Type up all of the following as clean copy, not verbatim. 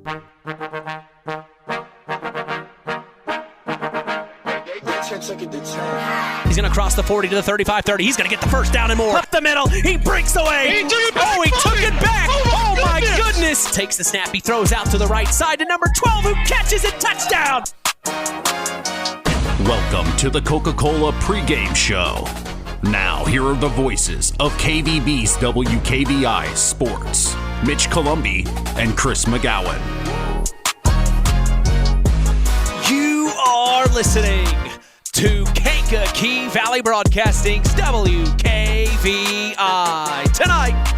He's going to cross the 40 to the 35-30. He's going to get the first down and more. Up the middle. He breaks away. He took it back. Oh, my goodness. Takes the snap. He throws out to the right side to number 12, who catches it. Touchdown. Welcome to the Coca-Cola pregame show. Now, here are the voices of KVB's WKVI Sports, Mitch Columbi and Chris McGowan. You are listening to Kankakee Valley Broadcasting's WKVI. Tonight,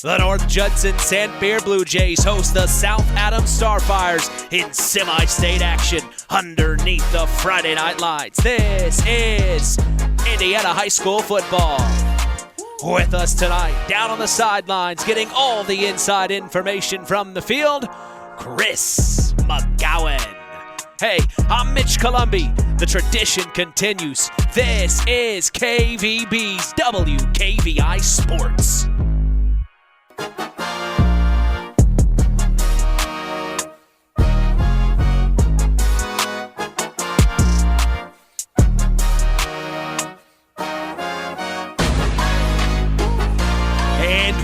the North Judson-San Pierre Blue Jays host the South Adams Starfires in semi-state action underneath the Friday night lights. This is Indiana High School football. With us tonight, down on the sidelines, getting all the inside information from the field, Chris McGowan. Hey, I'm Mitch Columbi. The tradition continues. This is KVB's WKVI Sports.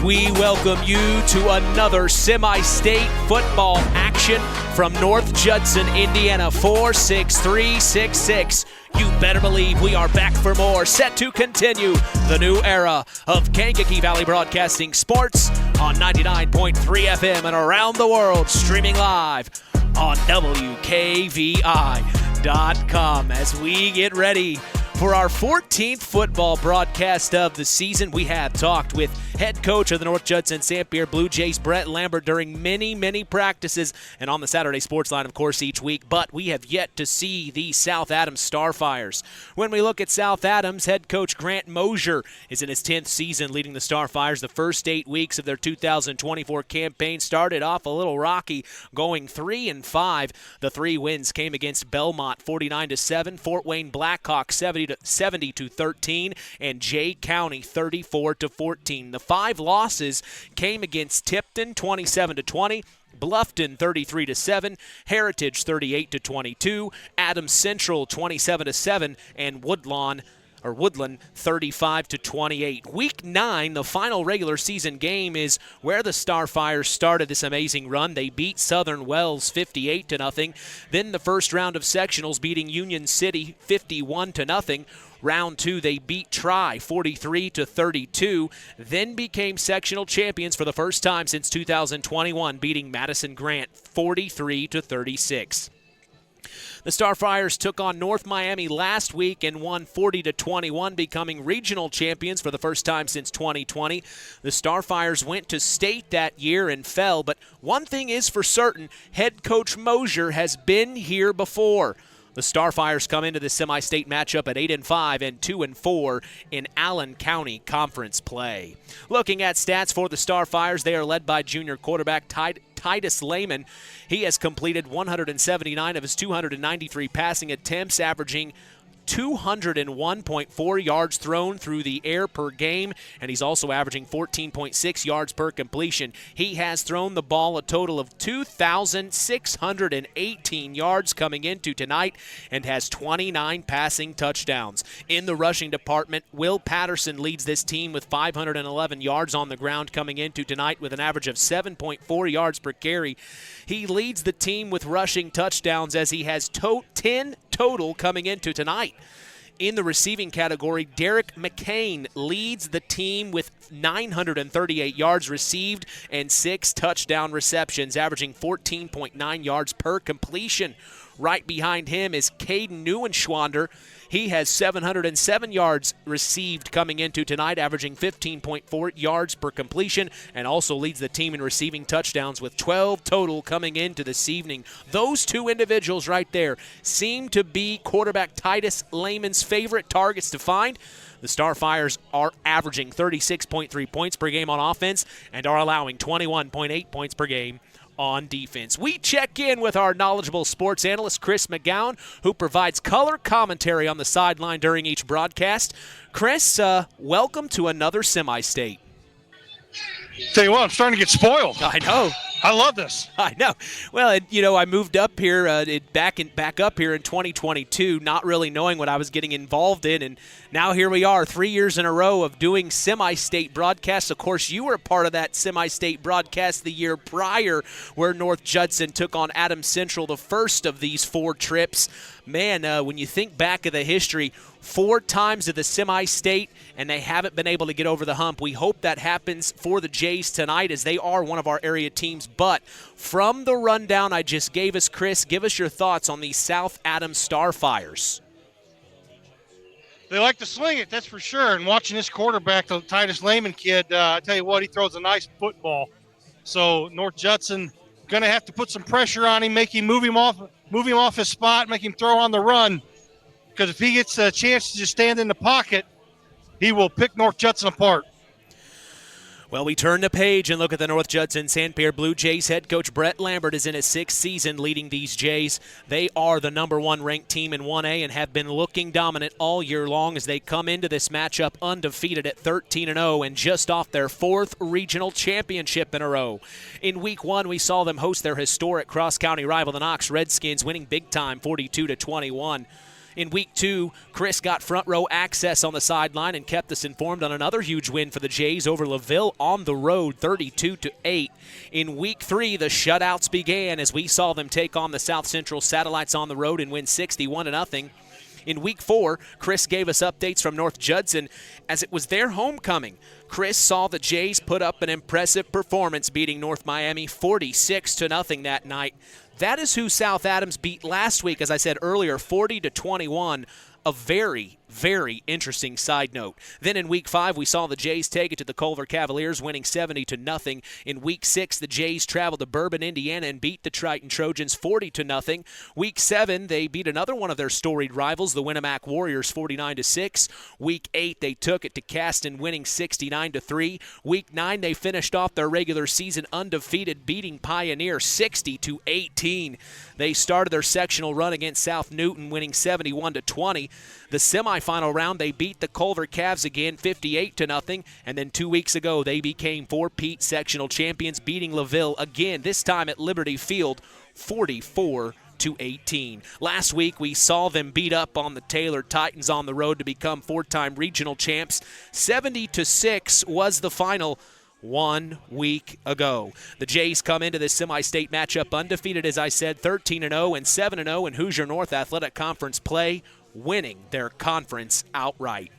We welcome you to another semi-state football action from North Judson, Indiana, 46366. You better believe we are back for more, set to continue the new era of Kankakee Valley Broadcasting Sports on 99.3 FM and around the world, streaming live on WKVI.com. As we get ready for our 14th football broadcast of the season, we have talked with head coach of the North Judson-San Pierre Blue Jays, Brett Lambert, during many practices and on the Saturday Sports Line, of course, each week. But we have yet to see the South Adams Starfires. When we look at South Adams, head coach Grant Mosier is in his 10th season leading the Starfires. The first 8 weeks of their 2024 campaign started off a little rocky, going 3-5. The 3 wins came against Belmont, 49-7, Fort Wayne Blackhawk, 70-13, and Jay County, 34-14. The 5 losses came against Tipton, 27-20, Bluffton, 33-7, Heritage, 38-22, Adams Central, 27-7, and Woodland, 35-28. Week 9, the final regular season game, is where the Starfires started this amazing run. They beat Southern Wells 58-0. Then the first round of sectionals, beating Union City 51-0. Round 2, they beat Tri 43-32, then became sectional champions for the first time since 2021, beating Madison Grant 43-36. The Starfires took on North Miami last week and won 40-21, becoming regional champions for the first time since 2020. The Starfires went to state that year and fell, but one thing is for certain, head coach Mosier has been here before. The Starfires come into the semi-state matchup at 8-5 and 2-4 in Allen County Conference play. Looking at stats for the Starfires, they are led by junior quarterback Titus Lehman. He has completed 179 of his 293 passing attempts, averaging 201.4 yards thrown through the air per game, and he's also averaging 14.6 yards per completion. He has thrown the ball a total of 2,618 yards coming into tonight and has 29 passing touchdowns. In the rushing department, Will Patterson leads this team with 511 yards on the ground coming into tonight with an average of 7.4 yards per carry. He leads the team with rushing touchdowns as he has 10 total coming into tonight. In the receiving category, Derek McCain leads the team with 938 yards received and 6 touchdown receptions, averaging 14.9 yards per completion. Right behind him is Caden Neuenschwander. He has 707 yards received coming into tonight, averaging 15.4 yards per completion, and also leads the team in receiving touchdowns with 12 total coming into this evening. Those two individuals right there seem to be quarterback Titus Lehman's favorite targets to find. The Starfires are averaging 36.3 points per game on offense and are allowing 21.8 points per game on defense. We check in with our knowledgeable sports analyst, Chris McGowan, who provides color commentary on the sideline during each broadcast. Chris, welcome to another semi-state. Tell you what, I'm starting to get spoiled. I know. I love this. I know. Well, I moved up here, back up here in 2022, not really knowing what I was getting involved in, and now here we are, 3 years in a row of doing semi-state broadcasts. Of course, you were a part of that semi-state broadcast the year prior, where North Judson took on Adams Central, the first of these 4 trips. Man, when you think back of the history, 4 times to the semi-state, and they haven't been able to get over the hump. We hope that happens for the Jays tonight, as they are one of our area teams. But from the rundown I just gave us, Chris, give us your thoughts on these South Adams Starfires. They like to swing it, that's for sure. And watching this quarterback, the Titus Lehman kid, I tell you what, he throws a nice football. So North Judson going to have to put some pressure on him, move him off his spot, make him throw on the run. Because if he gets a chance to just stand in the pocket, he will pick North Judson apart. Well, we turn the page and look at the North Judson-San Pierre Blue Jays. Head coach Brett Lambert is in his 6th season leading these Jays. They are the number 1 ranked team in 1A and have been looking dominant all year long as they come into this matchup undefeated at 13-0 and just off their 4th regional championship in a row. In Week 1, we saw them host their historic cross-county rival, the Knox Redskins, winning big time 42-21. In Week 2, Chris got front row access on the sideline and kept us informed on another huge win for the Jays over LaVille on the road, 32-8. In Week 3, the shutouts began as we saw them take on the South Central Satellites on the road and win 61-0. In Week 4, Chris gave us updates from North Judson as it was their homecoming. Chris saw the Jays put up an impressive performance, beating North Miami 46-0 that night. That is who South Adams beat last week, as I said earlier, 40-21. A very, very interesting side note. Then in Week 5, we saw the Jays take it to the Culver Cavaliers, winning 70-0. In Week 6, the Jays traveled to Bourbon, Indiana, and beat the Triton Trojans 40-0. Week 7, they beat another one of their storied rivals, the Winamac Warriors, 49-6. Week 8, they took it to Caston, winning 69-3. Week 9, they finished off their regular season undefeated, beating Pioneer 60-18. They started their sectional run against South Newton, winning 71-20. The semifinal round, they beat the Culver Cavs again 58-0, and then 2 weeks ago they became 4-peat sectional champions, beating LaVille again, this time at Liberty Field, 44-18. Last week we saw them beat up on the Taylor Titans on the road to become 4-time regional champs. 70-6 was the final 1 week ago. The Jays come into this semi-state matchup undefeated, as I said, 13-0 and 7-0 in Hoosier North Athletic Conference play, winning their conference outright.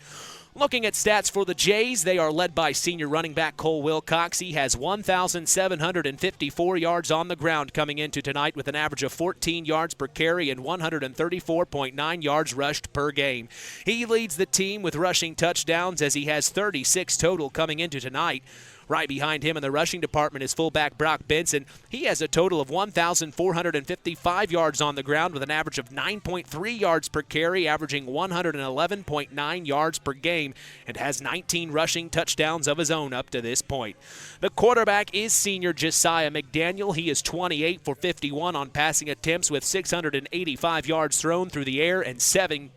Looking at stats for the Jays, they are led by senior running back Cole Wilcox. He has 1,754 yards on the ground coming into tonight with an average of 14 yards per carry and 134.9 yards rushed per game. He leads the team with rushing touchdowns as he has 36 total coming into tonight. Right behind him in the rushing department is fullback Brock Benson. He has a total of 1,455 yards on the ground with an average of 9.3 yards per carry, averaging 111.9 yards per game, and has 19 rushing touchdowns of his own up to this point. The quarterback is senior Josiah McDaniel. He is 28 for 51 on passing attempts with 685 yards thrown through the air and seven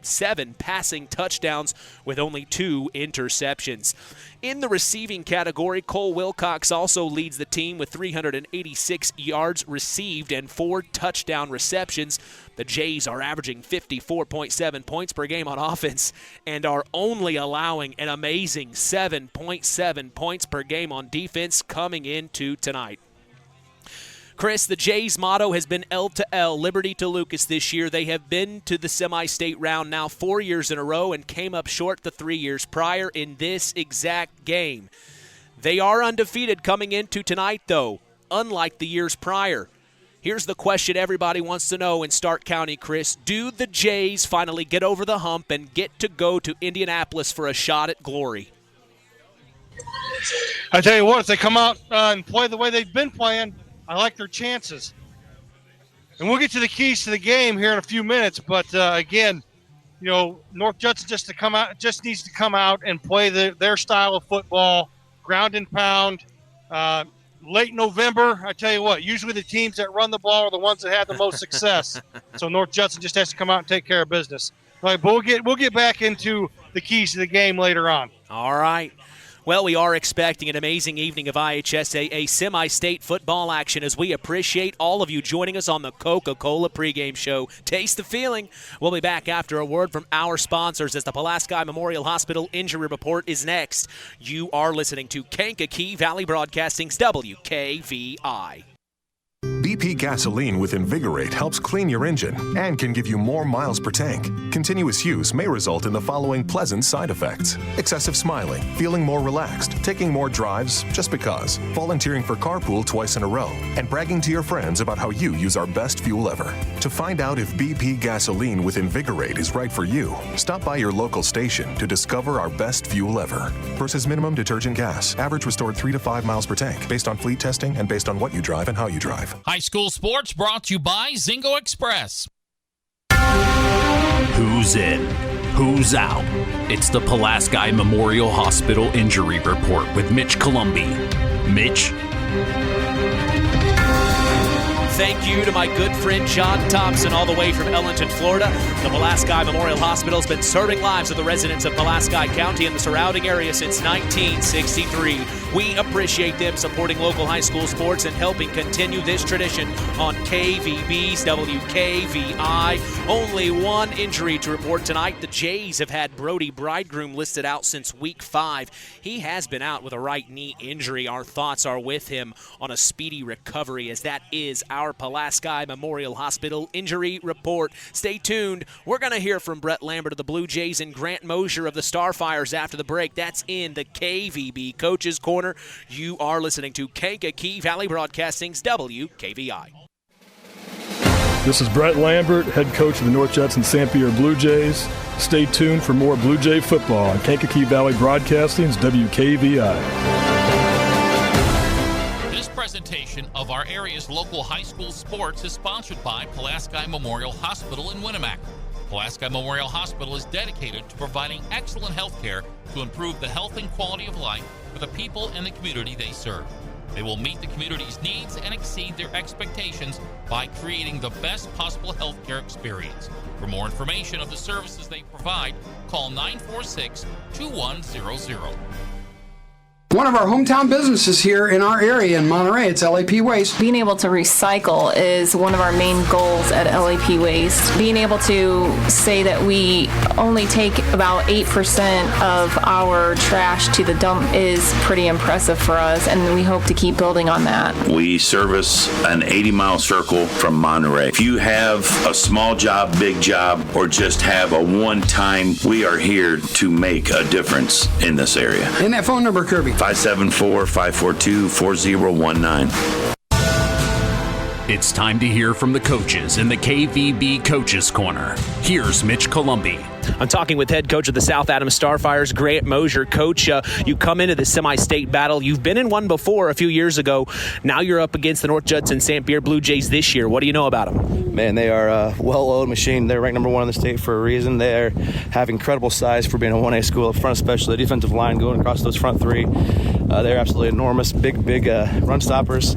passing touchdowns with only 2 interceptions. In the receiving category, Cole Wilcox also leads the team with 386 yards received and 4 touchdown receptions. The Jays are averaging 54.7 points per game on offense and are only allowing an amazing 7.7 points per game on defense coming into tonight. Chris, the Jays' motto has been L to L, Liberty to Lucas this year. They have been to the semi-state round now 4 years in a row and came up short the 3 years prior in this exact game. They are undefeated coming into tonight, though, unlike the years prior. Here's the question everybody wants to know in Stark County, Chris. Do the Jays finally get over the hump and get to go to Indianapolis for a shot at glory? I tell you what, if they come out and play the way they've been playing, I like their chances. And we'll get to the keys to the game here in a few minutes. But, again, you know, North Judson just needs to come out and play their style of football, ground and pound. Late November, I tell you what, usually the teams that run the ball are the ones that have the most success. So North Judson just has to come out and take care of business. All right, but we'll get back into the keys to the game later on. All right. Well, we are expecting an amazing evening of IHSAA semi-state football action as we appreciate all of you joining us on the Coca-Cola pregame show. Taste the feeling. We'll be back after a word from our sponsors as the Pulaski Memorial Hospital Injury Report is next. You are listening to Kankakee Valley Broadcasting's WKVI. BP gasoline with Invigorate helps clean your engine and can give you more miles per tank. Continuous use may result in the following pleasant side effects: excessive smiling, feeling more relaxed, taking more drives just because, volunteering for carpool twice in a row, and bragging to your friends about how you use our best fuel ever. To find out if BP gasoline with Invigorate is right for you, stop by your local station to discover our best fuel ever. Versus minimum detergent gas. Average restored 3 to 5 miles per tank, based on fleet testing and based on what you drive and how you drive. High school sports brought to you by Zingo Express. Who's in? Who's out? It's the Pulaski Memorial Hospital Injury Report with Mitch Columbi. Mitch? Thank you to my good friend John Thompson all the way from Ellington, Florida. The Pulaski Memorial Hospital has been serving lives of the residents of Pulaski County and the surrounding area since 1963. We appreciate them supporting local high school sports and helping continue this tradition on KVB's WKVI. Only one injury to report tonight. The Jays have had Brody Bridegroom listed out since week 5. He has been out with a right knee injury. Our thoughts are with him on a speedy recovery, as that is our Pulaski Memorial Hospital Injury Report. Stay tuned. We're going to hear from Brett Lambert of the Blue Jays and Grant Mosier of the Starfires after the break. That's in the KVB Coaches Corner. You are listening to Kankakee Valley Broadcasting's WKVI. This is Brett Lambert, head coach of the North Judson-San Pierre Blue Jays. Stay tuned for more Blue Jay football on Kankakee Valley Broadcasting's WKVI. Presentation of our area's local high school sports is sponsored by Pulaski Memorial Hospital in Winamac. Pulaski Memorial Hospital is dedicated to providing excellent health care to improve the health and quality of life for the people and the community they serve. They will meet the community's needs and exceed their expectations by creating the best possible health care experience. For more information of the services they provide, call 946-2100. One of our hometown businesses here in our area in Monterey, it's LAP Waste. Being able to recycle is one of our main goals at LAP Waste. Being able to say that we only take about 8% of our trash to the dump is pretty impressive for us, and we hope to keep building on that. We service an 80-mile circle from Monterey. If you have a small job, big job, or just have a one-time, we are here to make a difference in this area. And that phone number, Kirby? 574-542-4019. It's time to hear from the coaches in the KVB Coaches Corner. Here's Mitch Columbi. I'm talking with head coach of the South Adams Starfires, Grant Mosier. Coach, you come into the semi-state battle. You've been in one before a few years ago. Now you're up against the North Judson-San Pierre Blue Jays this year. What do you know about them? Man, they are a well-oiled machine. They're ranked number 1 in the state for a reason. They have incredible size for being a 1A school up front, especially the defensive line going across those front 3. They're absolutely enormous, big run stoppers.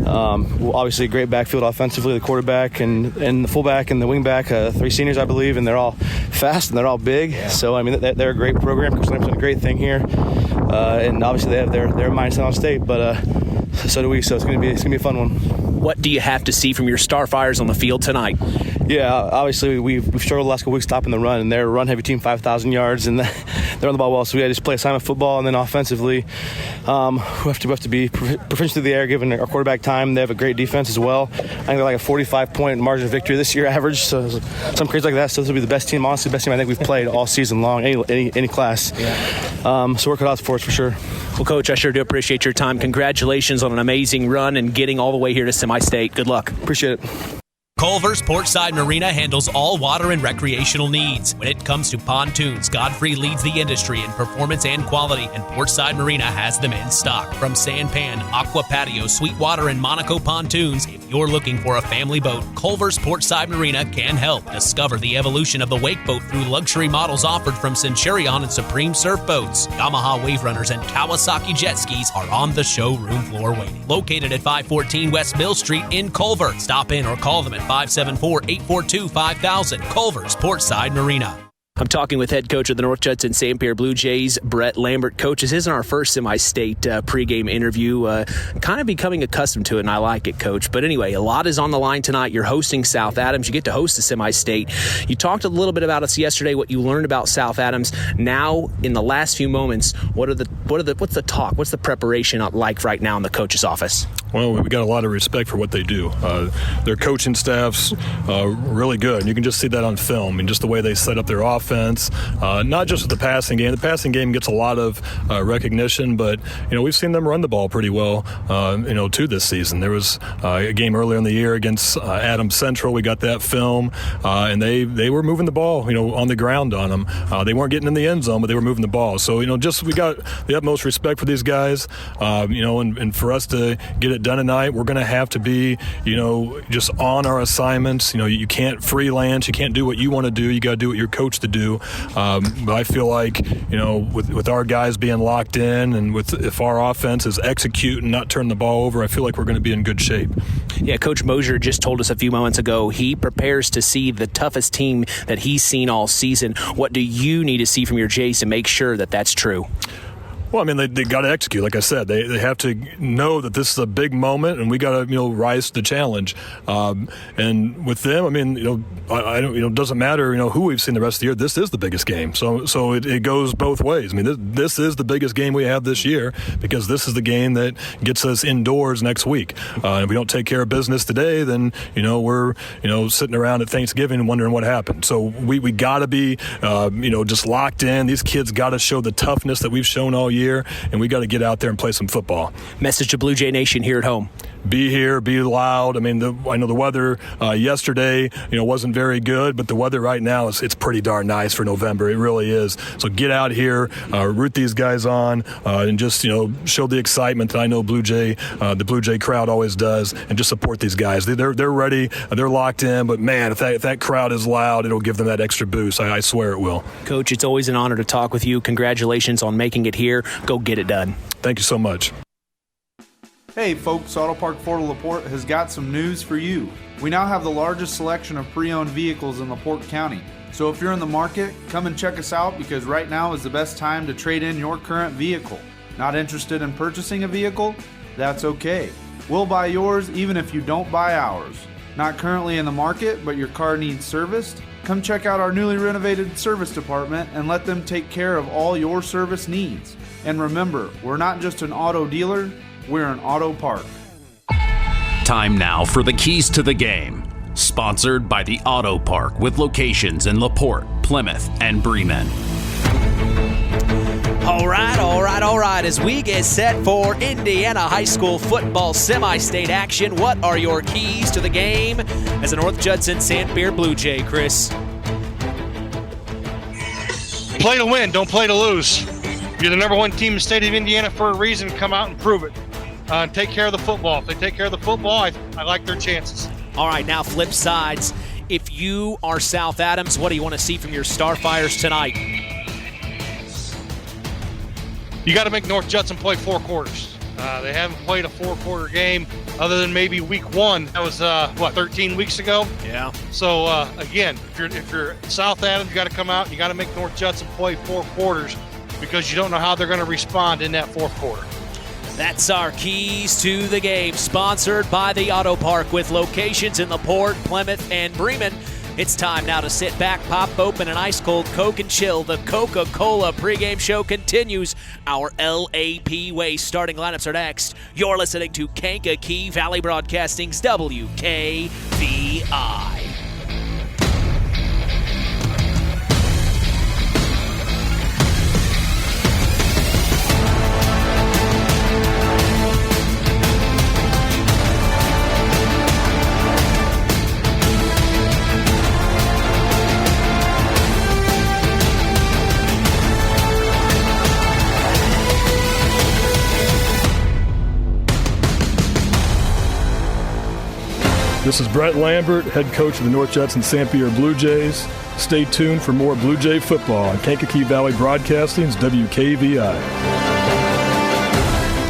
Obviously, a great backfield offensively, the quarterback and the fullback and the wingback, 3 seniors, I believe, and they're all fast and they're all big. Yeah. So, I mean, they're a great program. Coach Lamb's done a great thing here. And obviously, they have their mindset on state, but so do we. So it's gonna be a fun one. What do you have to see from your Starfires on the field tonight? Yeah, obviously we've struggled the last couple weeks stopping the run, and they're a run-heavy team, 5,000 yards, and they're on the ball well. So we had to just play assignment football, and then offensively, we have to be proficient through the air, giving our quarterback time. They have a great defense as well. I think they're like a 45-point margin of victory this year average, so some crazy like that. So this will be the best team, honestly, the best team I think we've played all season long, any class. Yeah. So work it out for us for sure. Well, Coach, I sure do appreciate your time. Congratulations on an amazing run and getting all the way here to semi-state. Good luck. Appreciate it. Culver's Portside Marina handles all water and recreational needs. When it comes to pontoons, Godfrey leads the industry in performance and quality, and Portside Marina has them in stock. From Sanpan, Aqua Patio, Sweetwater, and Monaco pontoons, if you're looking for a family boat, Culver's Portside Marina can help. Discover the evolution of the wake boat through luxury models offered from Centurion and Supreme Surf Boats. Yamaha Wave Runners and Kawasaki jet skis are on the showroom floor waiting. Located at 514 West Mill Street in Culver. Stop in or call them at 574-842-5000. Culver's Portside Marina. I'm talking with head coach of the North Judson-San Pierre Blue Jays, Brett Lambert. Coach, this isn't our first semi-state pregame interview. Kind of becoming accustomed to it, and I like it, Coach. But anyway, a lot is on the line tonight. You're hosting South Adams. You get to host the semi-state. You talked a little bit about us yesterday, what you learned about South Adams. Now, in the last few moments, what's the talk? What's the preparation like right now in the coach's office? Well, we got a lot of respect for what they do. Their coaching staff's really good. You can just see that on film and just the way they set up their offense, not just with the passing game. The passing game gets a lot of recognition, but we've seen them run the ball pretty well to this season. There was a game earlier in the year against Adams Central. We got that film, and they were moving the ball on the ground on them. They weren't getting in the end zone, but they were moving the ball. So we got the utmost respect for these guys, and for us to get it done tonight, we're going to have to be just on our assignments. You can't freelance. You can't do what you want to do. You got to do what you're coached to do. But I feel like with our guys being locked in, and if our offense is execute and not turn the ball over, I feel like we're going to be in good shape. Yeah, Coach Mosier just told us a few moments ago he prepares to see the toughest team that he's seen all season. What do you need to see from your Jays to make sure that that's true? Well, I mean, they got to execute. Like I said, they have to know that this is a big moment, and we got to rise to the challenge. And with them, I mean, I don't, it doesn't matter, who we've seen the rest of the year. This is the biggest game, so it goes both ways. I mean, this is the biggest game we have this year because this is the game that gets us indoors next week. If we don't take care of business today, then we're sitting around at Thanksgiving and wondering what happened. So we got to be just locked in. These kids got to show the toughness that we've shown all year, and we got to get out there and play some football. Message to Blue Jay Nation here at home. Be here, be loud. I mean, I know the weather yesterday, wasn't very good, but the weather right now it's pretty darn nice for November. It really is. So get out here, root these guys on, and just show the excitement that I know the Blue Jay crowd always does, and just support these guys. They're ready, they're locked in. But man, if that crowd is loud, it'll give them that extra boost. I swear it will. Coach, it's always an honor to talk with you. Congratulations on making it here. Go get it done. Thank you so much. Hey folks, Auto Park Fort LaPorte has got some news for you. We now have the largest selection of pre-owned vehicles in LaPorte County. So if you're in the market, come and check us out because right now is the best time to trade in your current vehicle. Not interested in purchasing a vehicle? That's okay. We'll buy yours even if you don't buy ours. Not currently in the market, but your car needs serviced? Come check out our newly renovated service department and let them take care of all your service needs. And remember, we're not just an auto dealer, we're an auto park. Time now for the keys to the game. Sponsored by the Auto Park with locations in LaPorte, Plymouth, and Bremen. All right. As we get set for Indiana High School football semi-state action, what are your keys to the game as a North Judson-San Pierre Blue Jay, Chris? Play to win, don't play to lose. You're the number one team in the state of Indiana for a reason. Come out and prove it. And take care of the football. If they take care of the football, I like their chances. All right, now flip sides. If you are South Adams, what do you want to see from your Starfires tonight? You got to make North Judson play 4 quarters. They haven't played a 4-quarter game other than maybe week 1. That was, 13 weeks ago? Yeah. So, again, if you're South Adams, you got to come out. You got to make North Judson play 4 quarters because you don't know how they're going to respond in that 4th quarter. That's our keys to the game, sponsored by the Auto Park with locations in LaPorte, Plymouth, and Bremen. It's time now to sit back, pop open an ice-cold Coke and chill. The Coca-Cola pregame show continues. Our LAP Way starting lineups are next. You're listening to Kankakee Valley Broadcasting's WKVI. This is Brett Lambert, head coach of the North Judson-San Pierre Blue Jays. Stay tuned for more Blue Jay football on Kankakee Valley Broadcasting's WKVI.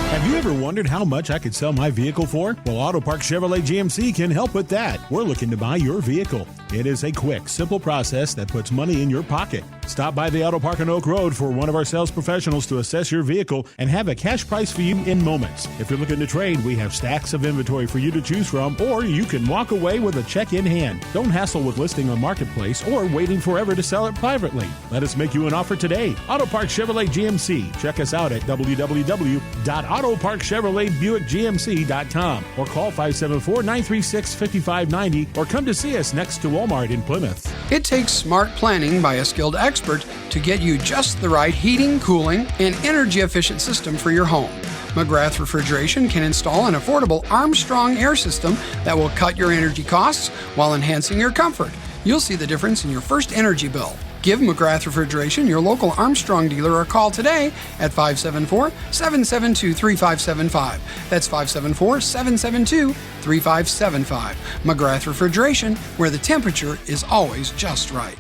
Have you ever wondered how much I could sell my vehicle for? Well, Auto Park Chevrolet GMC can help with that. We're looking to buy your vehicle. It is a quick, simple process that puts money in your pocket. Stop by the Auto Park on Oak Road for one of our sales professionals to assess your vehicle and have a cash price for you in moments. If you're looking to trade, we have stacks of inventory for you to choose from, or you can walk away with a check in hand. Don't hassle with listing on Marketplace or waiting forever to sell it privately. Let us make you an offer today. Auto Park Chevrolet GMC. Check us out at www.autoparkchevroletbuickgmc.com or call 574-936-5590 or come to see us next to Walmart in Plymouth. It takes smart planning by a skilled expert to get you just the right heating, cooling, and energy-efficient system for your home. McGrath Refrigeration can install an affordable Armstrong air system that will cut your energy costs while enhancing your comfort. You'll see the difference in your first energy bill. Give McGrath Refrigeration your local Armstrong dealer a call today at 574-772-3575. That's 574-772-3575. McGrath Refrigeration, where the temperature is always just right.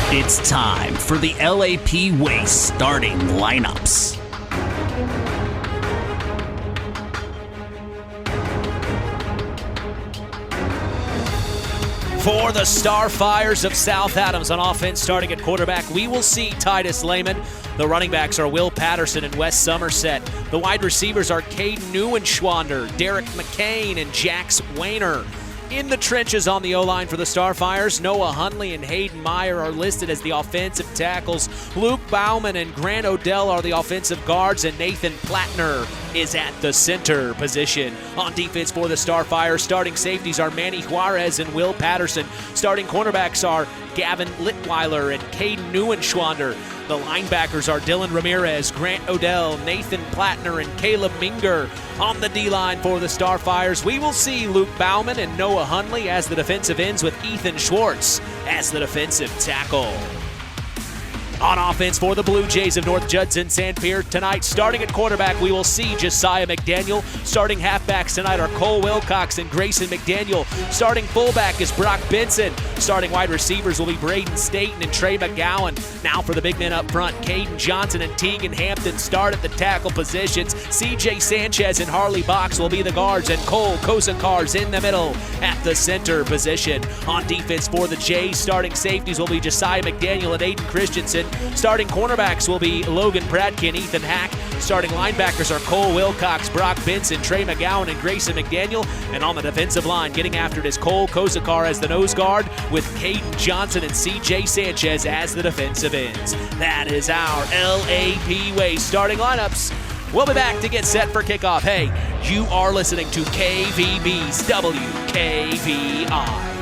It's time for the LAP Waste starting lineups. For the Starfires of South Adams on offense, starting at quarterback, we will see Titus Lehman. The running backs are Will Patterson and Wes Somerset. The wide receivers are Caden Neuenschwander, Derek McCain, and Jax Wayner. In the trenches on the O-line for the Starfires, Noah Hunley and Hayden Meyer are listed as the offensive tackles. Luke Bauman and Grant Odell are the offensive guards, and Nathan Plattner is at the center position. On defense for the Starfires, starting safeties are Manny Juarez and Will Patterson. Starting cornerbacks are Gavin Litweiler and Caden Neuenschwander. The linebackers are Dylan Ramirez, Grant Odell, Nathan Plattner, and Caleb Minger. On the D-line for the Starfires, we will see Luke Bauman and Noah Hunley as the defensive ends, with Ethan Schwartz as the defensive tackle. On offense for the Blue Jays of North Judson-San Pierre tonight, starting at quarterback, we will see Josiah McDaniel. Starting halfbacks tonight are Cole Wilcox and Grayson McDaniel. Starting fullback is Brock Benson. Starting wide receivers will be Braden Staten and Trey McGowan. Now for the big men up front, Caden Johnson and Tegan Hampton start at the tackle positions. CJ Sanchez and Harley Box will be the guards, and Cole Kosakar's in the middle at the center position. On defense for the Jays, starting safeties will be Josiah McDaniel and Aiden Christensen. Starting cornerbacks will be Logan Pratke and Ethan Hack. Starting linebackers are Cole Wilcox, Brock Benson, Trey McGowan, and Grayson McDaniel. And on the defensive line, getting after it is Cole Kosakar as the nose guard, with Caden Johnson and CJ Sanchez as the defensive ends. That is our LAP Waste starting lineups. We'll be back to get set for kickoff. Hey, you are listening to KVB's WKVI.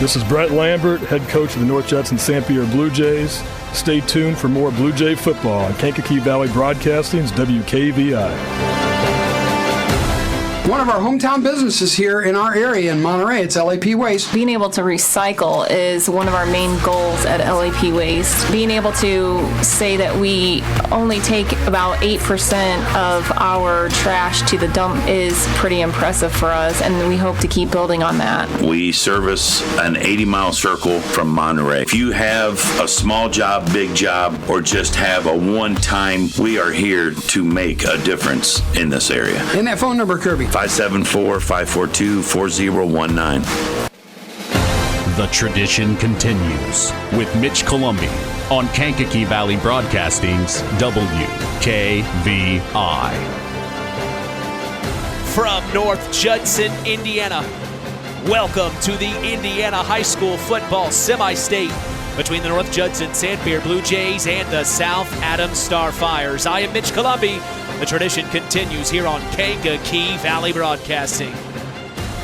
This is Brett Lambert, head coach of the North Judson-San Pierre Blue Jays. Stay tuned for more Blue Jay football on Kankakee Valley Broadcasting's WKVI. One of our hometown businesses here in our area in Monterey, it's LAP Waste. Being able to recycle is one of our main goals at LAP Waste. Being able to say that we only take about 8% of our trash to the dump is pretty impressive for us, and we hope to keep building on that. We service an 80-mile circle from Monterey. If you have a small job, big job, or just have a one-time, we are here to make a difference in this area. And that phone number, Kirby? 574-542-4019. The tradition continues with Mitch Columbi on Kankakee Valley Broadcasting's WKVI. From North Judson, Indiana, welcome to the Indiana High School football semi-state between the North Judson-San Pierre Blue Jays and the South Adams Starfires. I am Mitch Columbi. The tradition continues here on Kankakee Valley Broadcasting.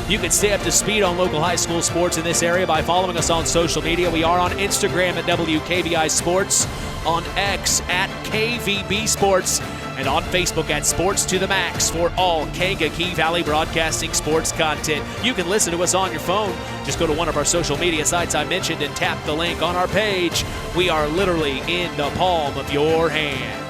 You can stay up to speed on local high school sports in this area by following us on social media. We are on Instagram at WKVI Sports, on X at KVB Sports, and on Facebook at Sports to the Max for all Kankakee Valley Broadcasting sports content. You can listen to us on your phone. Just go to one of our social media sites I mentioned and tap the link on our page. We are literally in the palm of your hand.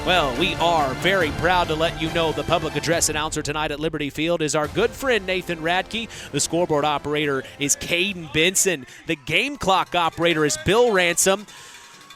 Well, we are very proud to let you know the public address announcer tonight at Liberty Field is our good friend Nathan Radke. The scoreboard operator is Caden Benson. The game clock operator is Bill Ransom.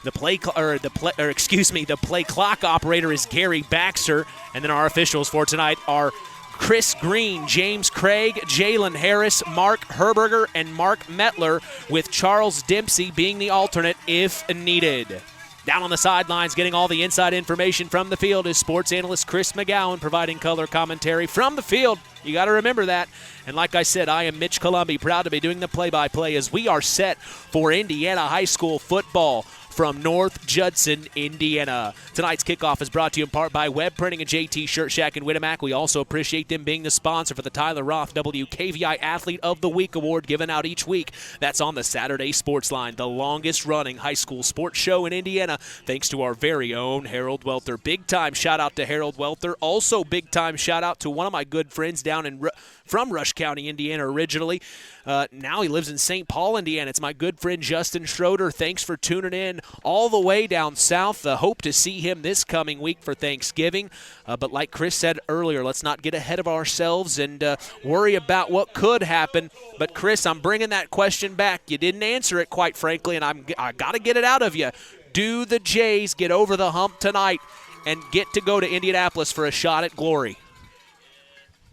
The play clock operator is Gary Baxter, and then our officials for tonight are Chris Green, James Craig, Jalen Harris, Mark Herberger, and Mark Mettler, with Charles Dempsey being the alternate if needed. Down on the sidelines, getting all the inside information from the field is sports analyst Chris McGowan, providing color commentary from the field. You got to remember that. And like I said, I am Mitch Columbi, proud to be doing the play-by-play as we are set for Indiana high school football from North Judson, Indiana. Tonight's kickoff is brought to you in part by Web Printing and JT Shirt Shack in Winamac. We also appreciate them being the sponsor for the Tyler Roth WKVI Athlete of the Week Award given out each week. That's on the Saturday Sports Line, the longest-running high school sports show in Indiana, thanks to our very own Harold Welter. Big-time shout-out to Harold Welter. Also big-time shout-out to one of my good friends down from Rush County, Indiana originally. Now he lives in St. Paul, Indiana. It's my good friend Justin Schroeder. Thanks for tuning in all the way down south. Hope to see him this coming week for Thanksgiving. But like Chris said earlier, let's not get ahead of ourselves and worry about what could happen. But Chris, I'm bringing that question back. You didn't answer it, quite frankly, and I got to get it out of you. Do the Jays get over the hump tonight and get to go to Indianapolis for a shot at glory?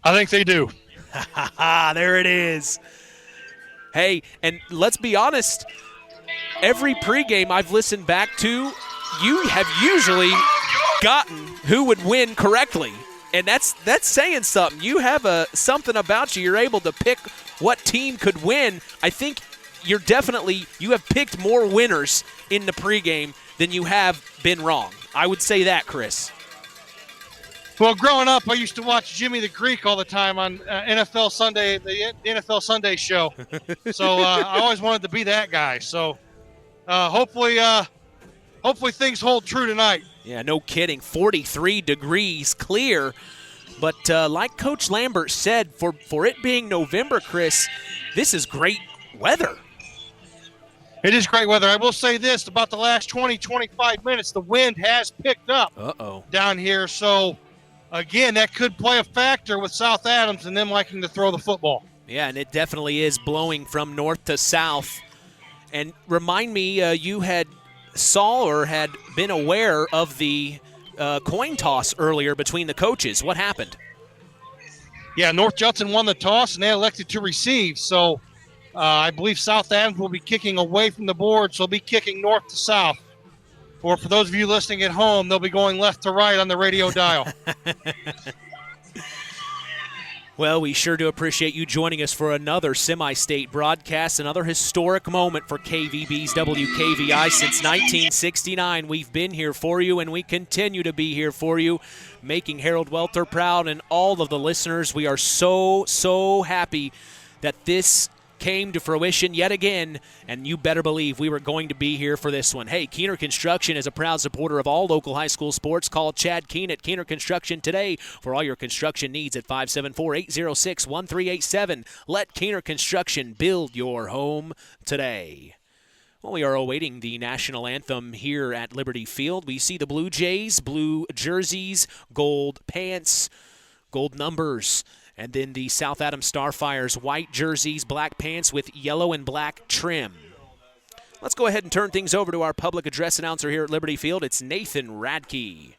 I think they do. There it is. Hey, and let's be honest, every pregame I've listened back to, you have usually gotten who would win correctly. And that's saying something. You have something about you. You're able to pick what team could win. I think you have picked more winners in the pregame than you have been wrong. I would say that, Chris. Well, growing up, I used to watch Jimmy the Greek all the time on NFL Sunday, the NFL Sunday show. So I always wanted to be that guy. So hopefully things hold true tonight. Yeah, no kidding. 43 degrees clear. But like Coach Lambert said, for it being November, Chris, this is great weather. It is great weather. I will say this, about the last 20, 25 minutes, the wind has picked up down here. So, again, that could play a factor with South Adams and them liking to throw the football. Yeah, and it definitely is blowing from north to south. And remind me, you had been aware of the coin toss earlier between the coaches. What happened? Yeah, North Judson won the toss, and they elected to receive. So I believe South Adams will be kicking away from the board, so they'll be kicking north to south. Or for those of you listening at home, they'll be going left to right on the radio dial. Well, we sure do appreciate you joining us for another semi-state broadcast, another historic moment for KVB's WKVI. Since 1969, we've been here for you, and we continue to be here for you, making Harold Welter proud and all of the listeners. We are so, so happy that this came to fruition yet again, and you better believe we were going to be here for this one. Hey, Keener Construction is a proud supporter of all local high school sports. Call Chad Keen at Keener Construction today for all your construction needs at 574-806-1387. Let Keener Construction build your home today. Well, we are awaiting the national anthem here at Liberty Field. We see the Blue Jays, blue jerseys, gold pants, gold numbers, and then the South Adams Starfires, white jerseys, black pants with yellow and black trim. Let's go ahead and turn things over to our public address announcer here at Liberty Field. It's Nathan Radke.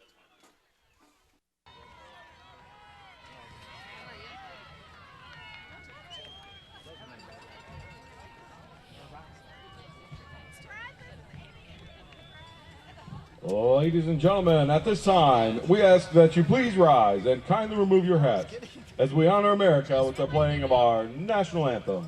Ladies and gentlemen, at this time, we ask that you please rise and kindly remove your hats as we honor America with the playing of our national anthem.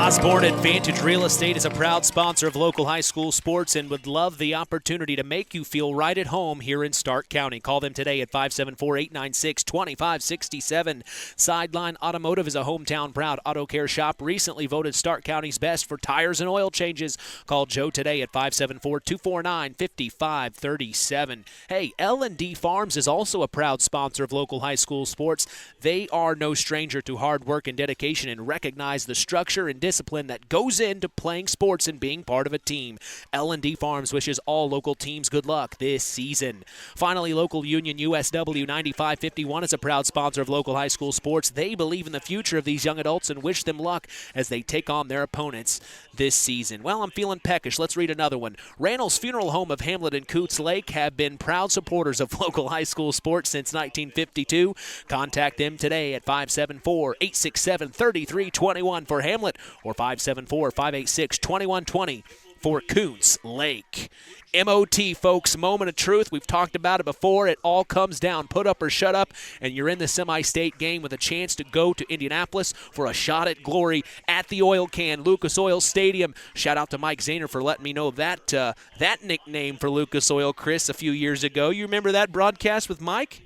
Osborne Advantage Real Estate is a proud sponsor of local high school sports and would love the opportunity to make you feel right at home here in Stark County. Call them today at 574-896-2567. Sideline Automotive is a hometown proud auto care shop, recently voted Stark County's best for tires and oil changes. Call Joe today at 574-249-5537. Hey, L&D Farms is also a proud sponsor of local high school sports. They are no stranger to hard work and dedication and recognize the structure and discipline that goes into playing sports and being part of a team. L&D Farms wishes all local teams good luck this season. Finally, local Union USW 9551 is a proud sponsor of local high school sports. They believe in the future of these young adults and wish them luck as they take on their opponents this season. Well, I'm feeling peckish. Let's read another one. Randall's Funeral Home of Hamlet and Coots Lake have been proud supporters of local high school sports since 1952. Contact them today at 574-867-3321 for Hamlet or 574-586-2120 for Coots Lake. MOT, folks, moment of truth. We've talked about it before. It all comes down. Put up or shut up, and you're in the semi-state game with a chance to go to Indianapolis for a shot at glory at the Oil Can, Lucas Oil Stadium. Shout out to Mike Zahner for letting me know that that nickname for Lucas Oil, Chris, a few years ago. You remember that broadcast with Mike?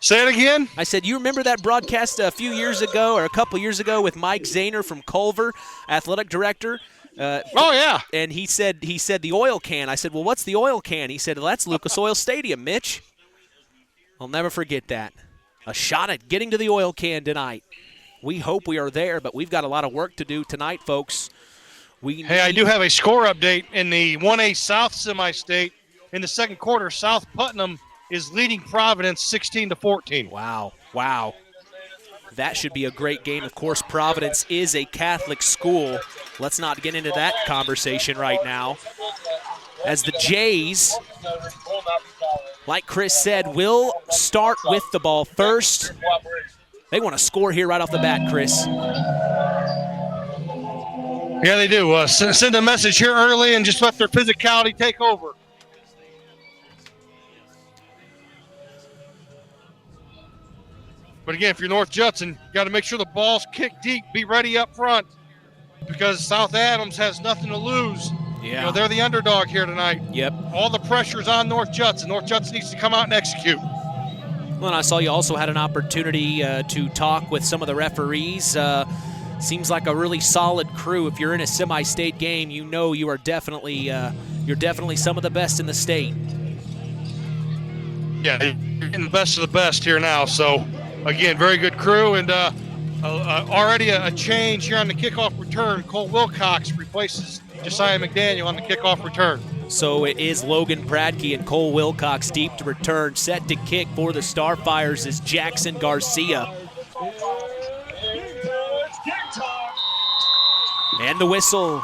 Say it again? I said, you remember that broadcast a few years ago or a couple years ago with Mike Zahner from Culver, athletic director? Oh, yeah. And he said the oil can. I said, well, what's the oil can? He said, well, that's Lucas Oil Stadium, Mitch. I'll never forget that. A shot at getting to the oil can tonight. We hope we are there, but we've got a lot of work to do tonight, folks. I do have a score update in the 1A South semi-state. In the second quarter, South Putnam is leading Providence 16-14. Wow. That should be a great game. Of course, Providence is a Catholic school. Let's not get into that conversation right now. As the Jays, like Chris said, will start with the ball first. They want to score here right off the bat, Chris. Yeah, they do. Send a message here early and just let their physicality take over. But again, if you're North Judson, you got to make sure the ball's kicked deep. Be ready up front because South Adams has nothing to lose. Yeah. They're the underdog here tonight. Yep. All the pressure's on North Judson. North Judson needs to come out and execute. Well, and I saw you also had an opportunity to talk with some of the referees. Seems like a really solid crew. If you're in a semi-state game, you know you are definitely some of the best in the state. Yeah, you're getting the best of the best here now. So, again, very good crew. And already a change here on the kickoff return. Cole Wilcox replaces Josiah McDaniel on the kickoff return. So it is Logan Pradke and Cole Wilcox deep to return. Set to kick for the Starfires is Jackson Garcia. And the whistle.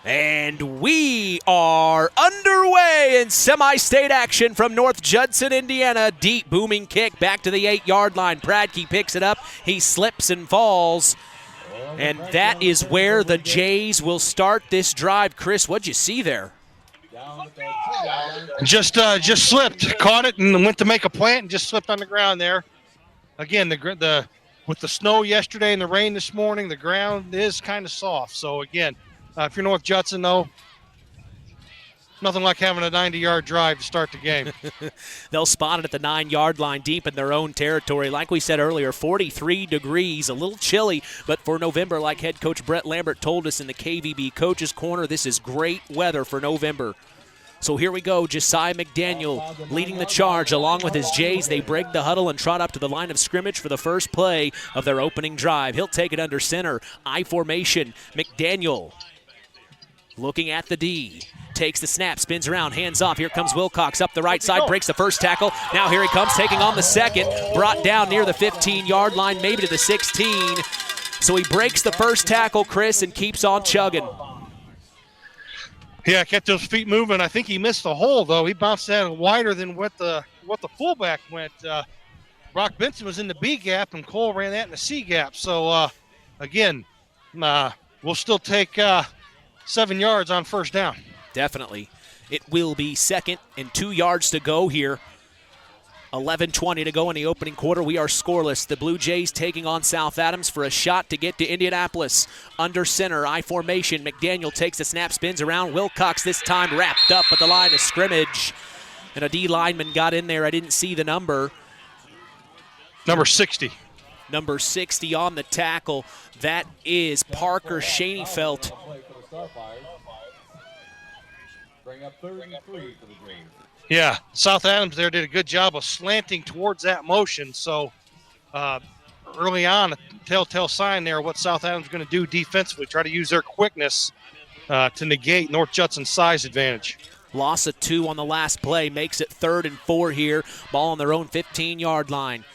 And we are underway in semi-state action from North Judson, Indiana. Deep booming kick back to the 8-yard line. Pradke picks it up. He slips and falls. And that is where the Jays will start this drive. Chris, what'd you see there? Just slipped, caught it, and went to make a plant and just slipped on the ground there. Again, with the snow yesterday and the rain this morning, the ground is kind of soft. So, again, if you're North Judson, though, nothing like having a 90-yard drive to start the game. They'll spot it at the 9-yard line deep in their own territory. Like we said earlier, 43 degrees, a little chilly, but for November, like head coach Brett Lambert told us in the KVB Coaches Corner, this is great weather for November. So here we go, Josiah McDaniel leading the charge along with his Jays. They break the huddle and trot up to the line of scrimmage for the first play of their opening drive. He'll take it under center, I formation. McDaniel looking at the D. Takes the snap, spins around, hands off. Here comes Wilcox up the right side, breaks the first tackle. Now here he comes, taking on the second. Brought down near the 15-yard line, maybe to the 16. So he breaks the first tackle, Chris, and keeps on chugging. Yeah, kept those feet moving. I think he missed the hole, though. He bounced that wider than what the fullback went. Brock Benson was in the B gap, and Cole ran that in the C gap. So, again, we'll still take 7 yards on first down. Definitely. It will be 2nd and 2 yards to go here. 11:20 to go in the opening quarter. We are scoreless. The Blue Jays taking on South Adams for a shot to get to Indianapolis. Under center, I formation. McDaniel takes the snap, spins around. Wilcox this time wrapped up at the line of scrimmage. And a D lineman got in there. I didn't see the number. Number 60. Number 60 on the tackle. That is Parker Schoenfeld. Bring up 33 for the Jays. Yeah, South Adams there did a good job of slanting towards that motion. So early on, a telltale sign there of what South Adams is going to do defensively, try to use their quickness to negate North Judson's size advantage. Loss of 2 on the last play makes it 3rd and 4 here. Ball on their own 15-yard line.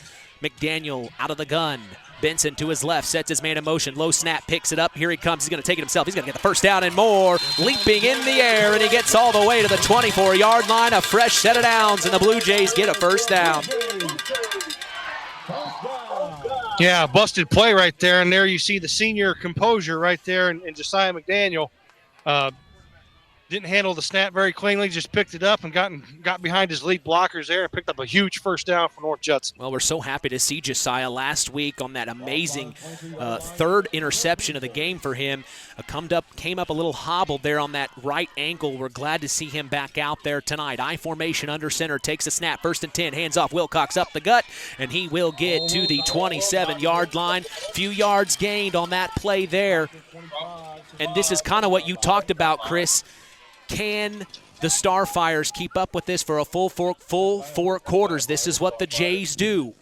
McDaniel out of the gun. Benson to his left, sets his man in motion. Low snap, picks it up. Here he comes. He's going to take it himself. He's going to get the first down and more. Leaping in the air, and he gets all the way to the 24-yard line. A fresh set of downs, and the Blue Jays get a first down. Yeah, busted play right there, and there you see the senior composure right there, and Josiah McDaniel didn't handle the snap very cleanly, just picked it up and got behind his lead blockers there and picked up a huge first down for North Judson. Well, we're so happy to see Josiah last week on that amazing 3rd interception of the game for him. Came up a little hobbled there on that right ankle. We're glad to see him back out there tonight. I formation under center, takes a snap, 1st and 10, hands off Wilcox up the gut, and he will get to the 27-yard line. Few yards gained on that play there. And this is kind of what you talked about, Chris. Can the Starfires keep up with this for a full four quarters? This is what the Jays do.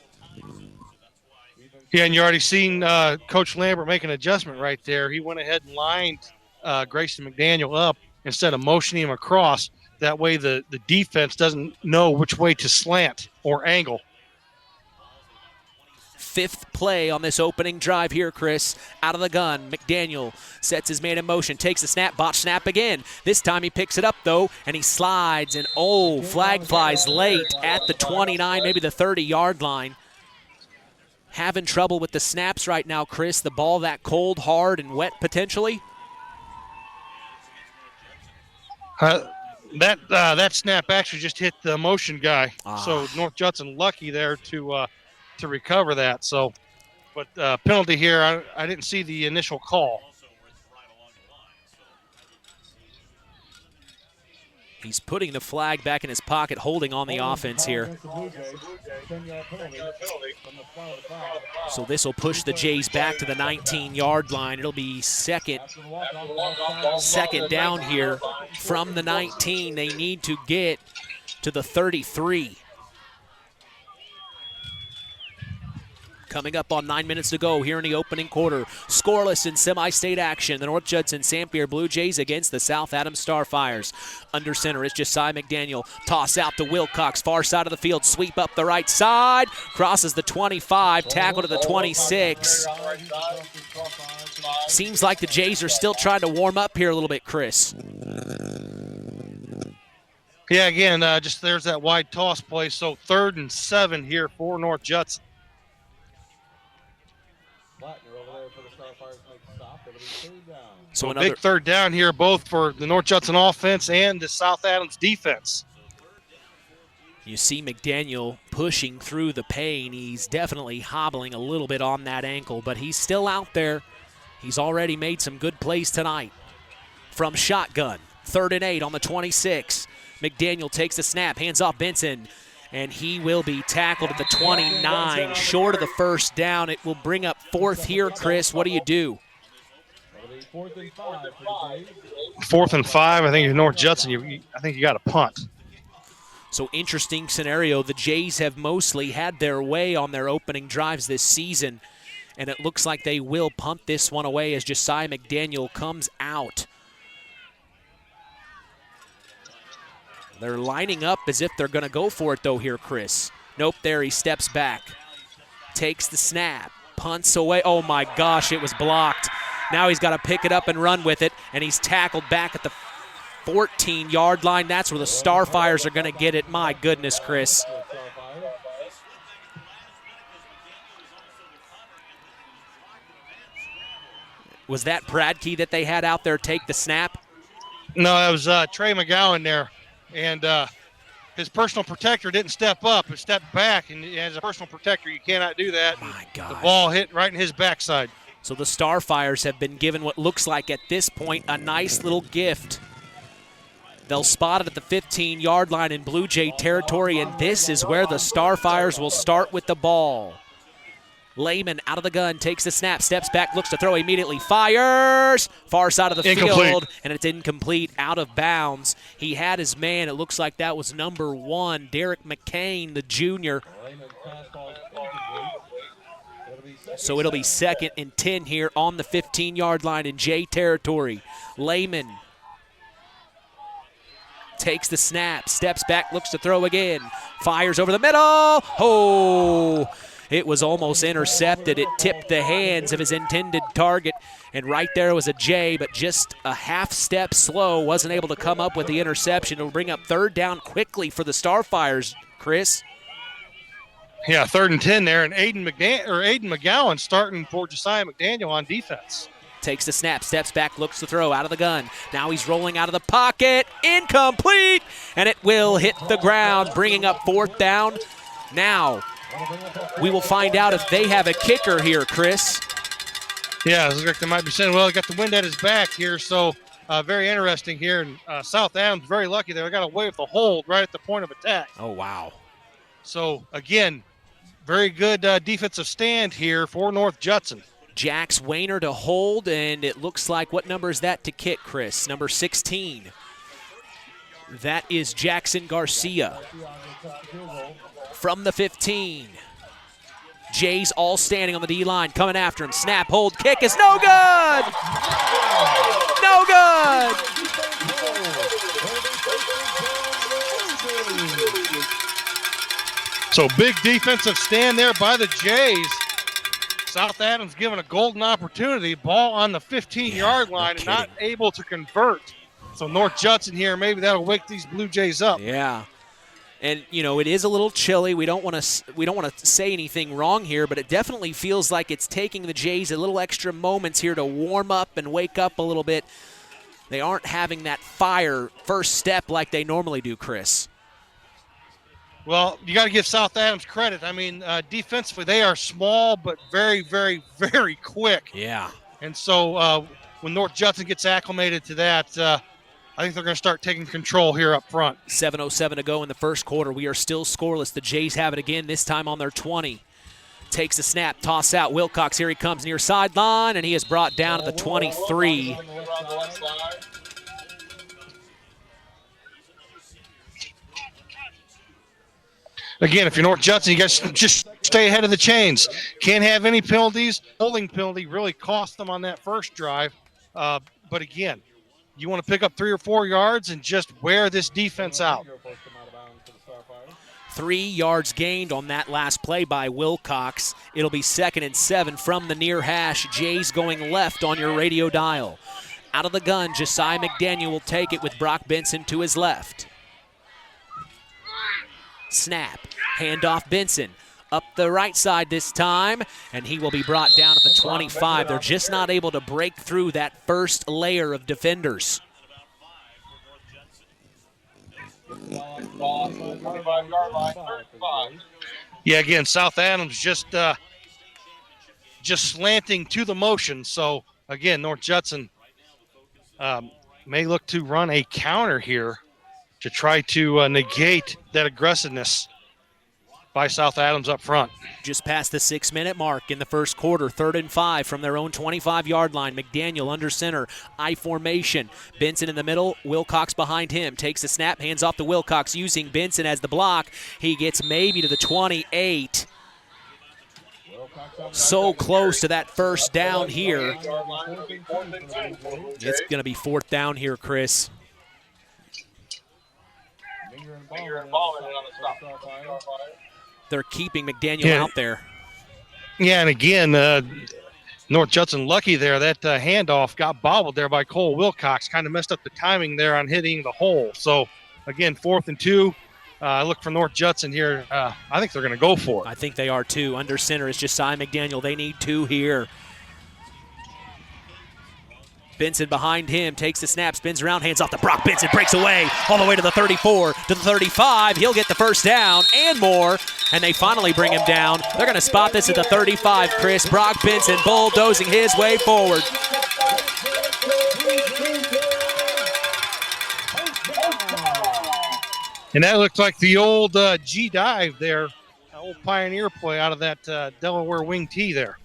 Yeah, and you already seen Coach Lambert make an adjustment right there. He went ahead and lined Grayson McDaniel up instead of motioning him across. That way the defense doesn't know which way to slant or angle. 5th play on this opening drive here, Chris. Out of the gun, McDaniel sets his man in motion, takes the snap, botch snap again. This time he picks it up, though, and he slides, and flag flies late at the 29, maybe the 30-yard line. Having trouble with the snaps right now, Chris. The ball that cold, hard, and wet potentially? That snap actually just hit the motion guy. So North Judson lucky there to recover that. So, but penalty here, I didn't see the initial call. He's putting the flag back in his pocket, holding on the offense here. So this will push the Jays back to the 19-yard line. It'll be second down here from the 19. They need to get to the 33. Coming up on 9 minutes to go here in the opening quarter. Scoreless in semi-state action. The North Judson-San Pierre Blue Jays against the South Adams Starfires. Under center is Josiah McDaniel. Toss out to Wilcox, far side of the field. Sweep up the right side. Crosses the 25, tackle to the 26. Seems like the Jays are still trying to warm up here a little bit, Chris. Yeah, again, just there's that wide toss play. So 3rd and 7 here for North Judson. So a big 3rd down here, both for the North Judson offense and the South Adams defense. You see McDaniel pushing through the pain. He's definitely hobbling a little bit on that ankle, but he's still out there. He's already made some good plays tonight. From shotgun, 3rd and 8 on the 26. McDaniel takes the snap, hands off Benson, and he will be tackled at the 29, short of the first down. It will bring up 4th here, Chris. What do you do? 4th and 5. I think if North Judson, I think you got to punt. So interesting scenario. The Jays have mostly had their way on their opening drives this season, and it looks like they will punt this one away as Josiah McDaniel comes out. They're lining up as if they're going to go for it, though, here, Chris. Nope, there he steps back. Takes the snap. Punts away. Oh, my gosh, it was blocked. Now he's got to pick it up and run with it, and he's tackled back at the 14-yard line. That's where the Starfires are going to get it. My goodness, Chris. Was that Bradkey that they had out there take the snap? No, that was Trey McGowan there. And his personal protector didn't step up and stepped back. And as a personal protector, you cannot do that. My God. The ball hit right in his backside. So the Starfires have been given what looks like at this point a nice little gift. They'll spot it at the 15-yard line in Blue Jay territory, and this is where the Starfires will start with the ball. Lehman out of the gun, takes the snap, steps back, looks to throw, immediately fires. Far side of the field, and it's incomplete, out of bounds. He had his man. It looks like that was number 1, Derek McCain, the junior. So it'll be 2nd and 10 here on the 15-yard line in Jay territory. Lehman takes the snap, steps back, looks to throw again, fires over the middle. Oh! It was almost intercepted. It tipped the hands of his intended target, and right there was a J, but just a half step slow, wasn't able to come up with the interception. It'll bring up 3rd down quickly for the Starfires, Chris. Yeah, 3rd and 10 there, and Aiden McGowan starting for Josiah McDaniel on defense. Takes the snap, steps back, looks to throw, out of the gun. Now he's rolling out of the pocket, incomplete, and it will hit the ground, bringing up 4th down. Now, we will find out if they have a kicker here, Chris. Yeah, it looks like they might be saying, well, he got the wind at his back here, so very interesting here. And South Adams very lucky there. They got away with the hold right at the point of attack. Oh, wow. So, again, very good defensive stand here for North Judson. Jax Wayner to hold, and it looks like, what number is that to kick, Chris? Number 16. That is Jackson Garcia. From the 15. Jay's all standing on the D-line, coming after him. Snap, hold, kick is no good! No good! So big defensive stand there by the Jays. South Adams given a golden opportunity. Ball on the 15-yard line and not able to convert. So North Judson here, maybe that'll wake these Blue Jays up. Yeah. And, you know, it is a little chilly. We don't want to say anything wrong here, but it definitely feels like it's taking the Jays a little extra moments here to warm up and wake up a little bit. They aren't having that fire first step like they normally do, Chris. Well, you got to give South Adams credit. I mean, defensively, they are small but very, very, very quick. Yeah. And so when North Judson gets acclimated to that, I think they're going to start taking control here up front. 7:07 to go in the first quarter. We are still scoreless. The Jays have it again, this time on their 20. Takes the snap, toss out. Wilcox, here he comes near sideline, and he is brought down at the 23. Again, if you're North Judson, you guys just stay ahead of the chains. Can't have any penalties. Holding penalty really cost them on that first drive. But again, you want to pick up 3 or 4 yards and just wear this defense out. 3 yards gained on that last play by Wilcox. It'll be 2nd and 7 from the near hash. Jays going left on your radio dial. Out of the gun, Josiah McDaniel will take it with Brock Benson to his left. Snap, handoff Benson. Up the right side this time, and he will be brought down at the 25. They're just not able to break through that first layer of defenders. Yeah, again, South Adams just slanting to the motion. So, again, North Judson may look to run a counter here to try to negate that aggressiveness by South Adams up front. Just past the 6-minute mark in the first quarter, 3rd and 5 from their own 25-yard line. McDaniel under center, I formation. Benson in the middle, Wilcox behind him. Takes the snap, hands off to Wilcox using Benson as the block. He gets maybe to the 28. So close to that first down here. It's going to be 4th down here, Chris. They're keeping McDaniel out there. Yeah, and again, North Judson lucky there. That handoff got bobbled there by Cole Wilcox. Kind of messed up the timing there on hitting the hole. So, again, 4th and 2. Look for North Judson here. I think they're going to go for it. I think they are too. Under center is Josiah McDaniel. They need 2 here. Benson behind him, takes the snap, spins around, hands off to Brock Benson, breaks away all the way to the 34, to the 35. He'll get the first down and more, and they finally bring him down. They're going to spot this at the 35, Chris. Brock Benson bulldozing his way forward. And that looked like the old G dive there, old pioneer play out of that Delaware wing T there.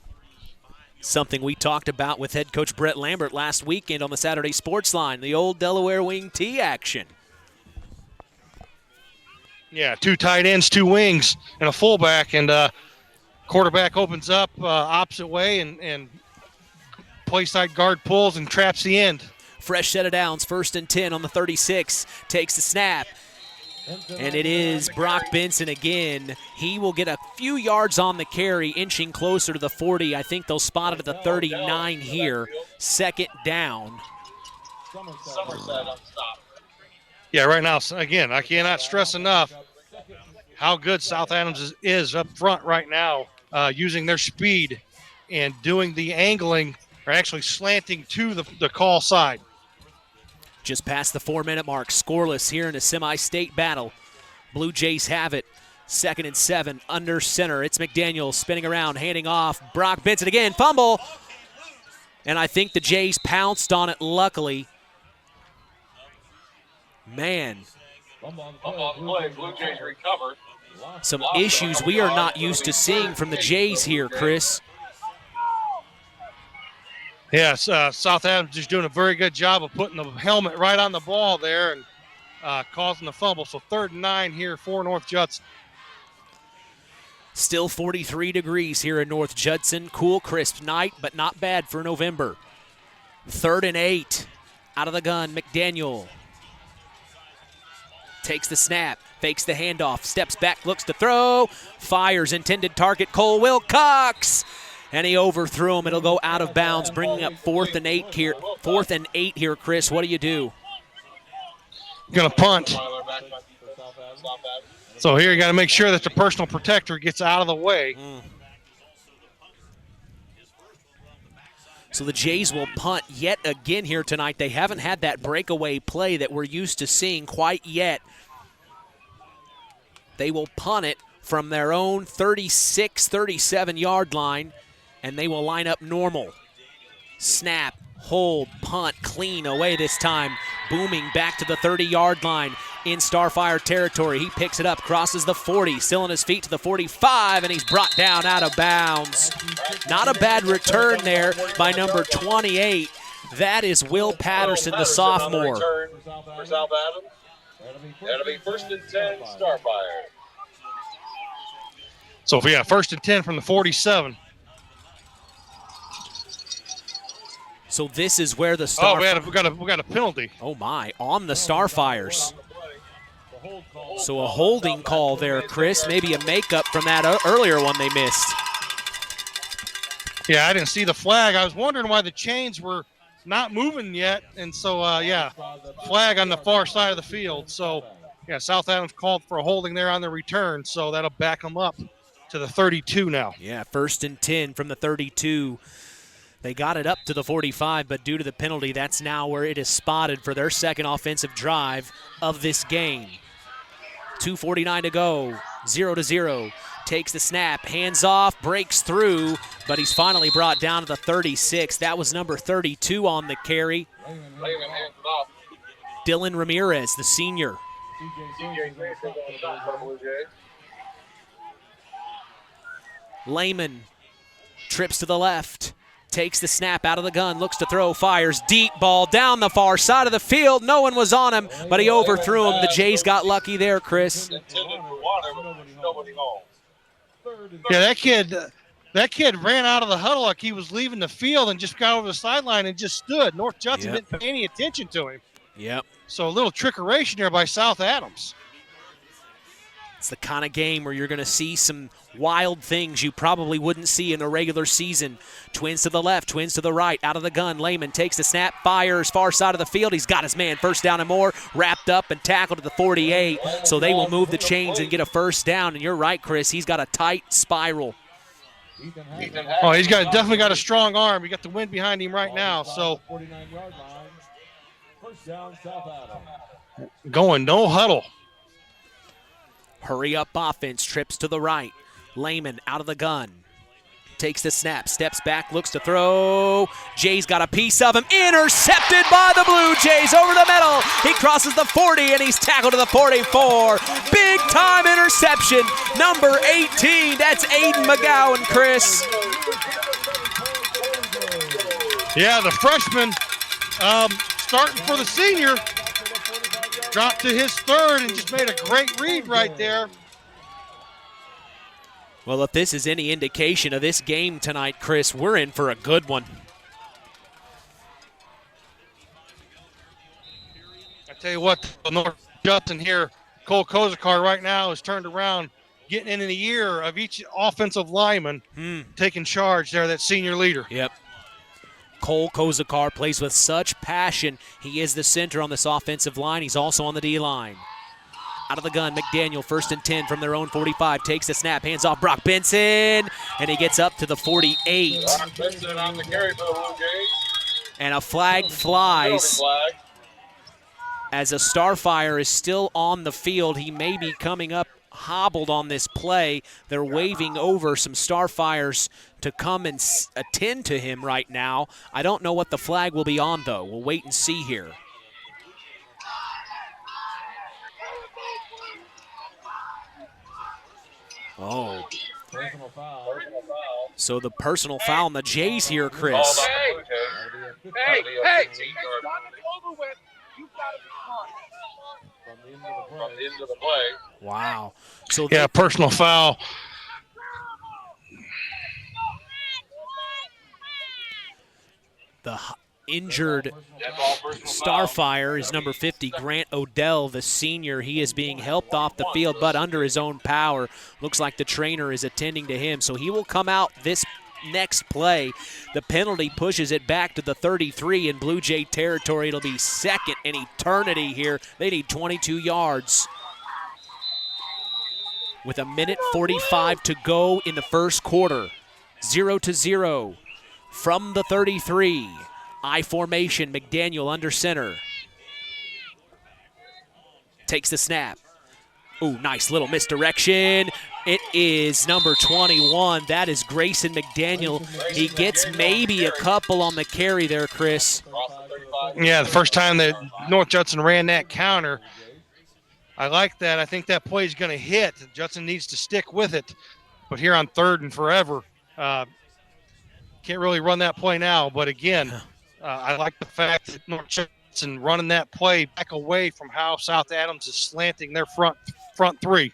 Something we talked about with head coach Brett Lambert last weekend on the Saturday Sports Line, the old Delaware wing T action. Yeah, 2 tight ends, 2 wings, and a fullback, and quarterback opens up opposite way, and play side guard pulls and traps the end. Fresh set of downs, 1st and 10 on the 36, takes the snap. And it is Brock Benson again. He will get a few yards on the carry, inching closer to the 40. I think they'll spot it at the 39 here. 2nd down. Yeah, right now, again, I cannot stress enough how good South Adams is up front right now, using their speed and doing the angling, or actually slanting to the call side. Just past the 4-minute mark, scoreless here in a semi-state battle. Blue Jays have it. 2nd and 7, under center. It's McDaniel spinning around, handing off. Brock Benson again, fumble. And I think the Jays pounced on it, luckily. Man. Blue Jays recovered. Some issues we are not used to seeing from the Jays here, Chris. Yes, South Adams is doing a very good job of putting the helmet right on the ball there and causing the fumble. So 3rd and 9 here for North Judson. Still 43 degrees here in North Judson. Cool, crisp night, but not bad for November. 3rd and 8. Out of the gun, McDaniel. Takes the snap, fakes the handoff, steps back, looks to throw, fires intended target Cole Wilcox. And he overthrew him. It'll go out of bounds, bringing up 4th and 8 here. 4th and 8 here, Chris. What do you do? Going to punt. So here you got to make sure that the personal protector gets out of the way. So the Jays will punt yet again here tonight. They haven't had that breakaway play that we're used to seeing quite yet. They will punt it from their own 36, 37-yard line. And they will line up normal. Snap, hold, punt, clean away this time. Booming back to the 30-yard line in Starfire territory. He picks it up, crosses the 40, still on his feet to the 45, and he's brought down out of bounds. Not a bad return there by number 28. That is Will Patterson, the sophomore. For South Adams, that'll be 1st and 10, Starfire. So, yeah, 1st and 10 from the 47. So this is where the we got a penalty. Oh my, on the Starfires. So a holding call there, Chris. Maybe a makeup from that earlier one they missed. Yeah, I didn't see the flag. I was wondering why the chains were not moving yet, and so yeah, flag on the far side of the field. So yeah, South Adams called for a holding there on the return, so that'll back them up to the 32 now. Yeah, 1st and 10 from the 32. They got it up to the 45, but due to the penalty, that's now where it is spotted for their 2nd offensive drive of this game. 2:49 to go, 0-0. Takes the snap, hands off, breaks through, but he's finally brought down to the 36. That was number 32 on the carry. Dylan Ramirez, the senior. Lehman trips to the left. Takes the snap out of the gun, looks to throw, fires, deep ball down the far side of the field. No one was on him, but he overthrew him. The Jays got lucky there, Chris. Yeah, that kid ran out of the huddle like he was leaving the field and just got over the sideline and just stood. North Judson didn't pay any attention to him. Yep. So a little trickeration there by South Adams. It's the kind of game where you're going to see some wild things you probably wouldn't see in a regular season. Twins to the left, twins to the right, out of the gun. Lehman takes the snap, fires far side of the field. He's got his man, 1st down and more, wrapped up and tackled at the 48. So they will move the chains and get a 1st down. And you're right, Chris, he's got a tight spiral. Oh, he's definitely got a strong arm. He got the wind behind him right now. So going no huddle. Hurry up offense, trips to the right. Lehman out of the gun. Takes the snap, steps back, looks to throw. Jay's got a piece of him. Intercepted by the Blue Jays over the middle. He crosses the 40 and he's tackled to the 44. Big time interception. Number 18. That's Aiden McGowan, Chris. Yeah, the freshman starting for the senior. Dropped to his third and just made a great read right there. Well, if this is any indication of this game tonight, Chris, we're in for a good one. I tell you what, North Judson here, Cole Kozakar right now is turned around, getting in the ear of each offensive lineman, taking charge there, that senior leader. Yep. Cole Kozakar plays with such passion. He is the center on this offensive line. He's also on the D-line. Out of the gun, McDaniel, 1st and 10 from their own 45, takes the snap, hands off Brock Benson, and he gets up to the 48. And a flag flies as a Starfire is still on the field. He may be coming up hobbled on this play. They're waving over some Starfires to come and attend to him right now. I don't know what the flag will be on, though. We'll wait and see here. Oh. So the personal foul on the Jays here, Chris. Hey, over with. You gotta be from the end of the play. Wow. So yeah, personal foul. The injured Starfire is number 50, Grant Odell, the senior. He is being helped off the field, but under his own power. Looks like the trainer is attending to him, so he will come out this next play. The penalty pushes it back to the 33 in Blue Jay territory. It'll be second in eternity here. They need 22 yards. With 1:45 to go in the first quarter. 0-0 from the 33. I formation, McDaniel under center. Takes the snap. Ooh, nice little misdirection. It is number 21. That is Grayson McDaniel. He gets maybe a couple on the carry there, Chris. Yeah, the first time that North Judson ran that counter. I like that. I think that play is going to hit. Judson needs to stick with it. But here on 3rd and forever, can't really run that play now. But again, I like the fact that North Judson running that play back away from how South Adams is slanting their front three.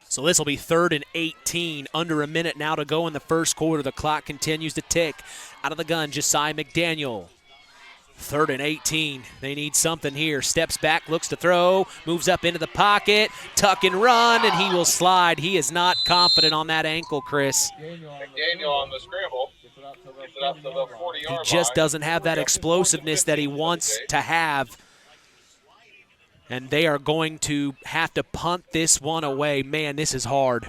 So this will be 3rd and 18. Under a minute now to go in the first quarter. The clock continues to tick. Out of the gun, Josiah McDaniel. 3rd and 18. They need something here. Steps back, looks to throw, moves up into the pocket, tuck and run, and he will slide. He is not confident on that ankle, Chris. McDaniel on the scramble. Gets it up to the 40-yard line. He just doesn't have that explosiveness that he wants to have. And they are going to have to punt this one away. Man, this is hard.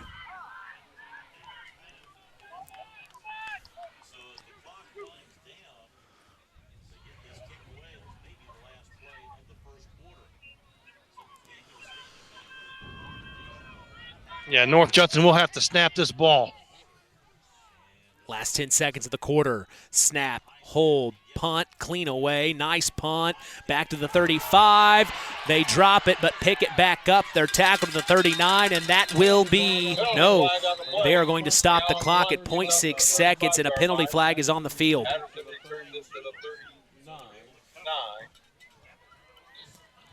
Yeah, North Judson will have to snap this ball. Last 10 seconds of the quarter. Snap, hold, punt, clean away. Nice punt. Back to the 35. They drop it, but pick it back up. They're tackled to the 39, and that will be no. They are going to stop the clock at 0.6 seconds, and a penalty flag is on the field.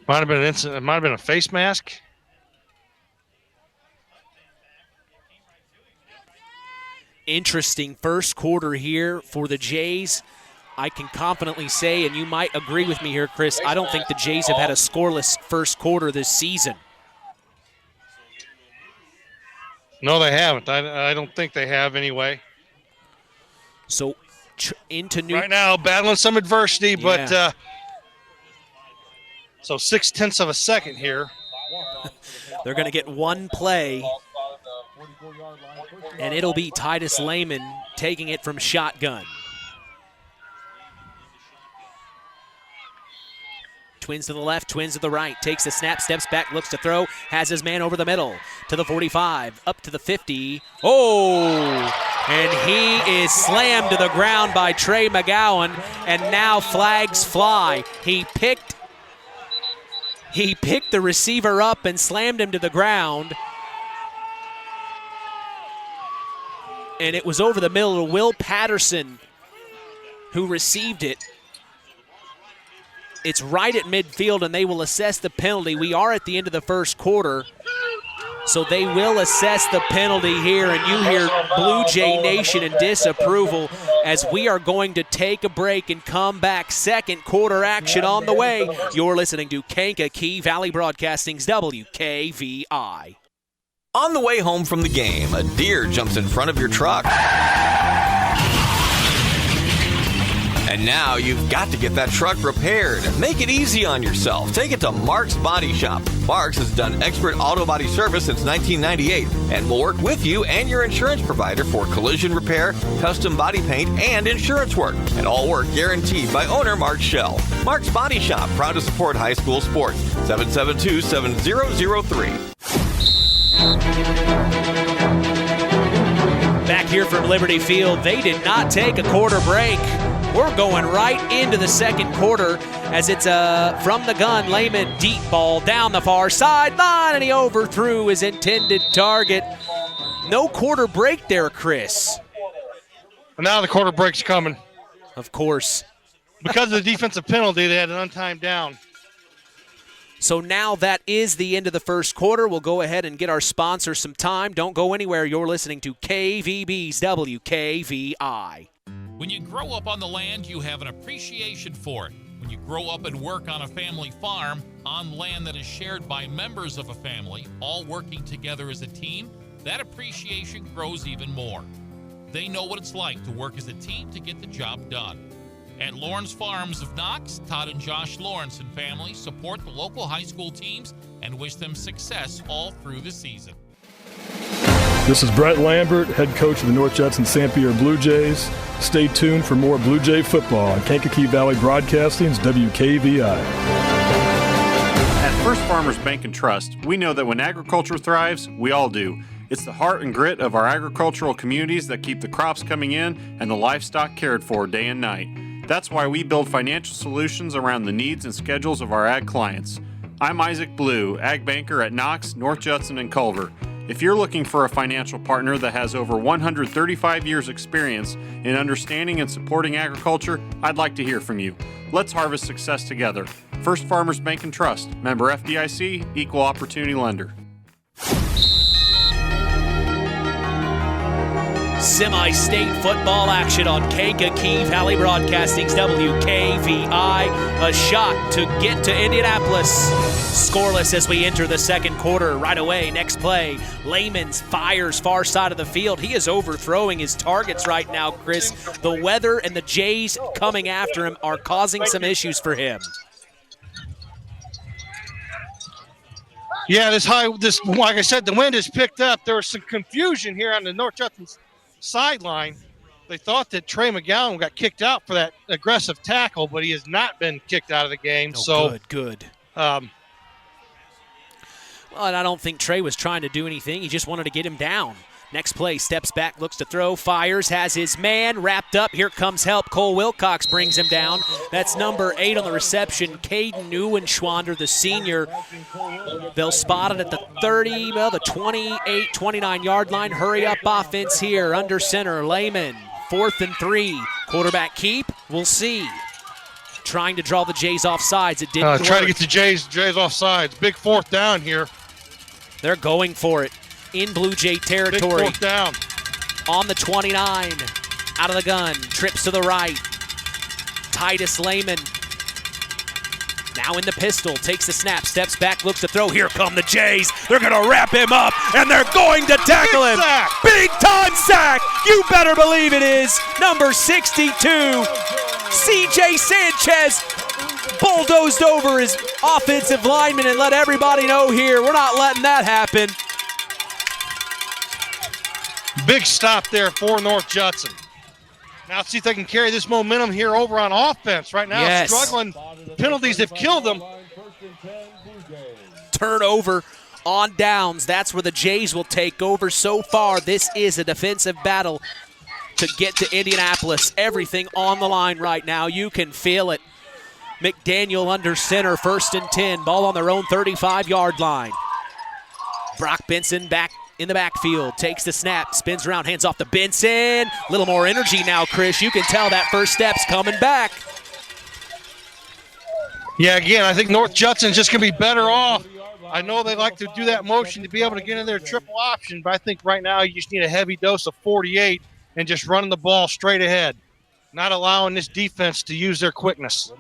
Might have been an incident. It might have been a face mask. Interesting first quarter here for the Jays. I can confidently say, and you might agree with me here, Chris, I don't think the Jays have had a scoreless first quarter this season. No, they haven't. I don't think they have anyway. So into new right now, battling some adversity, yeah. but so 0.6 of a second here. They're going to get one play And it'll be Titus Lehman taking it from shotgun. Twins to the left, twins to the right. Takes the snap, steps back, looks to throw. Has his man over the middle. To the 45, up to the 50. Oh! And he is slammed to the ground by Trey McGowan. And now flags fly. He picked the receiver up and slammed him to the ground. And it was over the middle to Will Patterson, who received it. It's right at midfield, and they will assess the penalty. We are at the end of the first quarter, so they will assess the penalty here, and you hear Blue Jay Nation in disapproval as we are going to take a break and come back. Second quarter action on the way. You're listening to Kankakee Valley Broadcasting's WKVI. On the way home from the game, a deer jumps in front of your truck. And now you've got to get that truck repaired. Make it easy on yourself. Take it to Mark's Body Shop. Mark's has done expert auto body service since 1998 and will work with you and your insurance provider for collision repair, custom body paint, and insurance work. And all work guaranteed by owner Mark Schell. Mark's Body Shop, proud to support high school sports. 772-7003. Back here from Liberty Field, they did not take a quarter break. We're going right into the second quarter as it's from the gun. Lehman, deep ball down the far sideline, and he overthrew his intended target. No quarter break there, Chris. And now the quarter break's coming. Of course. Because of the defensive penalty, they had an untimed down. So now that is the end of the first quarter. We'll go ahead and get our sponsor some time. Don't go anywhere. You're listening to KVB's WKVI. When you grow up on the land, you have an appreciation for it. When you grow up and work on a family farm, on land that is shared by members of a family, all working together as a team, that appreciation grows even more. They know what it's like to work as a team to get the job done. At Lawrence Farms of Knox, Todd and Josh Lawrence and family support the local high school teams and wish them success all through the season. This is Brett Lambert, head coach of the North Judson-San Pierre Blue Jays. Stay tuned for more Blue Jay football on Kankakee Valley Broadcasting's WKVI. At First Farmers Bank and Trust, we know that when agriculture thrives, we all do. It's the heart and grit of our agricultural communities that keep the crops coming in and the livestock cared for day and night. That's why we build financial solutions around the needs and schedules of our ag clients. I'm Isaac Blue, ag banker at Knox, North Judson, and Culver. If you're looking for a financial partner that has over 135 years experience in understanding and supporting agriculture, I'd like to hear from you. Let's harvest success together. First Farmers Bank and Trust, member FDIC, equal opportunity lender. Semi-state football action on Kankakee Valley Broadcasting's WKVI. A shot to get to Indianapolis. Scoreless as we enter the second quarter. Right away, next play, Lehman fires far side of the field. He is overthrowing his targets right now, Chris. The weather and the Jays coming after him are causing some issues for him. Yeah, like I said, the wind has picked up. There was some confusion here on the North Judson sideline. They thought that Trey McGowan got kicked out for that aggressive tackle, but he has not been kicked out of the game. Good. Well, and I don't think Trey was trying to do anything. He just wanted to get him down. Next play, steps back, looks to throw, fires, has his man wrapped up. Here comes help. Cole Wilcox brings him down. That's number 8 on the reception, Caden Neuenschwander, the senior. They'll spot it at the 30, the 28, 29-yard line. Hurry up offense here under center. Lehman, 4th and 3. Quarterback keep, we'll see. Trying to draw the Jays off sides. It didn't work. Try to get the Jays off sides. Big 4th down here. They're going for it. In Blue Jay territory. Big 4th down. On the 29. Out of the gun. Trips to the right. Titus Lehman. Now in the pistol. Takes the snap. Steps back. Looks to throw. Here come the Jays. They're going to wrap him up. And they're going to tackle him. Sack. Big time sack. You better believe it is. Number 62. C.J. Sanchez bulldozed over his offensive lineman and let everybody know here. We're not letting that happen. Big stop there for North Judson. Now see if they can carry this momentum here over on offense. Right now, Yes. struggling. Penalties have killed them. Turnover on downs. That's where the Jays will take over. So far, this is a defensive battle to get to Indianapolis. Everything on the line right now. You can feel it. McDaniel under center, 1st and 10. Ball on their own 35-yard line. Brock Benson back in the backfield. Takes the snap, spins around, hands off to Benson. A little more energy now, Chris. You can tell that first step's coming back. Yeah, again, I think North Judson's just going to be better off. I know they like to do that motion to be able to get in their triple option, but I think right now you just need a heavy dose of 48 and just running the ball straight ahead, not allowing this defense to use their quickness.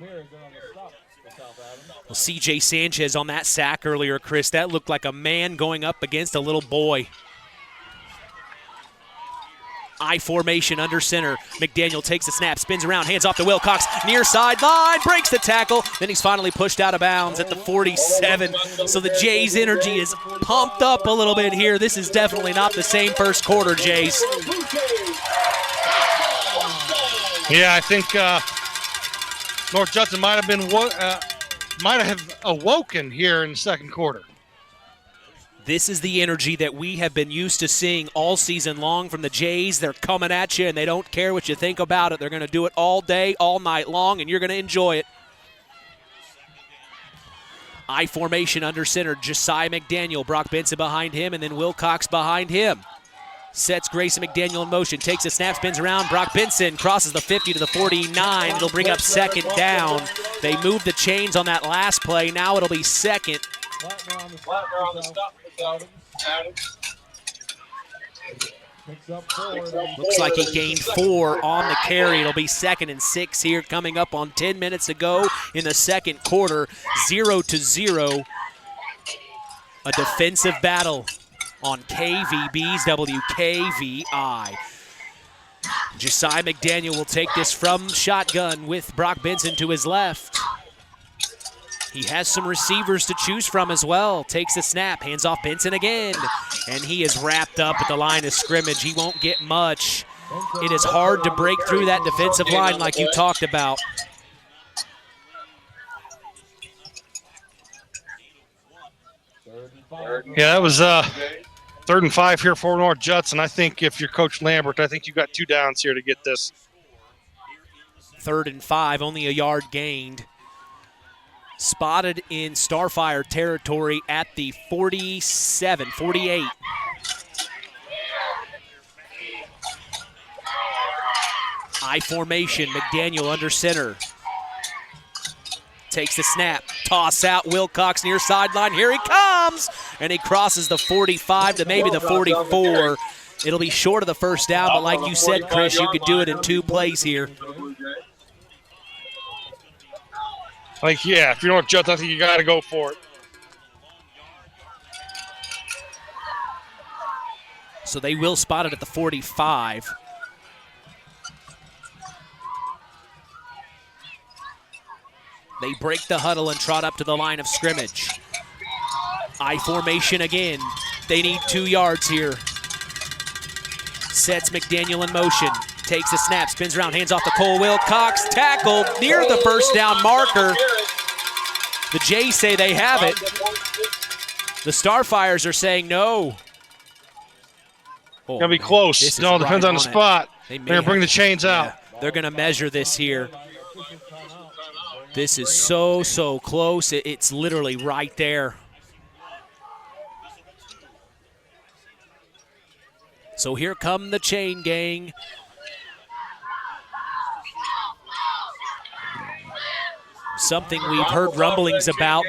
Well, C.J. Sanchez on that sack earlier, Chris. That looked like a man going up against a little boy. I formation under center. McDaniel takes the snap, spins around, hands off to Wilcox. Near sideline, breaks the tackle. Then he's finally pushed out of bounds at the 47. So the Jays' energy is pumped up a little bit here. This is definitely not the same first quarter, Jays. Yeah, I think North Judson might have awoken here in the second quarter. This is the energy that we have been used to seeing all season long from the Jays. They're coming at you, and they don't care what you think about it. They're going to do it all day, all night long, and you're going to enjoy it. I formation under center. Josiah McDaniel, Brock Benson behind him, and then Wilcox behind him. Sets Grayson McDaniel in motion, takes a snap, spins around. Brock Benson crosses the 50 to the 49. It'll bring up 2nd down. They moved the chains on that last play. Now it'll be 2nd. Looks like he gained 4 on the carry. It'll be 2nd and 6 here coming up on 10 minutes to go in the second quarter. 0-0. A defensive battle on KVB's WKVI. Josiah McDaniel will take this from shotgun with Brock Benson to his left. He has some receivers to choose from as well. Takes the snap, hands off Benson again, and he is wrapped up at the line of scrimmage. He won't get much. It is hard to break through that defensive line like you talked about. Yeah, that was 3rd and 5 here for North Judson. I think if you're Coach Lambert, I think you've got 2 downs here to get this. 3rd and 5, only a yard gained. Spotted in Starfire territory at the 47, 48. I formation, McDaniel under center. Takes the snap, toss out, Wilcox near sideline. Here he comes! And he crosses the 45 to maybe the 44. It'll be short of the first down, but like you said, Chris, you could do it in 2 plays here. Like, yeah, if you're North Judson, I think you got to go for it. So they will spot it at the 45. They break the huddle and trot up to the line of scrimmage. I formation again. They need 2 yards here. Sets McDaniel in motion. Takes a snap, spins around, hands off to Cole Wilcox. Tackled near the first down marker. The Jays say they have it. The Starfires are saying no. Gonna be close. No, depends on the spot. They're gonna bring the chains out. They're gonna measure this here. This is so close. It's literally right there. So here come the chain gang. Something we've heard rumblings about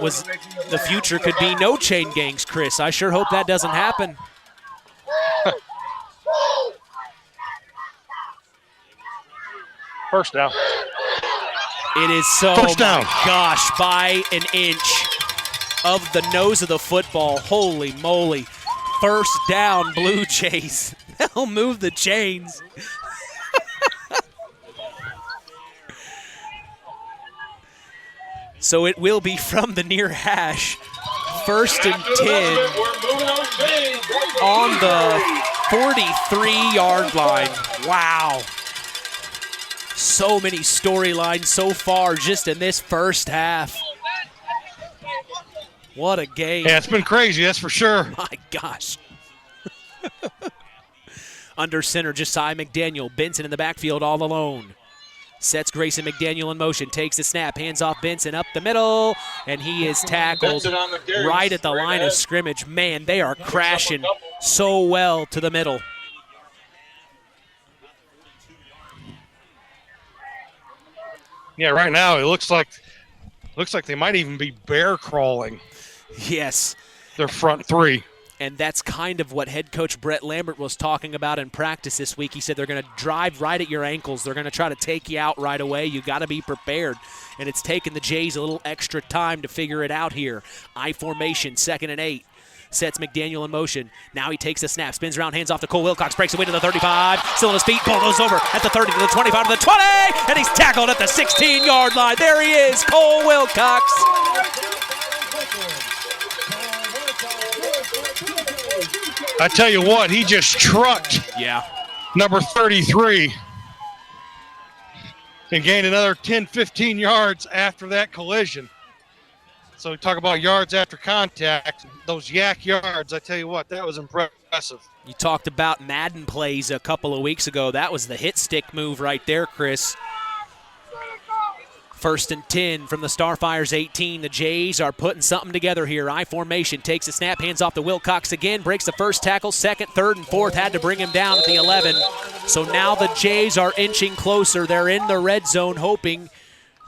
was the future could be no chain gangs, Chris. I sure hope that doesn't happen. First down. It is so, First down. My gosh, by an inch of the nose of the football. Holy moly. First down, Blue Jays. They'll move the chains. So it will be from the near hash. first and 10 on the 43-yard line. Wow. So many storylines so far just in this first half. What a game. Yeah, it's been crazy, that's for sure. My gosh. Under center, Josiah McDaniel. Benson in the backfield all alone. Sets Grayson McDaniel in motion. Takes the snap. Hands off Benson up the middle. And he is tackled right at the line of scrimmage. Man, they are crashing so well to the middle. Yeah, right now it looks like they might even be bear crawling. Yes. Their front three. And that's kind of what head coach Brett Lambert was talking about in practice this week. He said they're going to drive right at your ankles. They're going to try to take you out right away. You got to be prepared. And it's taken the Jays a little extra time to figure it out here. I formation, 2nd and 8. Sets McDaniel in motion. Now he takes a snap, spins around, hands off to Cole Wilcox, breaks away to the 35, still on his feet, ball goes over at the 30 to the 25 to the 20, and he's tackled at the 16-yard line. There he is, Cole Wilcox. I tell you what, he just trucked number 33 and gained another 10, 15 yards after that collision. So we talk about yards after contact, those yak yards, I tell you what, that was impressive. You talked about Madden plays a couple of weeks ago. That was the hit stick move right there, Chris. 1st and 10 from the Starfires 18. The Jays are putting something together here. I formation, takes a snap, hands off to Wilcox again, breaks the first tackle, 2nd, 3rd, and 4th. Had to bring him down at the 11. So now the Jays are inching closer. They're in the red zone hoping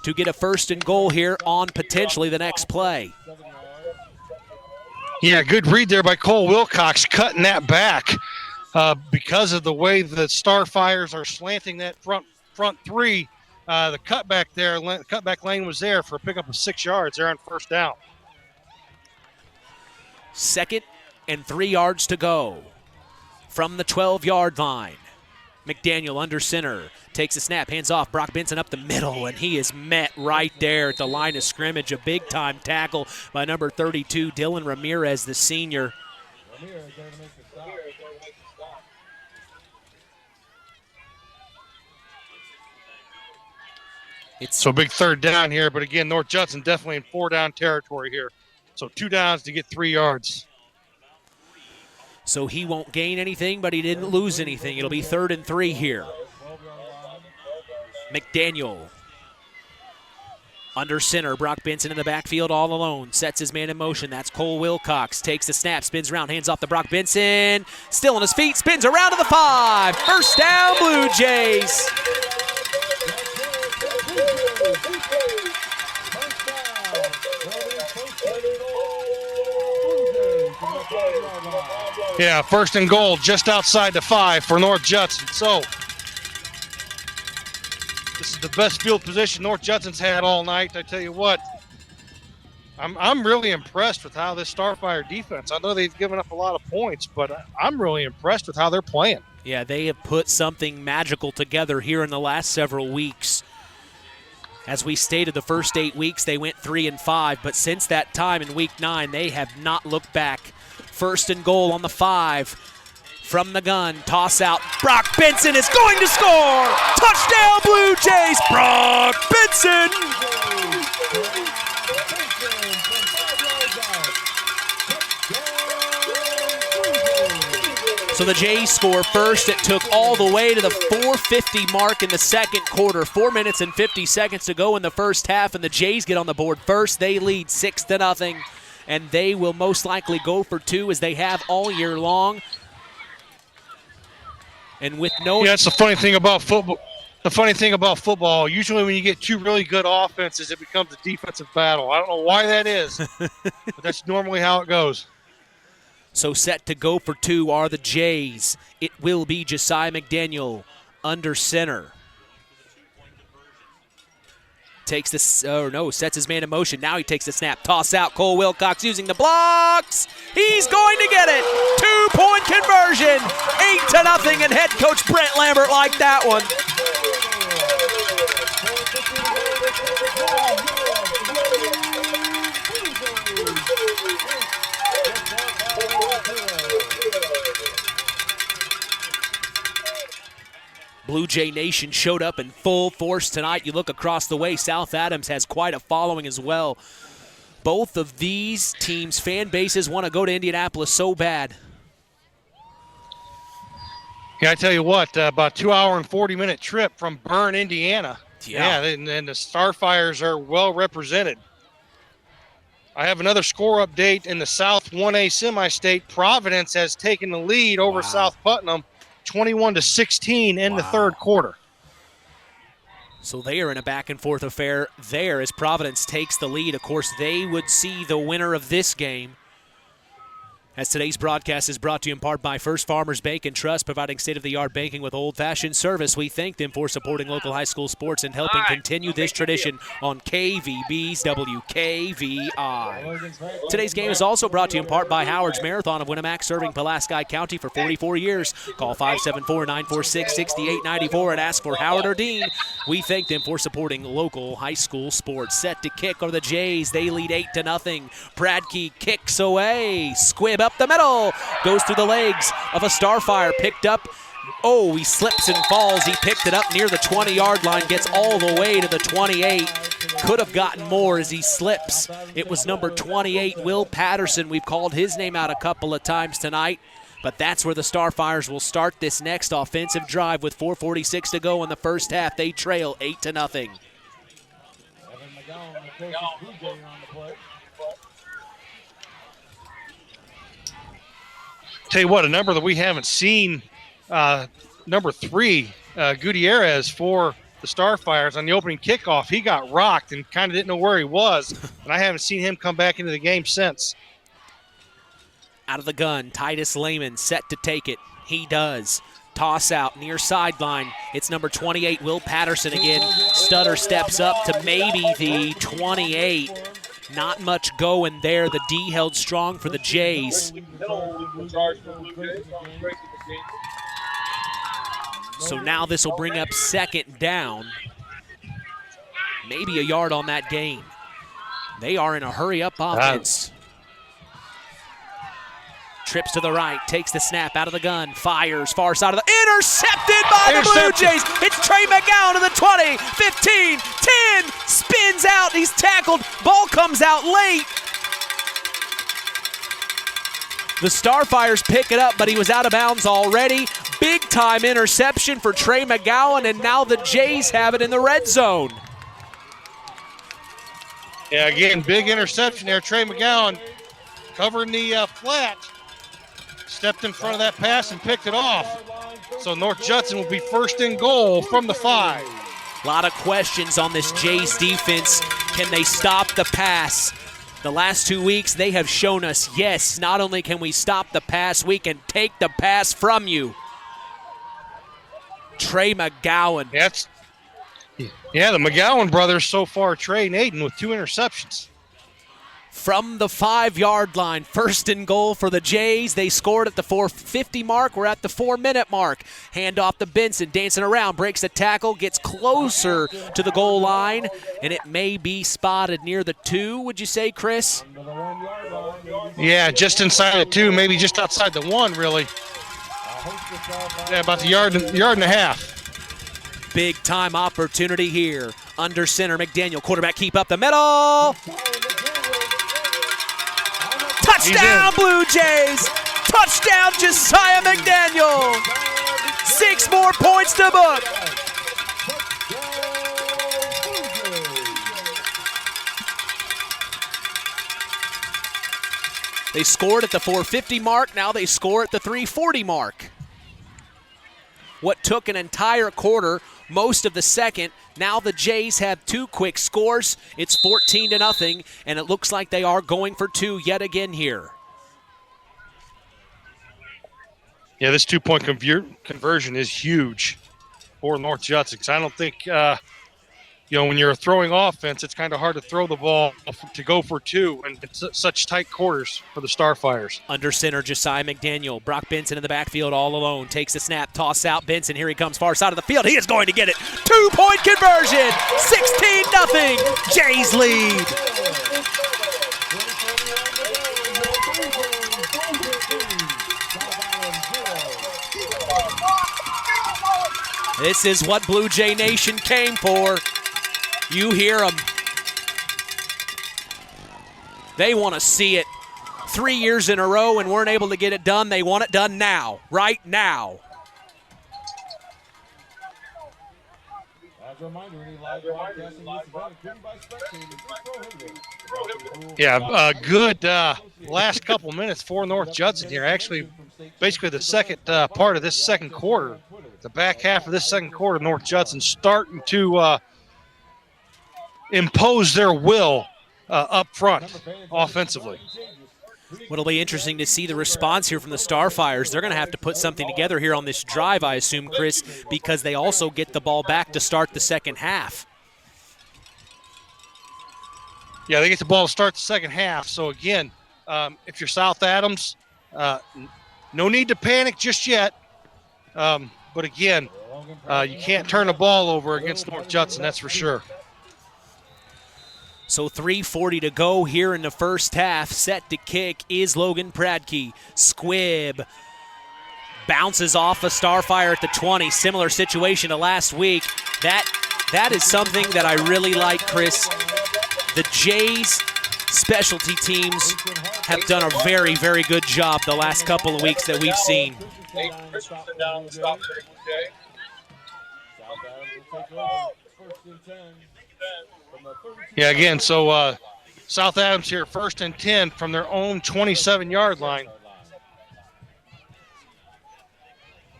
to get a 1st and goal here on potentially the next play. Yeah, good read there by Cole Wilcox, cutting that back because of the way the Starfires are slanting that front three. The cutback lane was there for a pickup of 6 yards there on 1st down. 2nd and 3 yards to go from the 12-yard line. McDaniel under center, takes a snap, hands off, Brock Benson up the middle, and he is met right there at the line of scrimmage. A big-time tackle by number 32, Dylan Ramirez, the senior. So big 3rd down here, but again, North Judson definitely in 4-down territory here. So 2 downs to get 3 yards. So he won't gain anything, but he didn't lose anything. It'll be 3rd and 3 here. McDaniel under center. Brock Benson in the backfield all alone. Sets his man in motion. That's Cole Wilcox. Takes the snap, spins around, hands off to Brock Benson. Still on his feet, spins around to the 5. 1st down, Blue Jays. Yeah, 1st and goal just outside the 5 for North Judson. So this is the best field position North Judson's had all night. I tell you what, I'm really impressed with how this Starfire defense, I know they've given up a lot of points, but I'm really impressed with how they're playing. Yeah, they have put something magical together here in the last several weeks. As we stated, the first 8 weeks they went 3-5, but since that time in week 9, they have not looked back. 1st and goal on the 5 from the gun. Toss out. Brock Benson is going to score. Touchdown, Blue Jays. Brock Benson. So the Jays score first. It took all the way to the 4:50 mark in the 2nd quarter. 4 minutes and 50 seconds to go in the first half, and the Jays get on the board first. They lead 6-0. And they will most likely go for 2 as they have all year long. And with no... Yeah, that's the funny thing about football. The funny thing about football, usually when you get 2 really good offenses, it becomes a defensive battle. I don't know why that is, but that's normally how it goes. So set to go for 2 are the Jays. It will be Josiah McDaniel under center. Takes this, sets his man in motion. Now he takes the snap. Toss out. Cole Wilcox using the blocks. He's going to get it. 2-point conversion. 8-0, and head coach Brett Lambert liked that one. Blue Jay Nation showed up in full force tonight. You look across the way, South Adams has quite a following as well. Both of these teams' fan bases want to go to Indianapolis so bad. Yeah, I tell you what, about 2 hour and 40-minute trip from Bern, Indiana. Yeah, and the Starfires are well represented. I have another score update in the South 1A semi-state. Providence has taken the lead over South Putnam, 21-16 in the third quarter. So they are in a back-and-forth affair there as Providence takes the lead. Of course, they would see the winner of this game. As today's broadcast is brought to you in part by First Farmers Bank and Trust, providing state-of-the-art banking with old-fashioned service. We thank them for supporting local high school sports and helping continue this tradition on KVB's WKVI. Today's game is also brought to you in part by Howard's Marathon of Winnemac, serving Pulaski County for 44 years. Call 574-946-6894 and ask for Howard or Dean. We thank them for supporting local high school sports. Set to kick are the Jays. They lead 8-0. Bradkey kicks away. Squib up the middle, goes through the legs of a Starfire, picked up. Oh, he slips and falls. He picked it up near the 20-yard line, gets all the way to the 28. Could have gotten more as he slips. It was number 28, Will Patterson. We've called his name out a couple of times tonight, but that's where the Starfires will start this next offensive drive with 4:46 to go in the first half. They trail 8-0. Tell you what, a number that we haven't seen, number 3, Gutierrez for the Starfires on the opening kickoff. He got rocked and kind of didn't know where he was, and I haven't seen him come back into the game since. Out of the gun, Titus Lehman set to take it. He does. Toss out near sideline. It's number 28, Will Patterson again. Stutter steps up to maybe the 28. Not much going there. The D held strong for the Jays. So now this will bring up second down. Maybe a yard on that gain. They are in a hurry-up offense. Trips to the right, takes the snap out of the gun, fires far side of the, intercepted by the Blue Jays. It's Trey McGowan to the 20, 15, 10, spins out, he's tackled, ball comes out late. The Starfires pick it up, but he was out of bounds already. Big time interception for Trey McGowan, and now the Jays have it in the red zone. Yeah, again, big interception there. Trey McGowan covering the flat. Stepped in front of that pass and picked it off. So North Judson will be first and goal from the 5. A lot of questions on this Jays defense. Can they stop the pass? The last 2 weeks, they have shown us, yes, not only can we stop the pass, we can take the pass from you. Trey McGowan. Yeah, the McGowan brothers so far, Trey and Aiden, with 2 interceptions. From the 5-yard line, first and goal for the Jays. They scored at the 4:50 mark. We're at the 4-minute mark. Hand off to Benson, dancing around, breaks the tackle, gets closer to the goal line, and it may be spotted near the 2, would you say, Chris? Yeah, just inside the 2, maybe just outside the 1, really. Yeah, about the yard and a half. Big time opportunity here. Under center, McDaniel, quarterback, keep up the middle. Touchdown, Blue Jays! Touchdown, Josiah McDaniel! 6 more points to book. They scored at the 4:50 mark. Now they score at the 3:40 mark. What took an entire quarter, most of the second. Now the Jays have 2 quick scores. It's 14-0, and it looks like they are going for 2 yet again here. Yeah, this 2-point conversion is huge for North Judson. I don't think, when you're throwing offense, it's kind of hard to throw the ball to go for 2, and it's such tight quarters for the Starfires. Under center, Josiah McDaniel. Brock Benson in the backfield all alone. Takes the snap, toss out Benson. Here he comes, far side of the field. He is going to get it. 2-point conversion. 16-0. Jays lead. This is what Blue Jay Nation came for. You hear them. They want to see it. 3 years in a row and weren't able to get it done. They want it done now, right now. Yeah, good last couple minutes for North Judson here. Actually, basically the second part of this second quarter, the back half of this second quarter, North Judson starting to impose their will up front offensively. It'll be interesting to see the response here from the Starfires. They're going to have to put something together here on this drive, I assume, Chris, because they also get the ball back to start the second half. Yeah, they get the ball to start the second half. So, again, if you're South Adams, no need to panic just yet. But, again, you can't turn the ball over against North Judson, that's for sure. So 3:40 to go here in the first half. Set to kick is Logan Pradke. Squibb bounces off a Starfire at the 20. Similar situation to last week. That is something that I really like, Chris. The Jays specialty teams have done a very, very good job the last couple of weeks that we've seen. Yeah, again, so South Adams here, 1st and 10 from their own 27-yard line.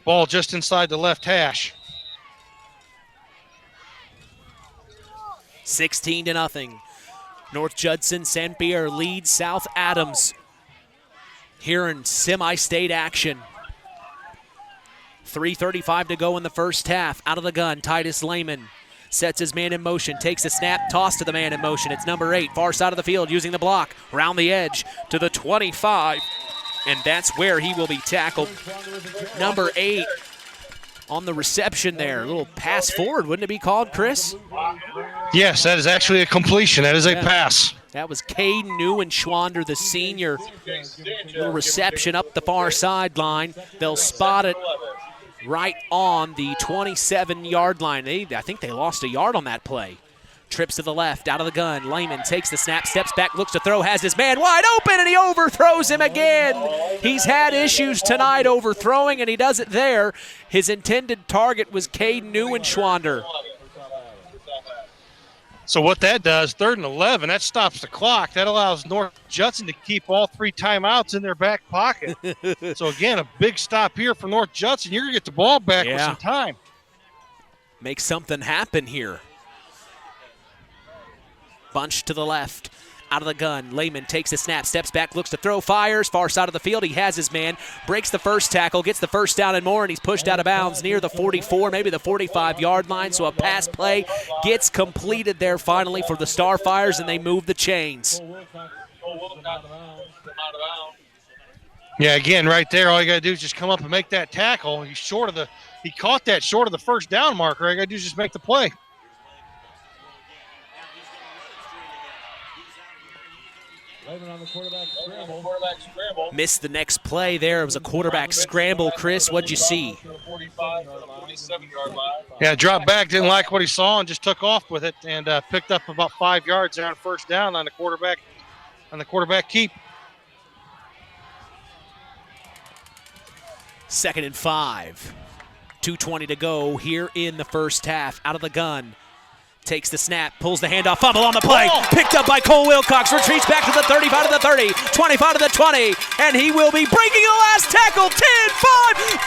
Ball just inside the left hash. 16-0. North Judson-San Pierre leads South Adams here in semi-state action. 3:35 to go in the first half. Out of the gun, Titus Lehman sets his man in motion, takes a snap, toss to the man in motion. It's number 8, far side of the field, using the block, round the edge to the 25, and that's where he will be tackled. Number 8 on the reception there. A little pass forward, wouldn't it be called, Chris? Yes, that is actually a completion. That is a pass. That was Caden Neuenschwander, the senior. Little reception up the far sideline. They'll spot it right on the 27-yard line. I think they lost a yard on that play. Trips to the left, out of the gun. Lehman takes the snap, steps back, looks to throw, has his man wide open, and he overthrows him again. He's had issues tonight overthrowing, and he does it there. His intended target was Caden Neuenschwander. So what that does, 3rd and 11, that stops the clock. That allows North Judson to keep all 3 timeouts in their back pocket. So, again, a big stop here for North Judson. You're going to get the ball back with some time. Make something happen here. Bunch to the left. Out of the gun, Lehman takes the snap, steps back, looks to throw, fires, far side of the field. He has his man, breaks the first tackle, gets the first down and more, and he's pushed out of bounds near the 44, maybe the 45-yard line. So a pass play gets completed there finally for the Starfires, and they move the chains. Yeah, again, right there, all you got to do is just come up and make that tackle. He caught that short of the first down marker. All you got to do is just make the play. Missed the next play there. It was a quarterback scramble. Chris, what'd you see? Yeah, dropped back, didn't like what he saw, and just took off with it, and picked up about 5 yards there on first down on the quarterback keep. 2nd and 5. 2:20 to go here in the first half. Out of the gun. Takes the snap, pulls the handoff, fumble on the play. Picked up by Cole Wilcox, retreats back to the 35 to the 30, 25 to the 20, and he will be breaking the last tackle. 10-5,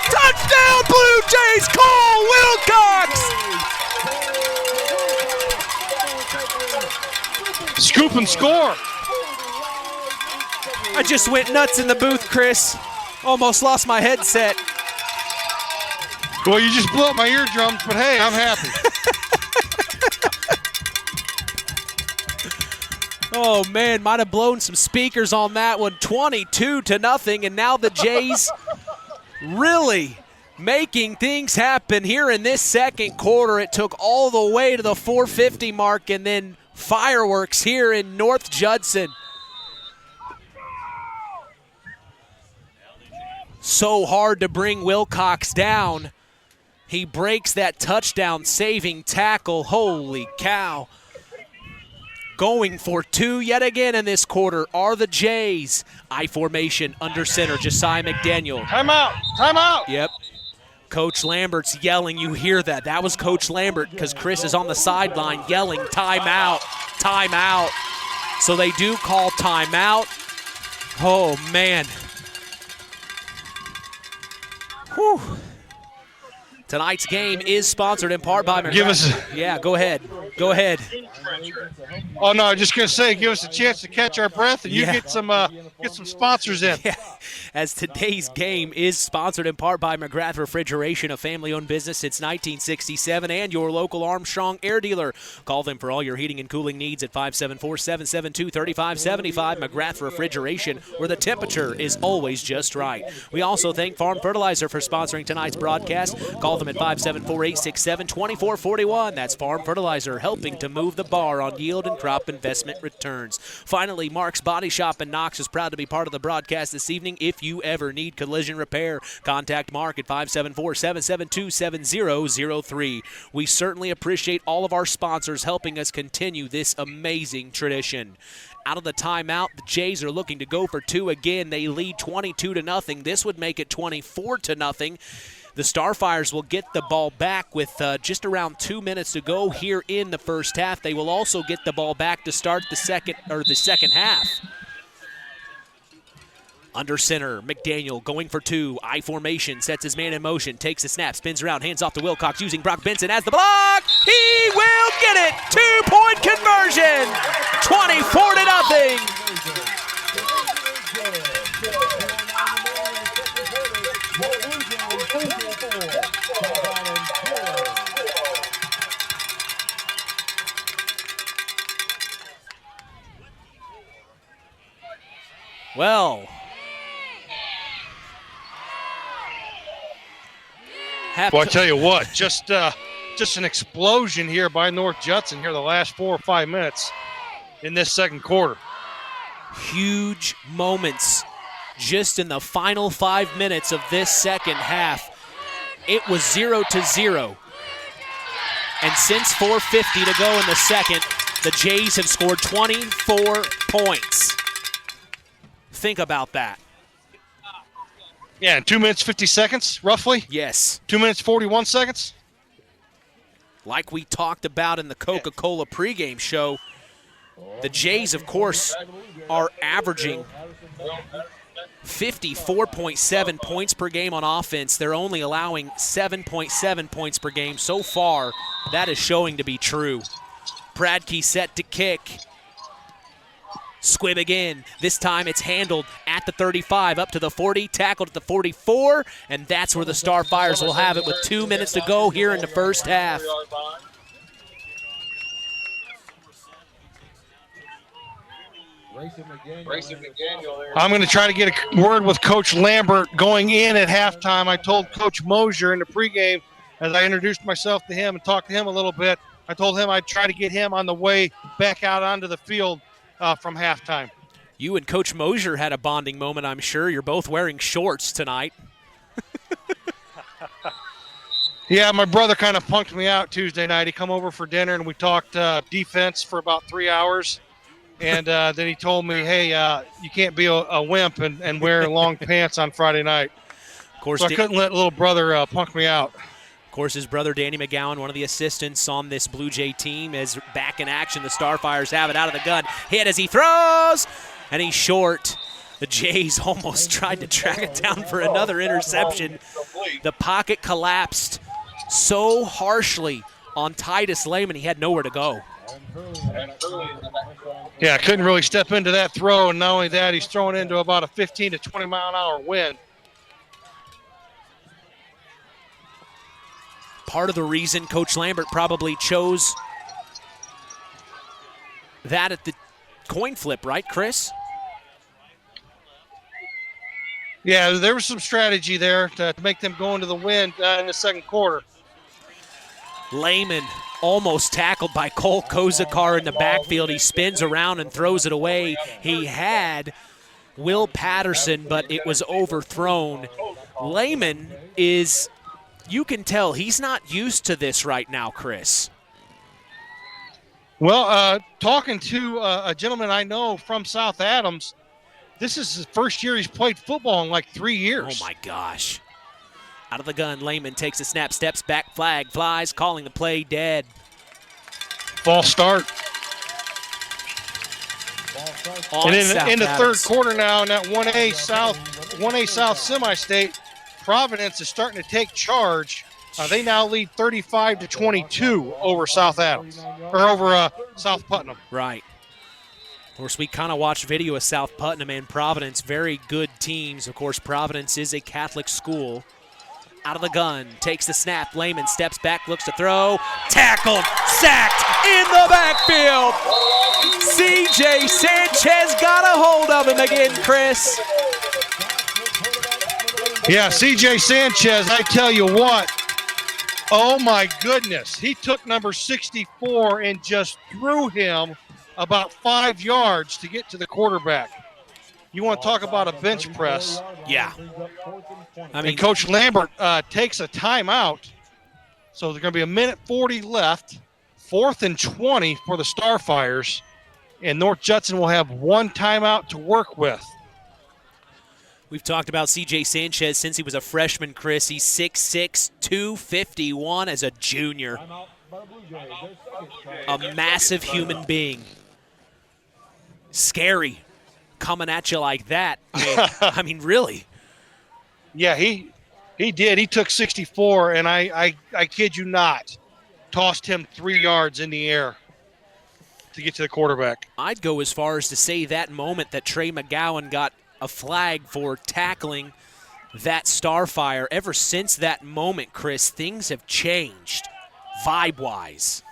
touchdown Blue Jays, Cole Wilcox! Scoop and score. I just went nuts in the booth, Chris. Almost lost my headset. Well, you just blew up my eardrums, but hey, I'm happy. Oh, man, might have blown some speakers on that one. 22-0, and now the Jays really making things happen here in this second quarter. It took all the way to the 450 mark, and then fireworks here in North Judson. So hard to bring Wilcox down. He breaks that touchdown-saving tackle. Holy cow. Going for 2 yet again in this quarter are the Jays. I formation under center, Josiah McDaniel. Timeout! Timeout! Yep. Coach Lambert's yelling. You hear that. That was Coach Lambert because Chris is on the sideline yelling, timeout, timeout. So they do call timeout. Oh, man. Whew. Tonight's game is sponsored in part by McGrath. Yeah, go ahead. Go ahead. Oh, no, I'm just going to say, give us a chance to catch our breath and you get some sponsors in. Yeah. As today's game is sponsored in part by McGrath Refrigeration, a family-owned business since 1967, and your local Armstrong air dealer. Call them for all your heating and cooling needs at 574-772-3575. McGrath Refrigeration, where the temperature is always just right. We also thank Farm Fertilizer for sponsoring tonight's broadcast. Call them at 574-867-2441. That's Farm Fertilizer, helping to move the bar on yield and crop investment returns. Finally, Mark's Body Shop in Knox is proud to be part of the broadcast this evening. If you ever need collision repair, contact Mark at 574-772-7003. We certainly appreciate all of our sponsors helping us continue this amazing tradition. Out of the timeout, the Jays are looking to go for 2 again. They lead 22-0. This would make it 24-0. The Starfires will get the ball back with just around 2 minutes to go here in the first half. They will also get the ball back to start the second half. Under center, McDaniel going for 2. I formation, sets his man in motion, takes a snap, spins around, hands off to Wilcox using Brock Benson as the block. He will get it. 2-point conversion. 24-0. Well, I tell you what, just an explosion here by North Judson here the last 4 or 5 minutes in this second quarter. Huge moments just in the final 5 minutes of this second half. It was 0-0. And since 4:50 to go in the second, the Jays have scored 24 points. Think about that. Yeah, in 2 minutes, 50 seconds, roughly? Yes. 2 minutes, 41 seconds? Like we talked about in the Coca-Cola pregame show, the Jays, of course, are averaging 54.7 points per game on offense. They're only allowing 7.7 points per game. So far, that is showing to be true. Pradke set to kick. Squibb again. This time it's handled at the 35, up to the 40, tackled at the 44, and that's where the Starfires will have it with 2 minutes to go here in the first half. I'm going to try to get a word with Coach Lambert going in at halftime. I told Coach Mosier in the pregame, as I introduced myself to him and talked to him a little bit, I told him I'd try to get him on the way back out onto the field from halftime. You and Coach Mosier had a bonding moment, I'm sure. You're both wearing shorts tonight. Yeah, my brother kind of punked me out Tuesday night. He come over for dinner, and we talked defense for about 3 hours. And then he told me, hey, you can't be a wimp and wear long pants on Friday night. Of course, so I couldn't let little brother punk me out. Of course, his brother Danny McGowan, one of the assistants on this Blue Jay team, is back in action. The Starfires have it out of the gun. Hit as he throws, and he's short. The Jays almost tried to track it down for another interception. The pocket collapsed so harshly on Titus Lehman, he had nowhere to go. Yeah, couldn't really step into that throw, and not only that, he's throwing into about a 15 to 20 mile an hour wind. Part of the reason Coach Lambert probably chose that at the coin flip, right, Chris? Yeah, there was some strategy there to make them go into the wind in the second quarter. Lehman almost tackled by Cole Kozakar in the backfield. He spins around and throws it away. He had Will Patterson, but it was overthrown. Lehman is You can tell he's not used to this right now, Chris. Well, talking to a gentleman I know from South Adams, this is his first year he's played football in like 3 years. Oh, my gosh. Out of the gun, Lehman takes a snap, steps back, flag flies, calling the play dead. False start. And in the third quarter now in that 1A South semi-state, Providence is starting to take charge. They now lead 35-22 over South Adams, or over South Putnam. Right. Of course, we kind of watched video of South Putnam and Providence, very good teams. Of course, Providence is a Catholic school. Out of the gun, takes the snap. Lehman steps back, looks to throw. Tackled, sacked in the backfield. C.J. Sanchez got a hold of him again, Chris. Yeah, C.J. Sanchez, I tell you what. Oh, my goodness. He took number 64 and just threw him about 5 yards to get to the quarterback. You want to talk about a bench press. Yeah. I mean, Coach Lambert takes a timeout. So there's going to be 1:40 left. 4th and 20 for the Starfires. And North Judson will have one timeout to work with. We've talked about C.J. Sanchez since he was a freshman, Chris. He's 6'6", 251 as a junior. A massive human being. Scary. Coming at you like that. I mean, really. Yeah, he did. He took 64, and I kid you not, tossed him 3 yards in the air to get to the quarterback. I'd go as far as to say that moment that Trey McGowan got a flag for tackling that Starfire. Ever since that moment, Chris, things have changed vibe-wise.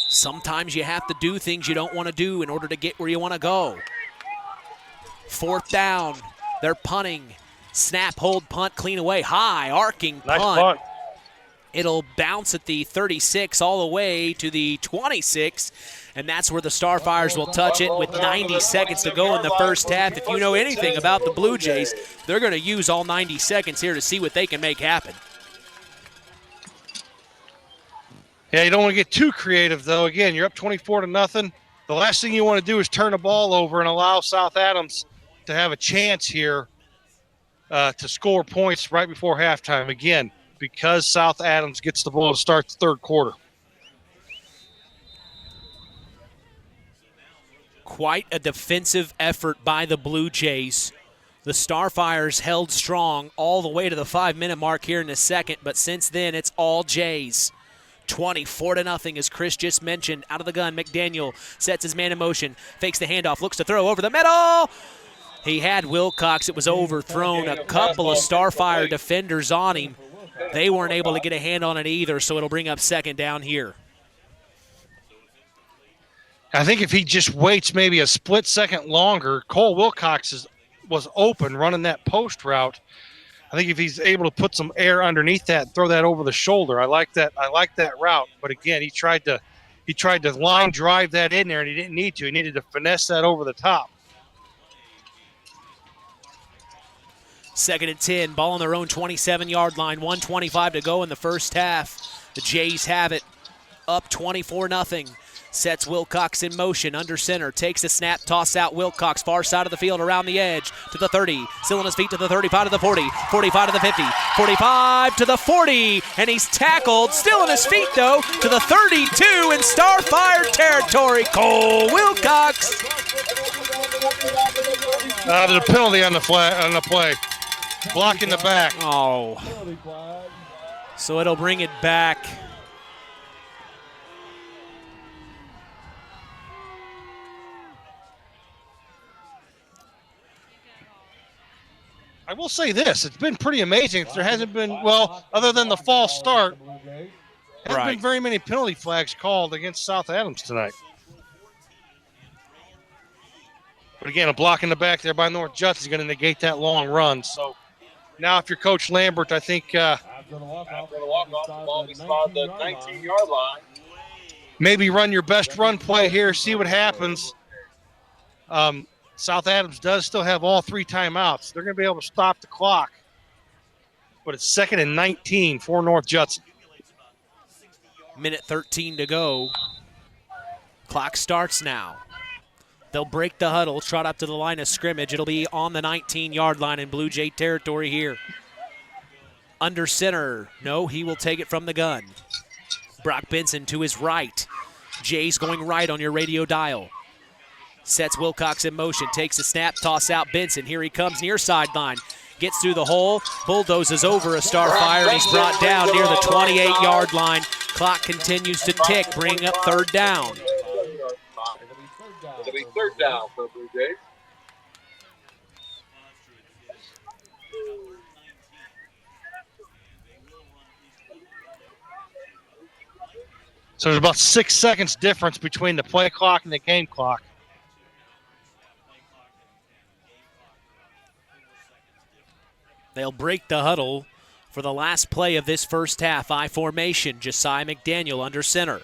Sometimes you have to do things you don't want to do in order to get where you want to go. 4th down. They're punting. Snap, hold, punt, clean away. High, arcing punt. Nice punt. It'll bounce at the 36 all the way to the 26, and that's where the Starfires will touch it with 90 seconds to go in the first half. If you know anything about the Blue Jays, they're going to use all 90 seconds here to see what they can make happen. Yeah, you don't want to get too creative, though. Again, you're up 24-0. The last thing you want to do is turn the ball over and allow South Adams to have a chance here to score points right before halftime. Again, because South Adams gets the ball to start the third quarter. Quite a defensive effort by the Blue Jays. The Starfires held strong all the way to the 5-minute mark here in the second, but since then it's all Jays. 24-0, as Chris just mentioned. Out of the gun, McDaniel sets his man in motion, fakes the handoff, looks to throw over the middle. He had Wilcox. It was overthrown. A couple of Starfire defenders on him. They weren't able to get a hand on it either, so it'll bring up 2nd down here. I think if he just waits maybe a split second longer, Cole Wilcox was open running that post route. I think if he's able to put some air underneath that and throw that over the shoulder, I like that route. But again, he tried to line drive that in there, and he didn't need to. He needed to finesse that over the top. 2nd and 10, ball on their own 27-yard line, 1:25 to go in the first half. The Jays have it, up 24-0. Sets Wilcox in motion, under center, takes a snap, toss out Wilcox, far side of the field, around the edge, to the 30, still on his feet to the 35 to the 40, 45 to the 50, 45 to the 40, and he's tackled, still on his feet though, to the 32 in Starfire territory, Cole Wilcox. There's a penalty on the play, blocking the back. Oh, so it'll bring it back. I will say this, it's been pretty amazing. There hasn't been, well, other than the false start, hasn't been very many penalty flags called against South Adams tonight. But again, a block in the back there by North Judson is going to negate that long run. So now if you're Coach Lambert, I think After the walk-off, the ball beside the 19-yard line. Maybe run your best run play here, see what happens. South Adams does still have all 3 timeouts. They're going to be able to stop the clock. But it's 2nd and 19 for North Judson. Minute 13 to go. Clock starts now. They'll break the huddle, trot up to the line of scrimmage. It'll be on the 19-yard line in Blue Jay territory here. Under center. No, he will take it from the gun. Brock Benson to his right. Jay's going right on your radio dial. Sets Wilcox in motion, takes a snap, toss out Benson. Here he comes near sideline. Gets through the hole, bulldozes over a Starfire, and he's brought down near the 28-yard line. Clock continues to tick, bringing up 3rd down. It'll be 3rd down for Blue Jays. So there's about 6 seconds difference between the play clock and the game clock. They'll break the huddle for the last play of this first half. I formation, Josiah McDaniel under center.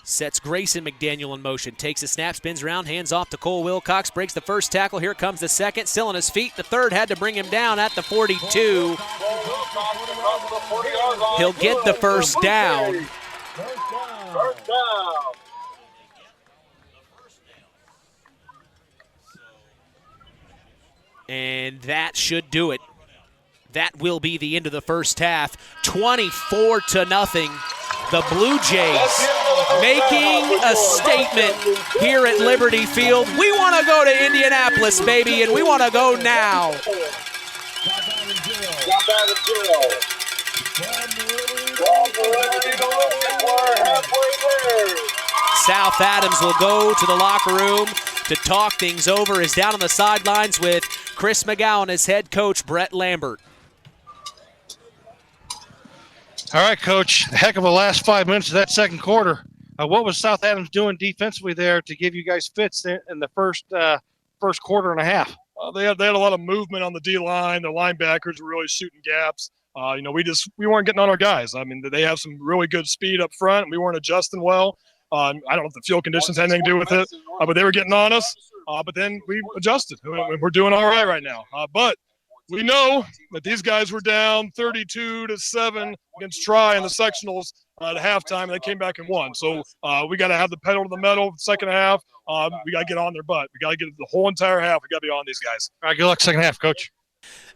Sets Grayson McDaniel in motion, takes a snap, spins around, hands off to Cole Wilcox, breaks the first tackle. Here comes the second, still on his feet. The third had to bring him down at the 42. He'll get the first down. First down. And that should do it. That will be the end of the first half. 24-0. The Blue Jays making a statement here at Liberty Field. We want to go to Indianapolis, baby, and we want to go now. South Adams will go to the locker room to talk things over. Is down on the sidelines with Chris McGowan as head coach Brett Lambert. All right, Coach, a heck of a last 5 minutes of that second quarter. What was South Adams doing defensively there to give you guys fits in the first quarter and a half? They had a lot of movement on the D-line. The linebackers were really shooting gaps. We weren't getting on our guys. I mean, they have some really good speed up front. We weren't adjusting well. I don't know if the field conditions had anything to do with it, but they were getting on us. But then we adjusted. We're doing all right now. But we know that these guys were down 32-7 against Tri in the sectionals at halftime, and they came back and won. So we got to have the pedal to the metal second half. We got to get on their butt. We got to get the whole entire half. We got to be on these guys. All right, good luck second half, Coach.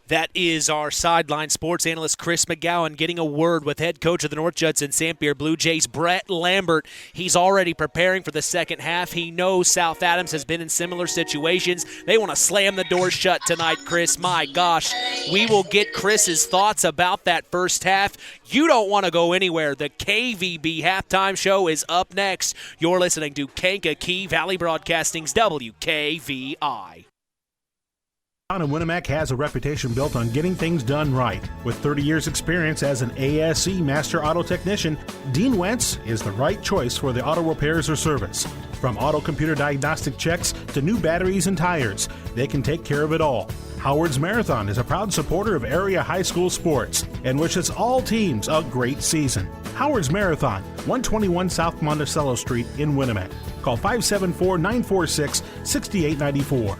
That is our sideline sports analyst Chris McGowan getting a word with head coach of the North Judson-San Pierre Blue Jays, Brett Lambert. He's already preparing for the second half. He knows South Adams has been in similar situations. They want to slam the door shut tonight, Chris. My gosh, we will get Chris's thoughts about that first half. You don't want to go anywhere. The KVB halftime show is up next. You're listening to Kankakee Valley Broadcasting's WKVI. And Winamac has a reputation built on getting things done right. With 30 years experience as an ASE Master Auto Technician, Dean Wentz is the right choice for the auto repairs or service. From auto computer diagnostic checks to new batteries and tires, they can take care of it all. Howard's Marathon is a proud supporter of area high school sports and wishes all teams a great season. Howard's Marathon, 121 South Monticello Street in Winamac. Call 574-946-6894.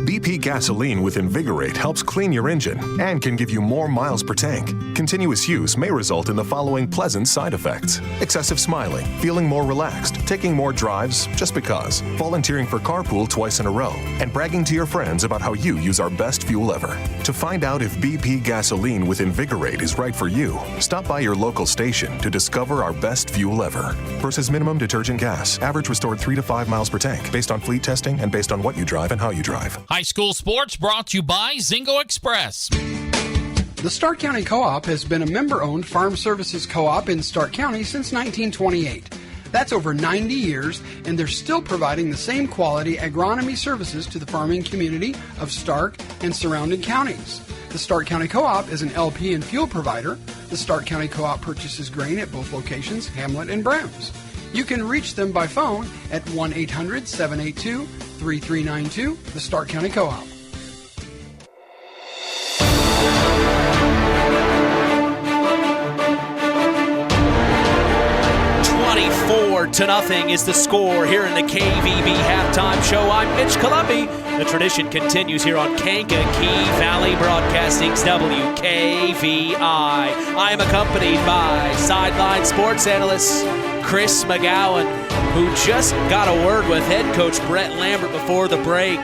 BP gasoline with Invigorate helps clean your engine and can give you more miles per tank. Continuous use may result in the following pleasant side effects: excessive smiling, feeling more relaxed, taking more drives just because, volunteering for carpool twice in a row, and bragging to your friends about how you use our best fuel ever. To find out if BP gasoline with Invigorate is right for you, stop by your local station to discover our best fuel ever. Versus minimum detergent gas, average restored 3 to 5 miles per tank, based on fleet testing and based on what you drive and how you drive. High school sports brought to you by Zingo Express. The Stark County Co-op has been a member-owned farm services co-op in Stark County since 1928. That's over 90 years, and they're still providing the same quality agronomy services to the farming community of Stark and surrounding counties. The Stark County Co-op is an LP and fuel provider. The Stark County Co-op purchases grain at both locations, Hamlet and Browns. You can reach them by phone at 1-800-782-3392, the Stark County Co-op. 24-0 4-0 is the score here in the KVB halftime show. I'm Mitch Columbi. The tradition continues here on Kankakee Valley Broadcasting's WKVI. I am accompanied by sideline sports analyst Chris McGowan, who just got a word with head coach Brett Lambert before the break.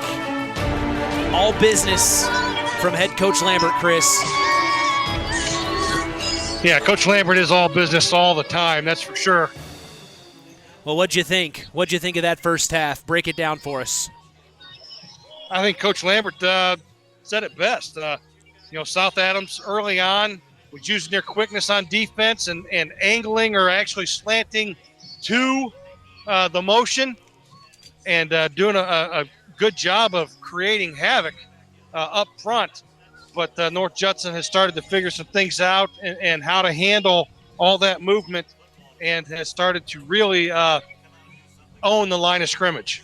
All business from head coach Lambert, Chris. Yeah, Coach Lambert is all business all the time, that's for sure. Well, what'd you think? What'd you think of that first half? Break it down for us. I think Coach Lambert said it best. South Adams early on was using their quickness on defense and angling or actually slanting to the motion and doing a good job of creating havoc up front. But North Judson has started to figure some things out and how to handle all that movement and has started to really own the line of scrimmage.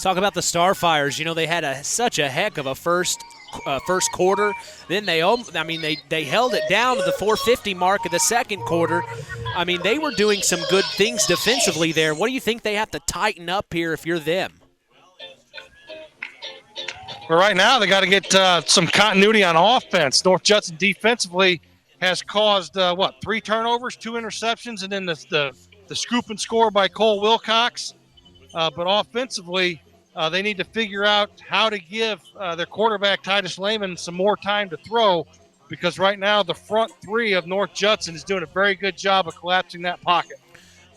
Talk about the Starfires. They had such a heck of a first quarter. Then they held it down to the 450 mark of the second quarter. They were doing some good things defensively there. What do you think they have to tighten up here if you're them? Well, right now they got to get some continuity on offense. North Judson defensively has caused 3 turnovers, 2 interceptions, and then the scoop and score by Cole Wilcox. But offensively, they need to figure out how to give their quarterback, Titus Lehman, some more time to throw because right now the front 3 of North Judson is doing a very good job of collapsing that pocket.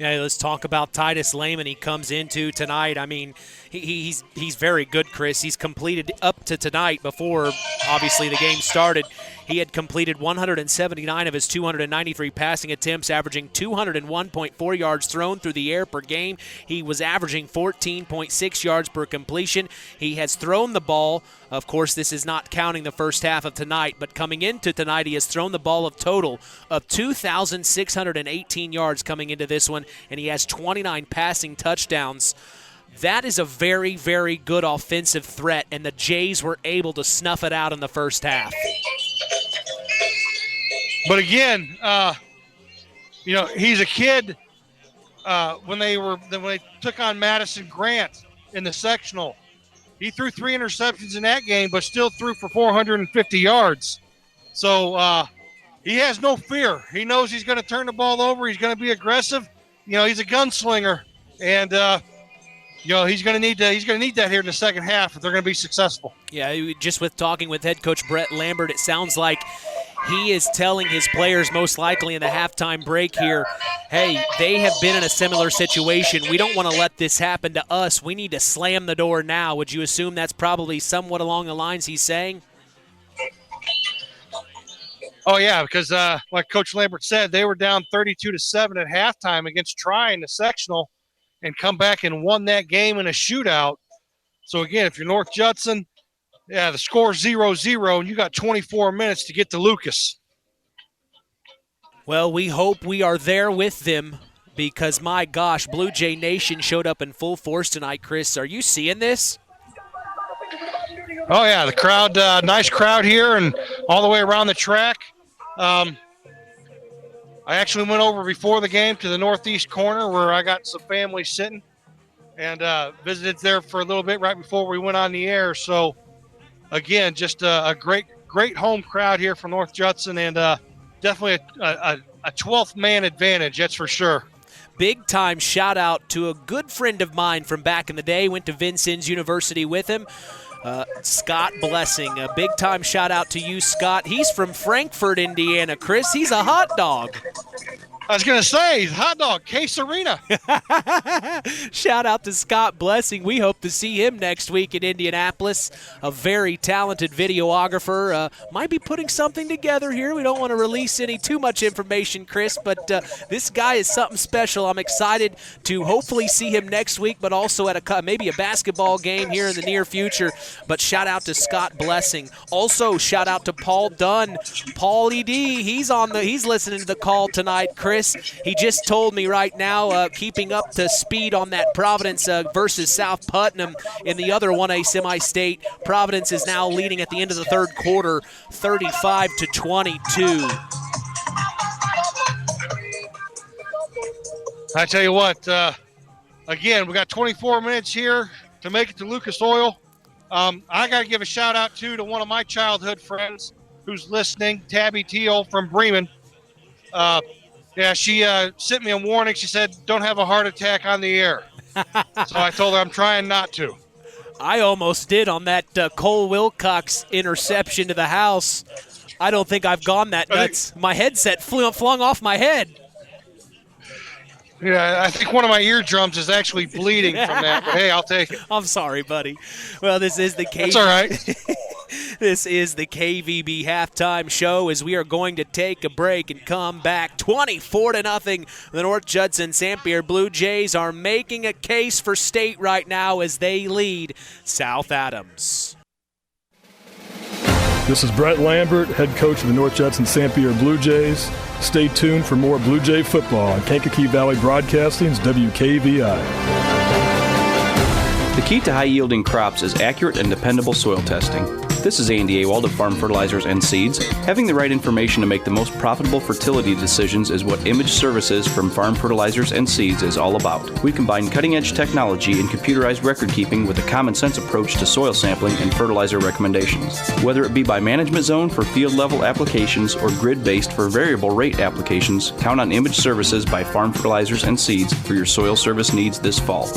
Yeah, let's talk about Titus Lehman. He comes into tonight. He's very good, Chris. He's completed up to tonight before, obviously, the game started. He had completed 179 of his 293 passing attempts, averaging 201.4 yards thrown through the air per game. He was averaging 14.6 yards per completion. He has thrown the ball. Of course, this is not counting the first half of tonight, but coming into tonight, he has thrown the ball a total of 2,618 yards coming into this one, and he has 29 passing touchdowns. That is a very, very good offensive threat, and the Jays were able to snuff it out in the first half. But again, he's a kid. When they took on Madison Grant in the sectional, he threw 3 interceptions in that game, but still threw for 450 yards. So he has no fear. He knows he's going to turn the ball over. He's going to be aggressive. He's a gunslinger, and he's going to need that here in the second half if they're going to be successful. Yeah, just with talking with head coach Brett Lambert, it sounds like he is telling his players most likely in the halftime break here, hey, they have been in a similar situation. We don't want to let this happen to us. We need to slam the door now. Would you assume that's probably somewhat along the lines he's saying? Oh, yeah, because like Coach Lambert said, they were down 32-7 at halftime against Tri in the sectional and come back and won that game in a shootout. So, again, if you're North Judson, yeah, the score's 0-0, and you got 24 minutes to get to Lucas. Well, we hope we are there with them because, my gosh, Blue Jay Nation showed up in full force tonight, Chris. Are you seeing this? Oh, yeah, the crowd, nice crowd here and all the way around the track. I actually went over before the game to the northeast corner where I got some family sitting and visited there for a little bit right before we went on the air. So, again, just a great home crowd here from North Judson and definitely a 12th man advantage, that's for sure. Big time shout out to a good friend of mine from back in the day. Went to Vincennes University with him. Scott Blessing. A big time shout out to you, Scott. He's from Frankfort, Indiana. Chris, he's a hot dog. I was going to say, hot dog, K-Serena. Shout out to Scott Blessing. We hope to see him next week in Indianapolis. A very talented videographer. Might be putting something together here. We don't want to release too much information, Chris, but this guy is something special. I'm excited to hopefully see him next week, but also at maybe a basketball game here in the near future. But shout out to Scott Blessing. Also, shout out to Paul Dunn. Paul ED, he's listening to the call tonight, Chris. He just told me right now, keeping up to speed on that Providence versus South Putnam in the other 1A semi-state. Providence is now leading at the end of the third quarter, 35-22. I tell you what, again, we got 24 minutes here to make it to Lucas Oil. I got to give a shout out to one of my childhood friends who's listening, Tabby Teal from Bremen. She sent me a warning. She said, don't have a heart attack on the air. So I told her I'm trying not to. I almost did on that Cole Wilcox interception to the house. I don't think I've gone that nuts. My headset flung off my head. Yeah, I think one of my eardrums is actually bleeding from that, but hey, I'll take it. I'm sorry, buddy. Well, this is the That's all right. This is the KVB halftime show as we are going to take a break and come back 24-0. The North Judson-San Pierre Blue Jays are making a case for state right now as they lead South Adams. This is Brett Lambert, head coach of the North Judson-San Pierre Blue Jays. Stay tuned for more Blue Jay football on Kankakee Valley Broadcasting's WKVI. The key to high-yielding crops is accurate and dependable soil testing. This is Andy Awald of Farm Fertilizers and Seeds. Having the right information to make the most profitable fertility decisions is what Image Services from Farm Fertilizers and Seeds is all about. We combine cutting-edge technology and computerized record-keeping with a common-sense approach to soil sampling and fertilizer recommendations. Whether it be by management zone for field-level applications or grid-based for variable rate applications, count on Image Services by Farm Fertilizers and Seeds for your soil service needs this fall.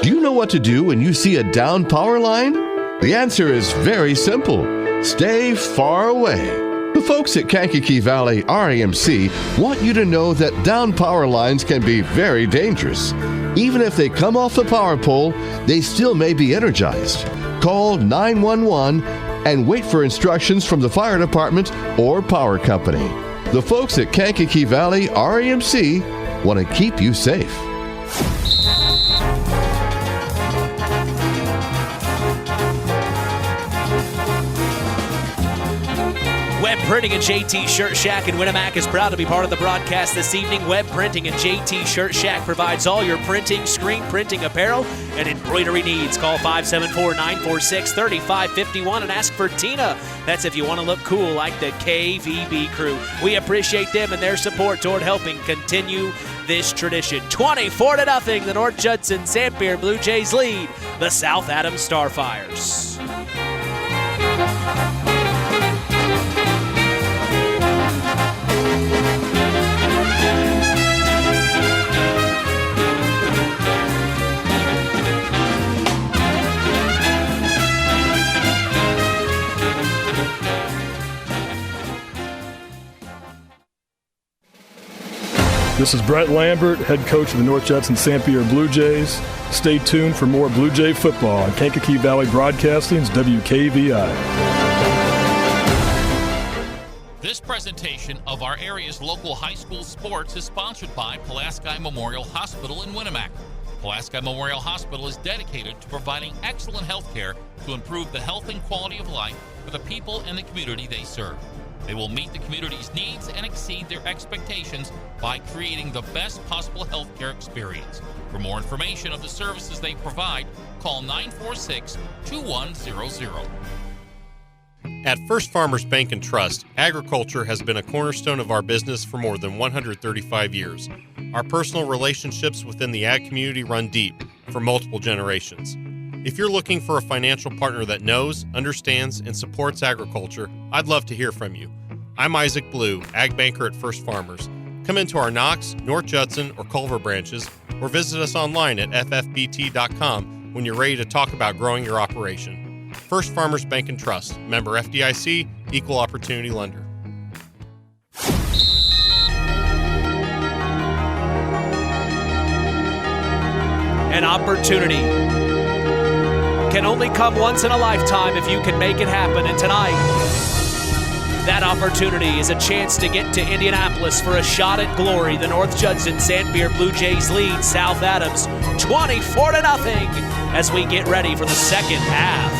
Do you know what to do when you see a down power line? The answer is very simple. Stay far away. The folks at Kankakee Valley RAMC want you to know that down power lines can be very dangerous. Even if they come off the power pole, they still may be energized. Call 911 and wait for instructions from the fire department or power company. The folks at Kankakee Valley RAMC want to keep you safe. Web Printing and JT Shirt Shack in Winamac is proud to be part of the broadcast this evening. Web Printing and JT Shirt Shack provides all your printing, screen printing, apparel, and embroidery needs. Call 574-946-3551 and ask for Tina. That's if you want to look cool like the KVB crew. We appreciate them and their support toward helping continue this tradition. 24-0, the North Judson-San Pierre Blue Jays lead the South Adams Starfires. This is Brett Lambert, head coach of the North Judson-San Pierre Blue Jays. Stay tuned for more Blue Jay football on Kankakee Valley Broadcasting's WKVI. This presentation of our area's local high school sports is sponsored by Pulaski Memorial Hospital in Winamac. Pulaski Memorial Hospital is dedicated to providing excellent health care to improve the health and quality of life for the people and the community they serve. They will meet the community's needs and exceed their expectations by creating the best possible healthcare experience. For more information of the services they provide, call 946-2100. At First Farmers Bank and Trust, agriculture has been a cornerstone of our business for more than 135 years. Our personal relationships within the ag community run deep for multiple generations. If you're looking for a financial partner that knows, understands, and supports agriculture, I'd love to hear from you. I'm Isaac Blue, Ag Banker at First Farmers. Come into our Knox, North Judson, or Culver branches, or visit us online at ffbt.com when you're ready to talk about growing your operation. First Farmers Bank and Trust, member FDIC, equal opportunity lender. An opportunity can only come once in a lifetime if you can make it happen. And tonight, that opportunity is a chance to get to Indianapolis for a shot at glory. The North Judson-San Pierre Blue Jays lead South Adams 24-0 as we get ready for the second half.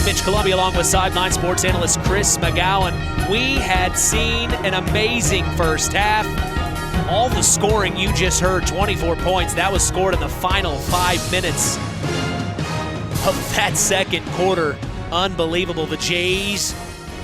Mitch Columbia along with Sideline Sports analyst Chris McGowan. We had seen an amazing first half. All the scoring you just heard, 24 points, that was scored in the final 5 minutes of that second quarter. Unbelievable. The Jays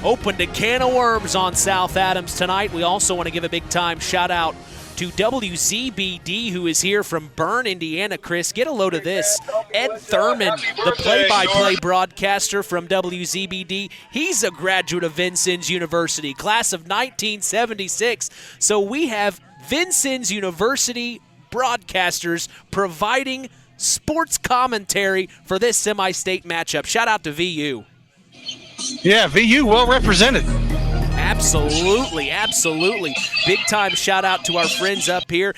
opened a can of worms on South Adams tonight. We also want to give a big time shout out to WZBD, who is here from Bern, Indiana. Chris, get a load of this. Ed Thurman, the play-by-play broadcaster from WZBD, he's a graduate of Vincennes University, class of 1976. So we have Vincennes University broadcasters providing sports commentary for this semi-state matchup. Shout out to VU. Yeah, VU well represented. Absolutely, absolutely. Big time shout out to our friends up here.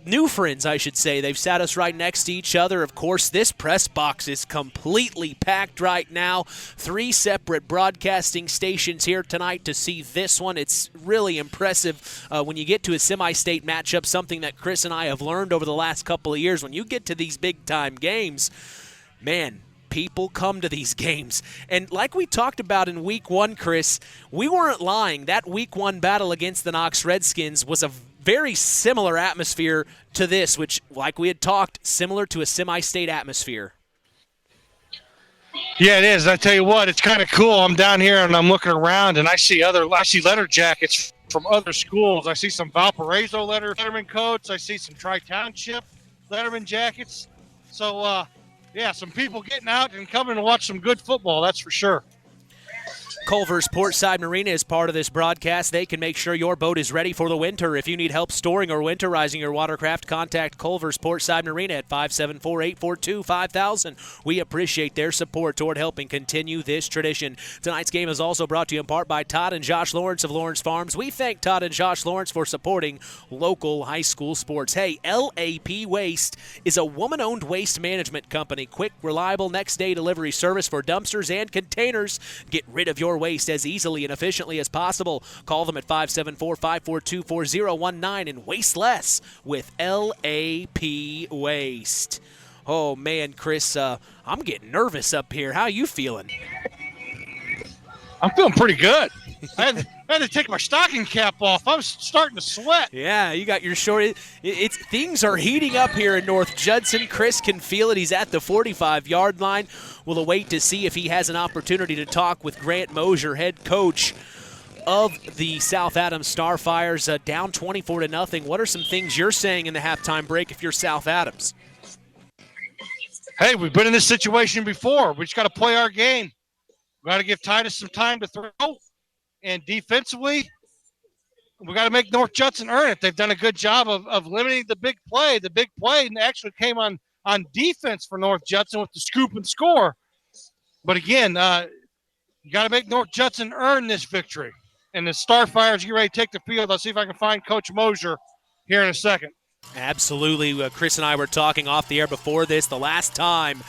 New friends, I should say. They've sat us right next to each other. Of course, this press box is completely packed right now. 3 separate broadcasting stations here tonight to see this one. It's really impressive when you get to a semi-state matchup, something that Chris and I have learned over the last couple of years. When you get to these big-time games, man, people come to these games. And like we talked about in week 1, Chris, we weren't lying. That week 1 battle against the Knox Redskins was a very similar atmosphere to this, which, like we had talked, similar to a semi-state atmosphere. Yeah, it is. I tell you what, it's kind of cool. I'm down here and I'm looking around and I see letter jackets from other schools. I see some Valparaiso Letterman coats. I see some Tri-Township Letterman jackets. So, yeah, some people getting out and coming to watch some good football, that's for sure. Culver's Portside Marina is part of this broadcast. They can make sure your boat is ready for the winter. If you need help storing or winterizing your watercraft, contact Culver's Portside Marina at 574-842-5000. We appreciate their support toward helping continue this tradition. Tonight's game is also brought to you in part by Todd and Josh Lawrence of Lawrence Farms. We thank Todd and Josh Lawrence for supporting local high school sports. Hey, LAP Waste is a woman-owned waste management company. Quick, reliable, next-day delivery service for dumpsters and containers. Get rid of your waste as easily and efficiently as possible. Call them at 574-542-4019 and waste less with LAP Waste. Oh, man, Chris, I'm getting nervous up here. How are you feeling? I'm feeling pretty good. I had to take my stocking cap off. I was starting to sweat. Yeah, you got your short. Things are heating up here in North Judson. Chris can feel it. He's at the 45-yard line. We'll await to see if he has an opportunity to talk with Grant Mosier, head coach of the South Adams Starfires, down 24-0. What are some things you're saying in the halftime break if you're South Adams? Hey, we've been in this situation before. We just got to play our game. We got to give Titus some time to throw. And defensively, we got to make North Judson earn it. They've done a good job of limiting the big play. The big play actually came on defense for North Judson with the scoop and score. But again, you got to make North Judson earn this victory. And the Starfires get ready to take the field. I'll see if I can find Coach Mosier here in a second. Absolutely. Chris and I were talking off the air before this. The last time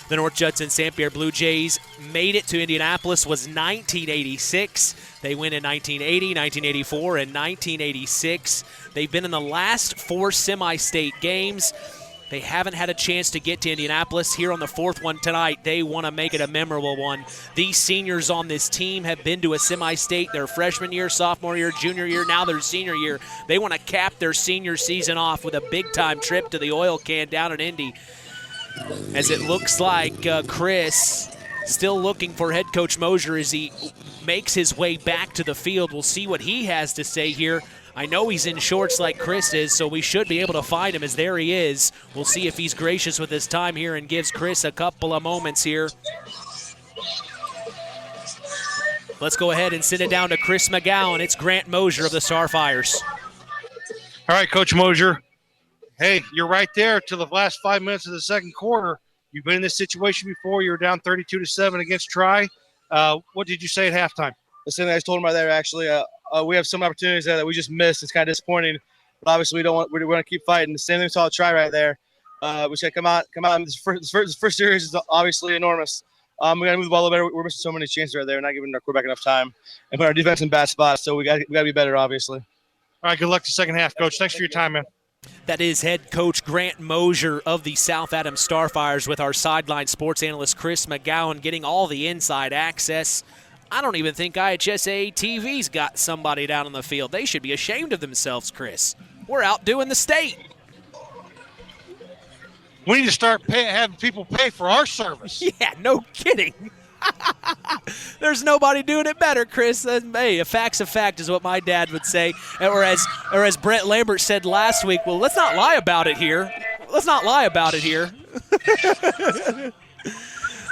the North Judson-San Pierre Blue Jays made it to Indianapolis was 1986. They win in 1980, 1984, and 1986. They've been in the last 4 semi-state games. They haven't had a chance to get to Indianapolis. Here on the 4th one tonight, they want to make it a memorable one. These seniors on this team have been to a semi-state their freshman year, sophomore year, junior year, now their senior year. They want to cap their senior season off with a big-time trip to the oil can down in Indy. As it looks like Chris still looking for head coach Mosier as he makes his way back to the field. We'll see what he has to say here. I know he's in shorts like Chris is, so we should be able to find him as there he is. We'll see if he's gracious with his time here and gives Chris a couple of moments here. Let's go ahead and send it down to Chris McGowan. It's Grant Mosier of the Starfires. All right, Coach Mosier. Hey, you're right there till the last 5 minutes of the second quarter. You've been in this situation before. You were down 32-7 against Tri. What did you say at halftime? Listen, I just told him right there, actually, we have some opportunities there that we just missed. It's kind of disappointing, but obviously we want to keep fighting. The same thing we saw at Tri right there. We just got to come out. This first series is obviously enormous. We got to move the ball a little better. We're missing so many chances right there. We're not giving our quarterback enough time and put our defense in bad spots. So we got to be better, obviously. All right, good luck the second half, Coach. Thanks for your time, man. That is head coach Grant Mosier of the South Adams Starfires with our sideline sports analyst Chris McGowan getting all the inside access. I don't even think IHSA TV's got somebody down on the field. They should be ashamed of themselves, Chris. We're outdoing the state. We need to start having people pay for our service. Yeah, no kidding. There's nobody doing it better, Chris. Hey, a fact's a fact is what my dad would say. Or as Brett Lambert said last week, well, let's not lie about it here. Let's not lie about it here.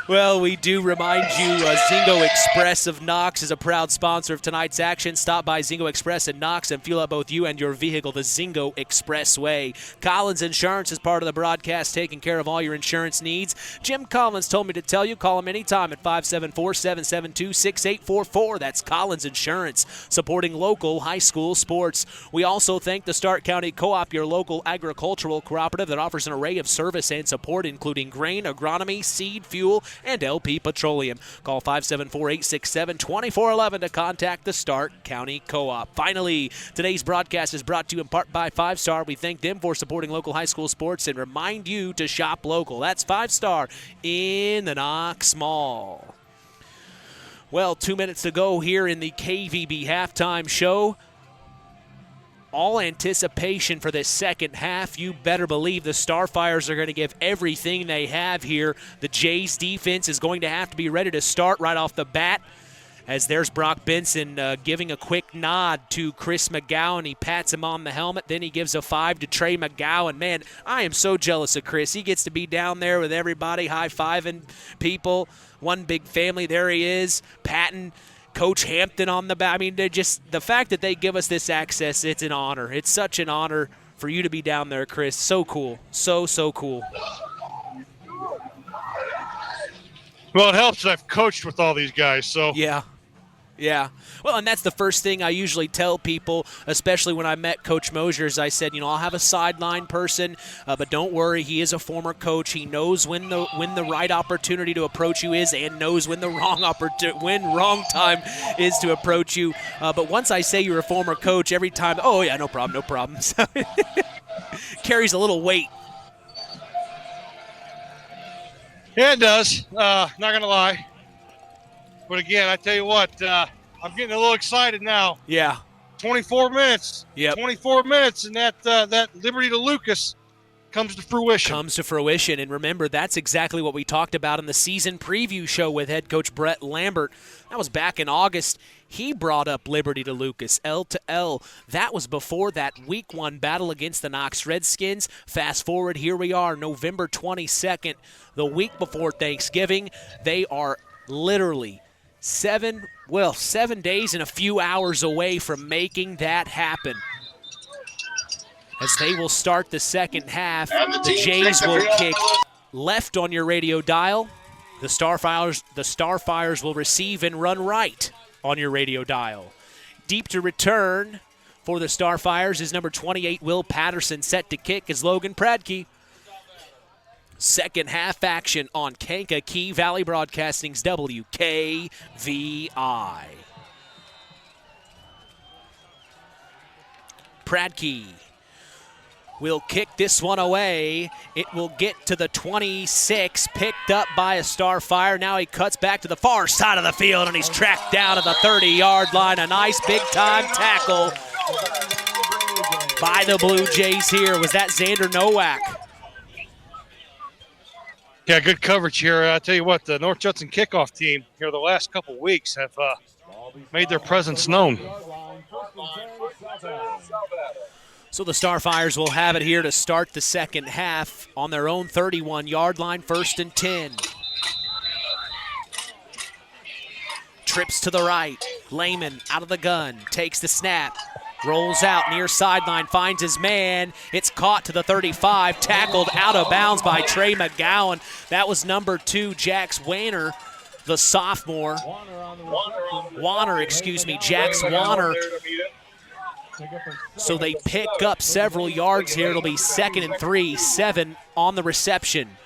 Well, we do remind you, Zingo Express of Knox is a proud sponsor of tonight's action. Stop by Zingo Express in Knox and fuel up both you and your vehicle the Zingo Expressway. Collins Insurance is part of the broadcast, taking care of all your insurance needs. Jim Collins told me to tell you, call him anytime at 574-772-6844. That's Collins Insurance, supporting local high school sports. We also thank the Stark County Co-op, your local agricultural cooperative that offers an array of service and support, including grain, agronomy, seed, fuel, and LP Petroleum. Call 574-867-2411 to contact the Stark County Co-op. Finally, today's broadcast is brought to you in part by 5 Star. We thank them for supporting local high school sports and remind you to shop local. That's 5 Star in the Knox Mall. Well, 2 minutes to go here in the KVB halftime show. All anticipation for this second half. You better believe the Starfires are going to give everything they have here. The Jays defense is going to have to be ready to start right off the bat, as there's Brock Benson giving a quick nod to Chris McGowan. He pats him on the helmet, then he gives a 5 to Trey McGowan. Man, I am so jealous of Chris. He gets to be down there with everybody, high-fiving people. One big family. There he is, patting Coach Hampton on the back. I mean, they're just, the fact that they give us this access, it's an honor. It's such an honor for you to be down there, Chris. So cool. So cool. Well, it helps that I've coached with all these guys, so. Yeah. Well, and that's the first thing I usually tell people, especially when I met Coach Mosier's. I said, I'll have a sideline person, but don't worry, he is a former coach. He knows when the right opportunity to approach you is, and knows when the wrong time is to approach you. But once I say you're a former coach, every time, oh yeah, no problem. So carries a little weight. Yeah, it does. Not gonna lie. But again, I tell you what, I'm getting a little excited now. Yeah. 24 minutes. Yep. 24 minutes, and that Liberty to Lucas comes to fruition. And remember, that's exactly what we talked about in the season preview show with head coach Brett Lambert. That was back in August. He brought up Liberty to Lucas, L to L. That was before that Week 1 battle against the Knox Redskins. Fast forward, here we are, November 22nd, the week before Thanksgiving. They are literally 7 days and a few hours away from making that happen. As they will start the second half, the Jays will kick left on your radio dial. The Starfires will receive and run right on your radio dial. Deep to return for the Starfires is number 28, Will Patterson. Set to kick is Logan Pradke. Second half action on Kankakee Valley Broadcasting's WKVI. Pradke will kick this one away. It will get to the 26, picked up by a Starfire. Now he cuts back to the far side of the field, and he's tracked down to the 30-yard line. A nice big-time tackle by the Blue Jays here. Was that Xander Nowak? Yeah, good coverage here. I tell you what, the North Judson kickoff team here the last couple weeks have made their presence known. So the Starfires will have it here to start the second half on their own 31-yard line, 1st and 10. Trips to the right. Lehman out of the gun, takes the snap. Rolls out near sideline, finds his man. It's caught to the 35, tackled out of bounds by Trey McGowan. That was number 2, Jax Wanner, the sophomore. Jax Wanner. So they pick up several yards here. It'll be 2nd and 3, 7 on the reception.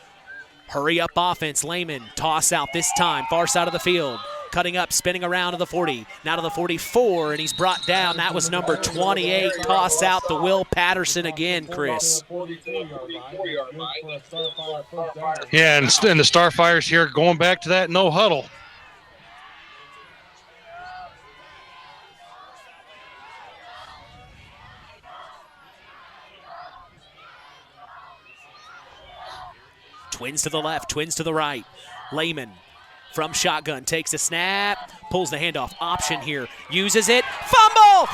Hurry up offense, Lehman, toss out this time, far side of the field. Cutting up, spinning around to the 40, now to the 44, and he's brought down. That was number 28. Toss out to Will Patterson again, Chris. Yeah, and the Starfires here going back to that no huddle. Twins to the left, twins to the right. Lehman from shotgun, takes a snap, pulls the handoff. Option here, uses it, fumble!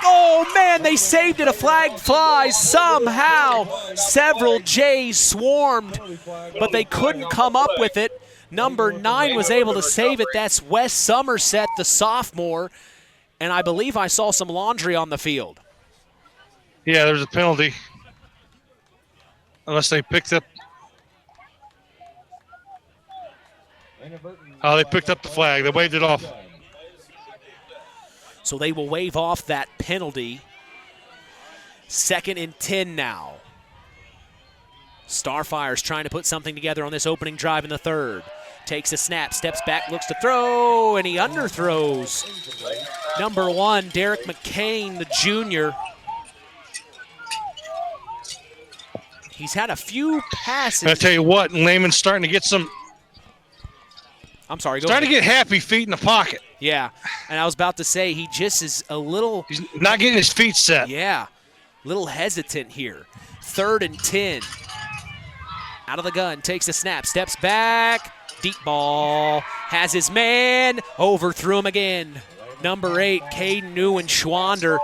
Oh, man, they saved it. A flag flies somehow. Several Jays swarmed, but they couldn't come up with it. Number 9 was able to save it. That's Wes Somerset, the sophomore. And I believe I saw some laundry on the field. Yeah, there's a penalty. Unless they picked up. Oh, they picked up the flag. They waved it off. So they will wave off that penalty. 2nd and 10 now. Starfires trying to put something together on this opening drive in the 3rd. Takes a snap, steps back, looks to throw, and he underthrows. Number 1, Derek McCain, the junior. He's had a few passes. I tell you what, Lehman's starting to get some. I'm sorry. Starting to get happy feet in the pocket. Yeah, and I was about to say he just is a little. He's not getting his feet set. Yeah, a little hesitant here. 3rd and 10. Out of the gun, takes a snap, steps back. Deep ball, has his man, overthrew him again. Number 8, Caden Newen-Schwander.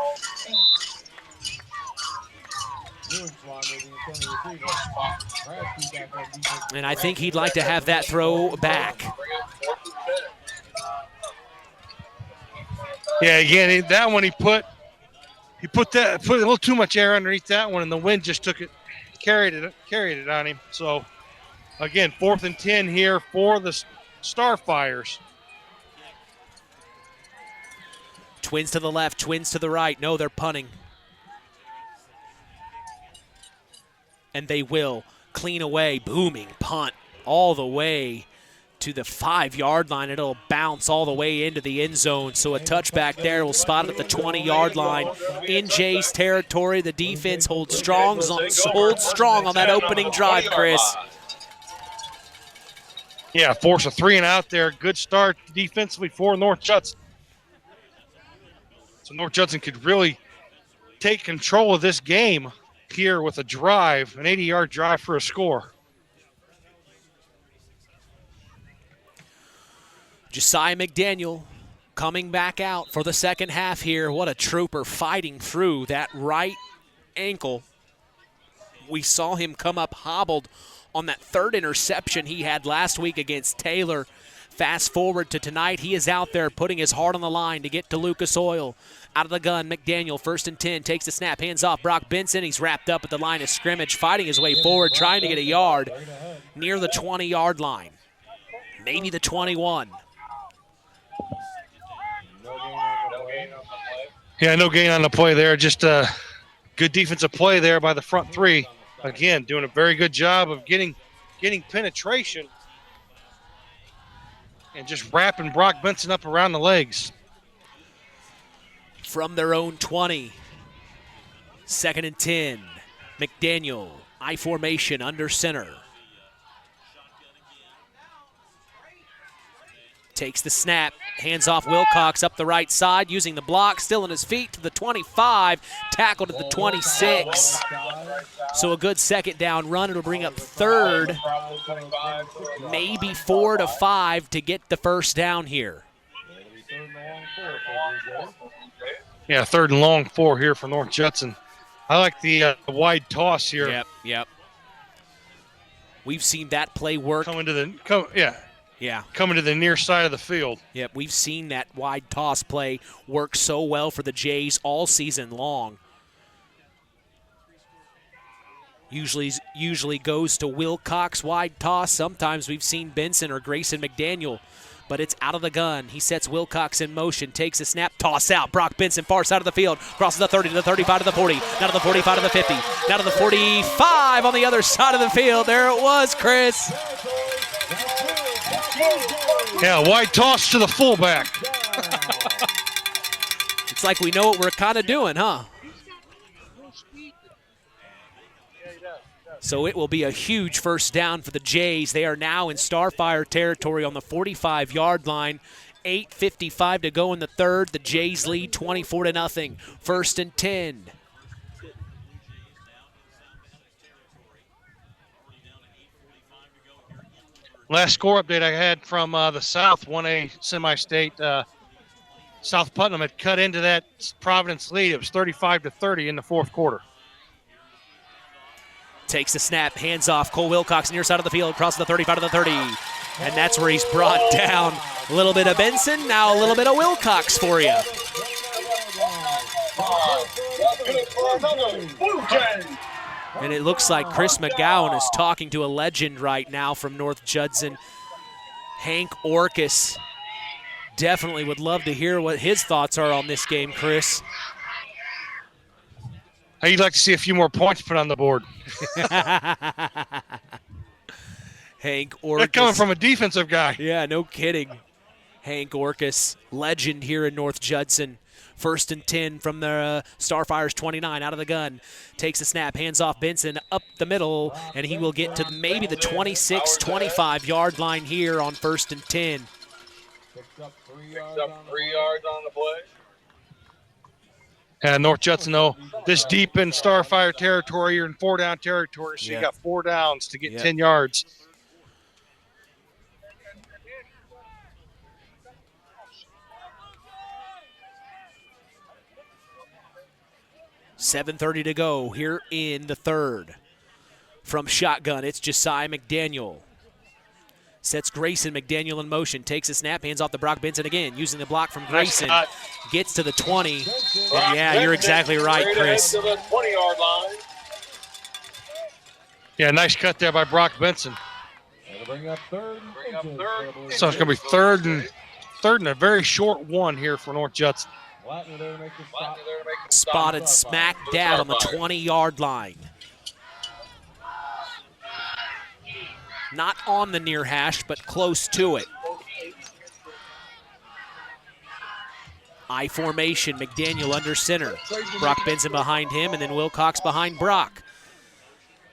And I think he'd like to have that throw back. Yeah, again, that one he put a little too much air underneath that one, and the wind just took it, carried it on him. So, again, 4th and 10 here for the Starfires. Twins to the left, twins to the right. No, they're punting. And they will clean away, booming punt all the way to the 5-yard line. It'll bounce all the way into the end zone. So a touchback there will spot it at the 20-yard line in Jay's territory. The defense holds strong on that opening drive, Chris. Yeah, force a 3 and out there. Good start defensively for North Judson. So North Judson could really take control of this game here with a drive, an 80-yard drive for a score. Josiah McDaniel coming back out for the second half here. What a trooper fighting through that right ankle. We saw him come up hobbled on that 3rd interception he had last week against Taylor. Fast forward to tonight, he is out there putting his heart on the line to get to Lucas Oil. Out of the gun, McDaniel, 1st and 10, takes the snap, hands off Brock Benson. He's wrapped up at the line of scrimmage, fighting his way forward, trying to get a yard near the 20-yard line, maybe the 21. Yeah, no gain on the play there. Just a good defensive play there by the front 3. Again, doing a very good job of getting penetration and just wrapping Brock Benson up around the legs. From their own 20, 2nd and 10. McDaniel, I formation under center. Takes the snap, hands off Wilcox up the right side, using the block, still on his feet to the 25, tackled at the 26. So a good 2nd down run. It'll bring up 3rd, maybe 4 to 5 to get the 1st down here. Yeah, 3rd and long 4 here for North Judson. I like the wide toss here. Yep. We've seen that play work. Coming to the near side of the field. Yep, we've seen that wide toss play work so well for the Jays all season long. Usually goes to Wilcox wide toss. Sometimes we've seen Benson or Grayson McDaniel, but it's out of the gun. He sets Wilcox in motion, takes a snap, toss out. Brock Benson, far side of the field, crosses the 30 to the 35 to the 40, now to the 45 to the 50, now to the 45 on the other side of the field. There it was, Chris. Yeah, wide toss to the fullback. It's like we know what we're kind of doing, huh? So it will be a huge 1st down for the Jays. They are now in Starfire territory on the 45-yard line. 8:55 to go in the 3rd. The Jays lead 24-0. 1st and 10. Last score update I had from the South 1A semi-state, South Putnam had cut into that Providence lead. It was 35-30 in the fourth quarter. Takes the snap, hands off. Cole Wilcox near side of the field, crosses the 35 to the 30. And that's where he's brought down. A little bit of Benson, now a little bit of Wilcox for you. And it looks like Chris McGowan is talking to a legend right now from North Judson. Hank Orcus. Definitely would love to hear what his thoughts are on this game, Chris. You'd like to see a few more points put on the board. Hank Orcus. That coming from a defensive guy. Yeah, no kidding. Hank Orcus, legend here in North Judson. 1st and 10 from the Starfires 29, out of the gun. Takes a snap, hands off Benson up the middle, and he will get to maybe the 26, 25-yard line here on 1st and 10. Picks up 3 yards on the play. And North Judson, though, this deep in Starfire territory, you're in 4-down territory, so you got 4 downs to get 10 yards. .7:30 to go here in the third. From shotgun, it's Josiah McDaniel. Sets Grayson McDaniel in motion. Takes a snap, hands off to Brock Benson again. Using the block from Grayson. Gets to the 20. And yeah, you're exactly right, Chris. To the 20-yard line. Yeah, nice cut there by Brock Benson. Bring up third. So it's going to be third and a very short one here for North Judson. Spotted smack dab on the 20-yard line. Not on the near hash, but close to it. I formation, McDaniel under center. Brock Benson behind him, and then Wilcox behind Brock.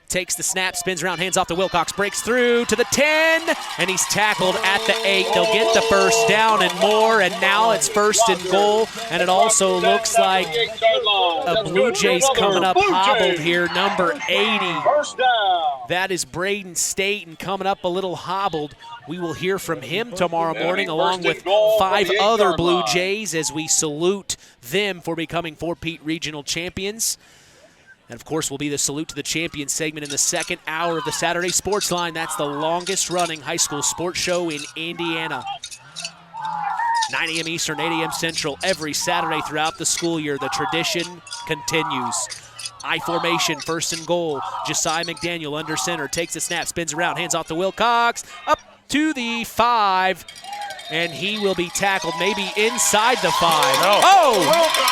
Takes the snap, spins around, hands off to Wilcox, breaks through to the 10, and he's tackled at the 8. They'll get the first down and more, and now it's 1st and goal, and it also looks like a Blue Jays coming up hobbled here, number 80. That is Braden Staten coming up a little hobbled. We will hear from him tomorrow morning along with 5 other Blue Jays as we salute them for becoming 4-peat regional champions. And, of course, will be the Salute to the Champion segment in the second hour of the Saturday Sports Line. That's the longest-running high school sports show in Indiana. 9 a.m. Eastern, 8 a.m. Central, every Saturday throughout the school year. The tradition continues. I formation, 1st and goal. Josiah McDaniel under center, takes a snap, spins around, hands off to Wilcox, up to the 5. And he will be tackled maybe inside the 5. Oh,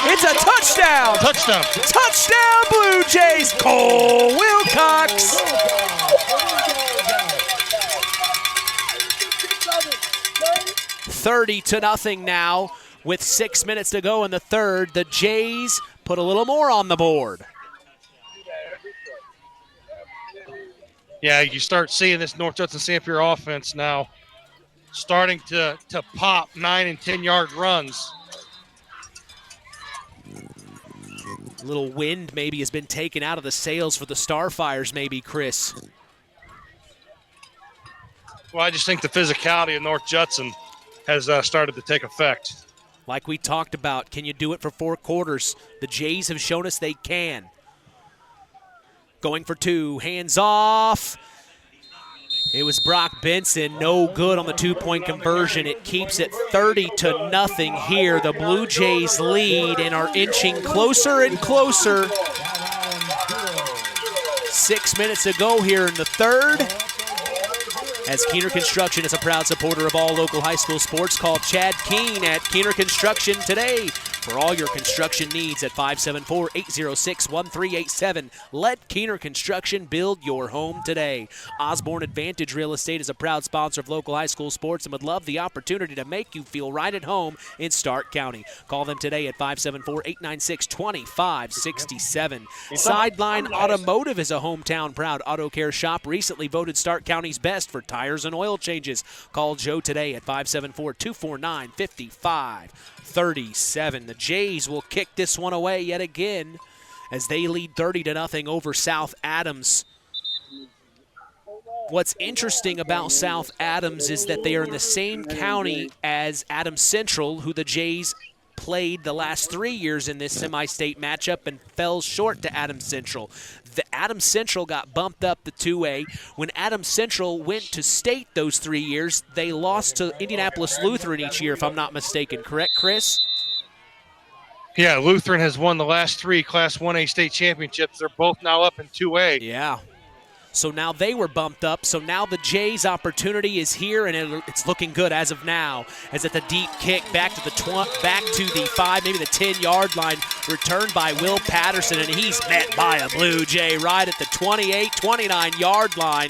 it's a touchdown. Touchdown. Touchdown, Blue Jays. Cole Wilcox. $30-0 now with 6 minutes to go in the third. The Jays put a little more on the board. Yeah, you start seeing this North Judson-San Pierre offense now starting to pop 9 and 10-yard runs. A little wind maybe has been taken out of the sails for the Starfires maybe, Chris. Well, I just think the physicality of North Judson has started to take effect. Like we talked about, can you do it for 4 quarters? The Jays have shown us they can. Going for 2, hands off. It was Brock Benson, no good on the 2-point conversion. It keeps it 30-0 here. The Blue Jays lead and are inching closer and closer. 6 minutes to go here in the third. As Keener Construction is a proud supporter of all local high school sports, call Chad Keene at Keener Construction today for all your construction needs at 574-806-1387. Let Keener Construction build your home today. Osborne Advantage Real Estate is a proud sponsor of local high school sports and would love the opportunity to make you feel right at home in Stark County. Call them today at 574-896-2567. Sideline Automotive is a hometown proud auto care shop, recently voted Stark County's best for tires and oil changes. Call Joe today at 574-249-5537. The Jays will kick this one away yet again as they lead 30-0 over South Adams. What's interesting about South Adams is that they are in the same county as Adams Central, who the Jays played the last 3 years in this semi-state matchup and fell short to Adams Central. The Adams Central got bumped up to 2A. When Adams Central went to state those 3 years, they lost to Indianapolis Lutheran each year, if I'm not mistaken. Correct, Chris? Yeah, Lutheran has won the last 3 Class 1A state championships. They're both now up in 2A. Yeah. So now they were bumped up. So now the Jays' opportunity is here, and it's looking good as of now. As at the deep kick back to the 5, maybe the 10-yard line, returned by Will Patterson, and he's met by a Blue Jay right at the 28, 29-yard line.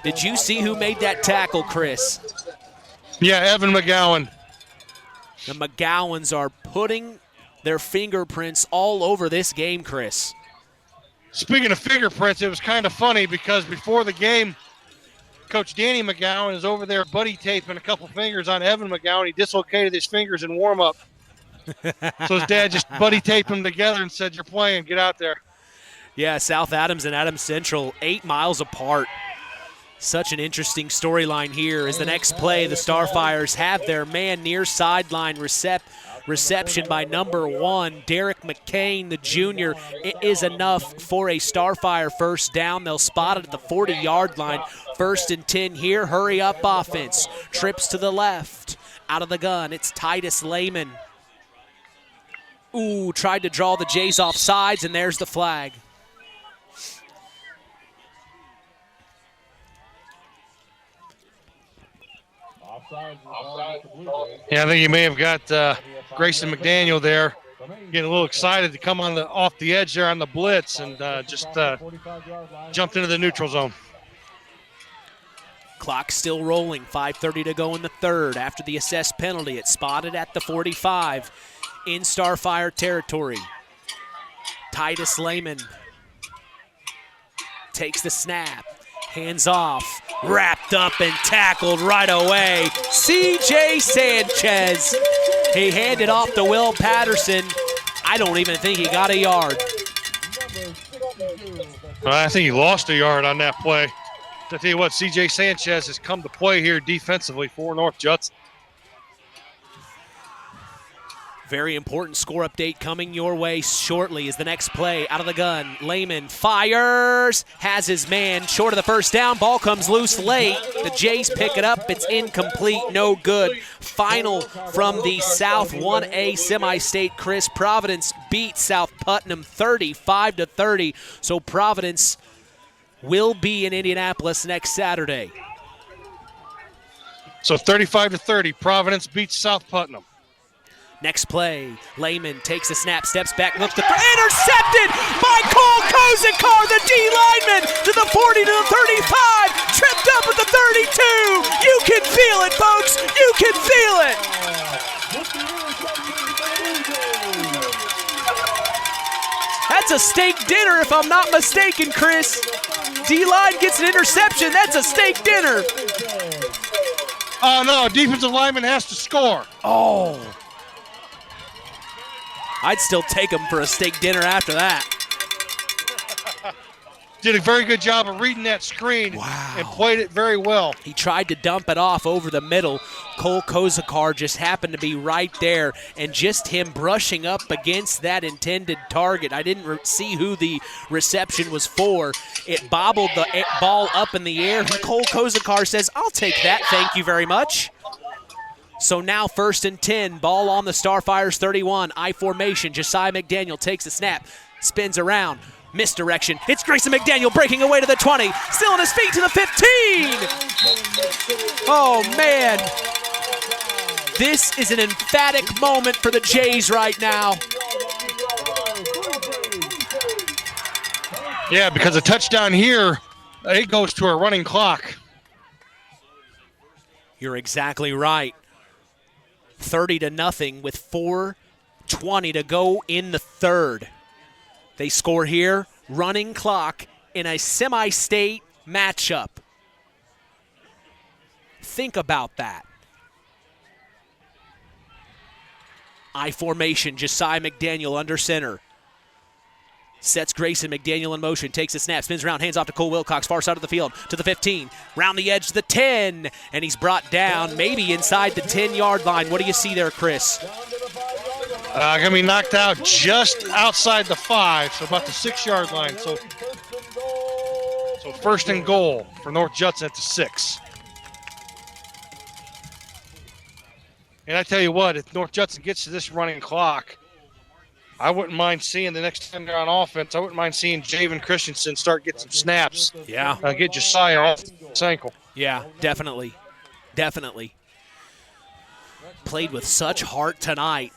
Did you see who made that tackle, Chris? Yeah, Evan McGowan. The McGowans are putting their fingerprints all over this game, Chris. Speaking of fingerprints, it was kind of funny because before the game, Coach Danny McGowan is over there buddy taping a couple fingers on Evan McGowan. He dislocated his fingers in warm-up. So his dad just buddy taped them together and said, "You're playing, get out there." Yeah, South Adams and Adams Central, 8 miles apart. Such an interesting storyline here. As the next play, the Starfires have their man near sideline reception by number 1, Derek McCain, the junior. It is enough for a Starfire first down. They'll spot it at the 40-yard line. 1st and 10 here. Hurry up offense. Trips to the left. Out of the gun, it's Titus Lehman. Ooh, tried to draw the Jays off sides, and there's the flag. Yeah, I think you may have got Grayson McDaniel there getting a little excited to come off the edge there on the blitz and just jumped into the neutral zone. Clock still rolling, 5:30 to go in the third. After the assessed penalty, it's spotted at the 45 in Starfire territory. Titus Lehman takes the snap. Hands off, wrapped up and tackled right away. C.J. Sanchez. He handed off to Will Patterson. I don't even think he got a yard. Well, I think he lost a yard on that play. I tell you what, C.J. Sanchez has come to play here defensively for North Judson. Very important score update coming your way shortly as the next play out of the gun. Lehman fires, has his man short of the first down. Ball comes loose late. The Jays pick it up. It's incomplete, no good. Final from the South 1A semi-state. Chris, Providence beat South Putnam 35-30. So Providence will be in Indianapolis next Saturday. So 35-30, Providence beats South Putnam. Next play, Lehman takes the snap, steps back, looks to throw. Intercepted by Cole Kozakar, the D lineman, to the 40, to the 35, tripped up at the 32. You can feel it, folks. You can feel it. That's a steak dinner, if I'm not mistaken, Chris. D-line gets an interception. That's a steak dinner. Oh, no, defensive lineman has to score. Oh. I'd still take him for a steak dinner after that. Did a very good job of reading that screen and played it very well. He tried to dump it off over the middle. Cole Kozakar just happened to be right there, and just him brushing up against that intended target. I didn't see who the reception was for. It bobbled the ball up in the air. Cole Kozakar says, "I'll take that, thank you very much." So now 1st and 10, ball on the Starfires 31. I formation, Josiah McDaniel takes a snap, spins around, misdirection. It's Grayson McDaniel breaking away to the 20, still on his feet to the 15. Oh, man. This is an emphatic moment for the Jays right now. Yeah, because a touchdown here, it goes to a running clock. You're exactly right. 30-0 with 4:20 to go in the third. They score here, running clock in a semi-state matchup. Think about that. I formation, Josiah McDaniel under center. Sets Grayson McDaniel in motion, takes a snap, spins around, hands off to Cole Wilcox, far side of the field, to the 15, round the edge to the 10, and he's brought down maybe inside the 10-yard line. What do you see there, Chris? Going to be knocked out just outside the 5, so about the 6-yard line. So first and goal for North Judson at the 6. And I tell you what, if North Judson gets to this running clock, I wouldn't mind seeing the next time they're on offense, I wouldn't mind seeing Javen Christensen start getting some snaps. Yeah. Get Josiah off his ankle. Yeah, definitely. Definitely. Played with such heart tonight.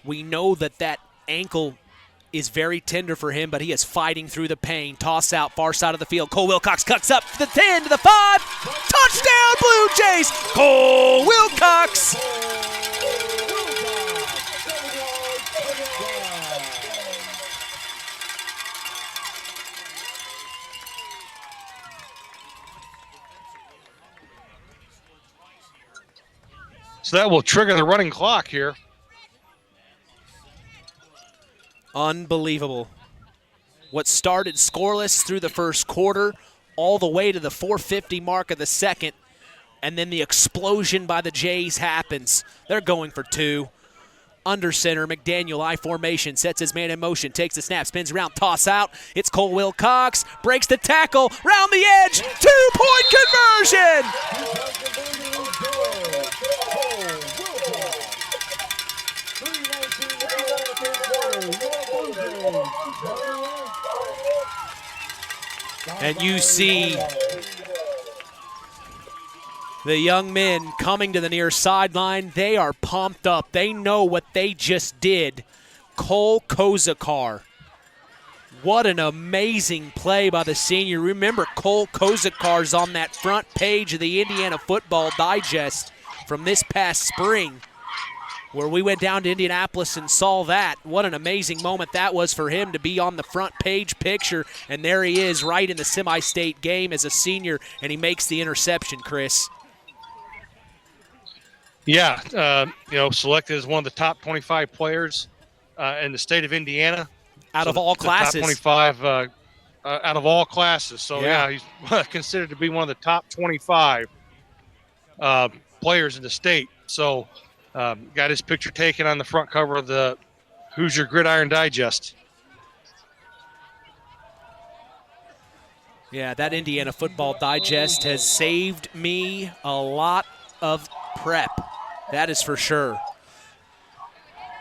We know that ankle is very tender for him, but he is fighting through the pain. Toss out, far side of the field. Cole Wilcox cuts up to the 10, to the 5. Touchdown, Blue Jays! Cole Wilcox! So that will trigger the running clock here. Unbelievable. What started scoreless through the first quarter, all the way to the 4:50 mark of the second, and then the explosion by the Jays happens. They're going for 2. Under center, McDaniel, I formation, sets his man in motion, takes the snap, spins around, toss out. It's Cole Wilcox, breaks the tackle, round the edge, 2-point conversion! And you see the young men coming to the near sideline. They are pumped up. They know what they just did. Cole Kozakar. What an amazing play by the senior. Remember, Cole Kozakar's on that front page of the Indiana Football Digest from this past spring, where we went down to Indianapolis and saw that. What an amazing moment that was for him to be on the front page picture, and there he is right in the semi-state game as a senior, and he makes the interception, Chris. Yeah, selected as one of the top 25 players in the state of Indiana. Out of all classes. Top 25 out of all classes. So, yeah, he's considered to be one of the top 25 players in the state. So, got his picture taken on the front cover of the Hoosier Gridiron Digest. Yeah, that Indiana Football Digest has saved me a lot of prep. That is for sure.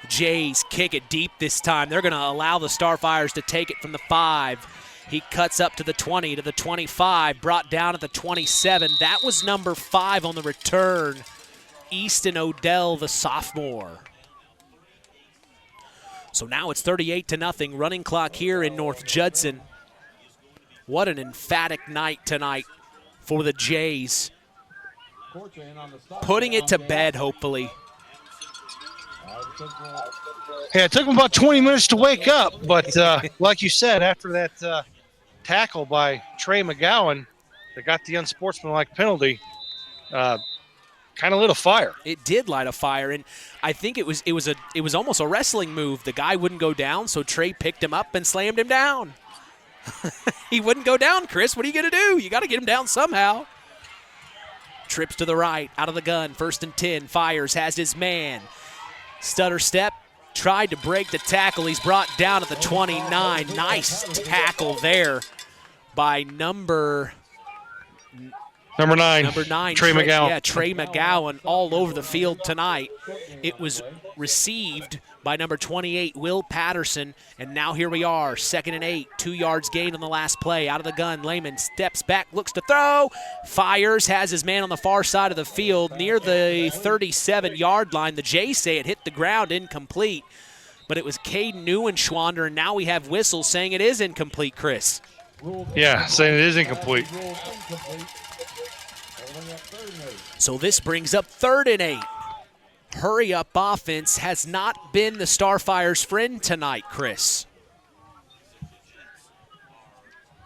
Jays kick it deep this time. They're going to allow the Starfires to take it from the 5. He cuts up to the 20, to the 25, brought down at the 27. That was number 5 on the return. Easton Odell, the sophomore. So now it's 38-0, running clock here in North Judson. What an emphatic night tonight for the Jays. Putting it to bed, hopefully. Yeah, it took them about 20 minutes to wake up, but like you said, after that tackle by Trey McGowan that got the unsportsmanlike penalty, kind of lit a fire. It did light a fire, and I think it was almost a wrestling move. The guy wouldn't go down, so Trey picked him up and slammed him down. He wouldn't go down, Chris. What are you going to do? You got to get him down somehow. Trips to the right, out of the gun, 1st and 10. Fires, has his man. Stutter step, tried to break the tackle. He's brought down at the 29. Nice tackle there by number 9. Number 9, Trey McGowan. Yeah, Trey McGowan all over the field tonight. It was received by number 28, Will Patterson. And now here we are, 2nd and 8, 2 yards gained on the last play. Out of the gun, Lehman steps back, looks to throw, fires, has his man on the far side of the field near the 37-yard line. The Jays say it hit the ground, incomplete. But it was Caden Neuenschwander, and now we have whistles saying it is incomplete, Chris. Yeah, saying it is incomplete. So this brings up 3rd and 8. Hurry-up offense has not been the Starfires' friend tonight, Chris.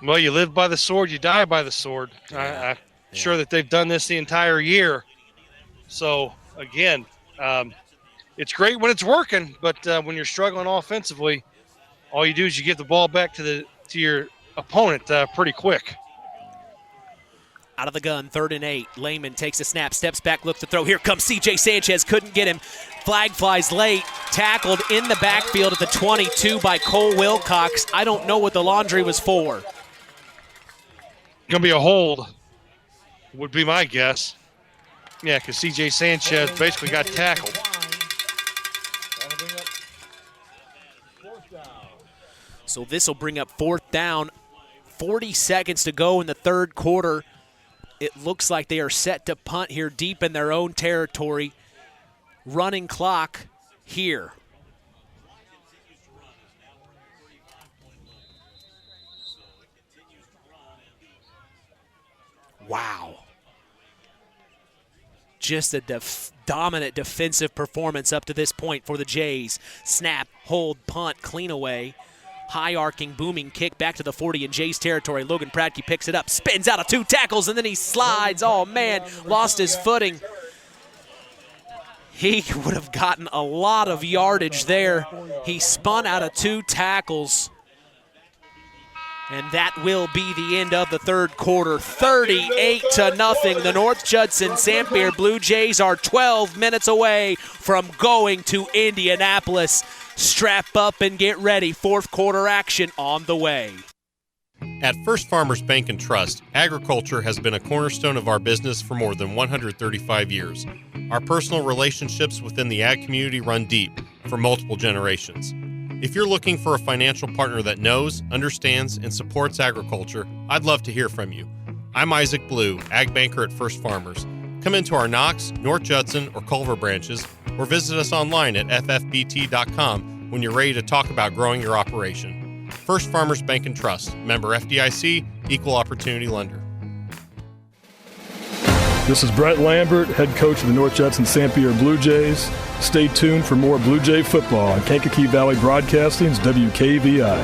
Well, you live by the sword, you die by the sword. Yeah. I'm sure that they've done this the entire year. So, again, it's great when it's working, but when you're struggling offensively, all you do is you give the ball back to your opponent pretty quick. Out of the gun, 3rd and 8. Lehman takes a snap, steps back, looks to throw. Here comes C.J. Sanchez, couldn't get him. Flag flies late, tackled in the backfield at the 22 by Cole Wilcox. I don't know what the laundry was for. Going to be a hold, would be my guess. Yeah, because C.J. Sanchez basically got tackled. So this will bring up 4th down. 40 seconds to go in the 3rd quarter. It looks like they are set to punt here deep in their own territory. Running clock here. Wow. Just a dominant defensive performance up to this point for the Jays. Snap, hold, punt, clean away. High arcing, booming kick back to the 40 in Jays territory. Logan Pratke picks it up, spins out of 2 tackles, and then he slides. Oh, man, lost his footing. He would have gotten a lot of yardage there. He spun out of 2 tackles. And that will be the end of the 3rd quarter. 38-0. The North Judson-San Pierre Blue Jays are 12 minutes away from going to Indianapolis. Strap up and get ready. 4th quarter action on the way. At First Farmers Bank and Trust, agriculture has been a cornerstone of our business for more than 135 years. Our personal relationships within the ag community run deep for multiple generations. If you're looking for a financial partner that knows, understands, and supports agriculture, I'd love to hear from you. I'm Isaac Blue, Ag Banker at First Farmers. Come into our Knox, North Judson, or Culver branches, or visit us online at ffbt.com when you're ready to talk about growing your operation. First Farmers Bank and Trust, member FDIC, equal opportunity lender. This is Brett Lambert, head coach of the North Judson-San Pierre Blue Jays. Stay tuned for more Blue Jay football on Kankakee Valley Broadcasting's WKVI.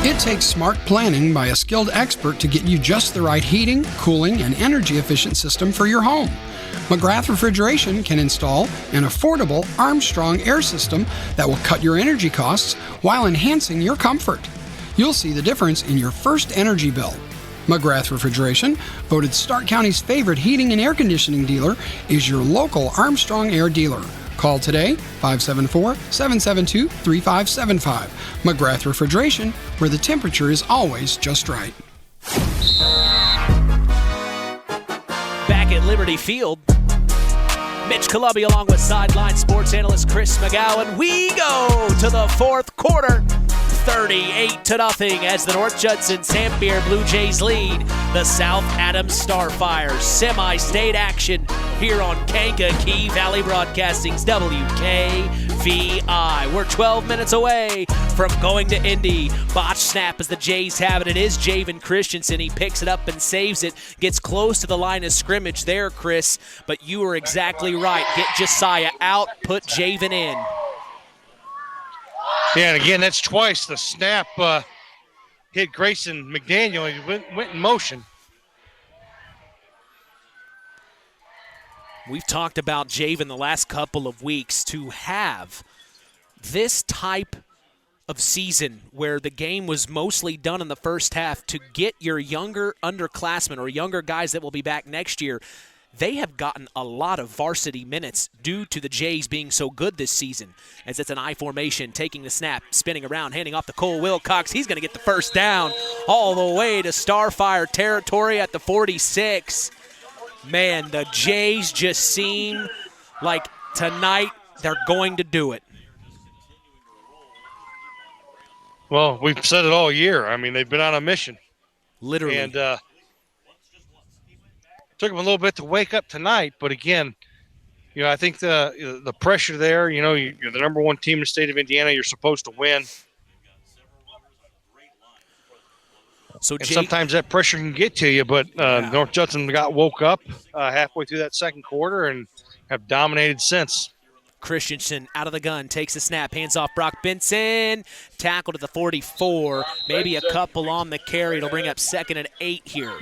It takes smart planning by a skilled expert to get you just the right heating, cooling, and energy-efficient system for your home. McGrath Refrigeration can install an affordable Armstrong air system that will cut your energy costs while enhancing your comfort. You'll see the difference in your first energy bill. McGrath Refrigeration, voted Stark County's favorite heating and air conditioning dealer, is your local Armstrong Air dealer. Call today, 574-772-3575. McGrath Refrigeration, where the temperature is always just right. Back at Liberty Field, Mitch Columbia along with sideline sports analyst Chris McGowan. We go to the 4th quarter. 38-0 as the North Judson-San Pierre Blue Jays lead the South Adams Starfires. Semi-state action here on Kankakee Valley Broadcasting's WKVI. We're 12 minutes away from going to Indy. Botch snap as the Jays have it. It is Javen Christensen. He picks it up and saves it. Gets close to the line of scrimmage there, Chris. But you are exactly right. Get Josiah out, put Javen in. Yeah, and again, that's twice. The snap hit Grayson McDaniel. He went in motion. We've talked about Javen the last couple of weeks. To have this type of season where the game was mostly done in the first half, to get your younger underclassmen or younger guys that will be back next year, they have gotten a lot of varsity minutes due to the Jays being so good this season. As it's an I formation, taking the snap, spinning around, handing off to Cole Wilcox. He's going to get the first down all the way to Starfire territory at the 46. Man, the Jays just seem like tonight they're going to do it. Well, we've said it all year. I mean, they've been on a mission. Literally. And took them a little bit to wake up tonight, but again, you know, I think the pressure there, you know, you're the number 1 team in the state of Indiana. You're supposed to win. So sometimes that pressure can get to you, but North Judson woke up halfway through that 2nd quarter and have dominated since. Christensen out of the gun, takes the snap, hands off Brock Benson, tackled at the 44, maybe a couple on the carry. It'll bring up 2nd and 8 here.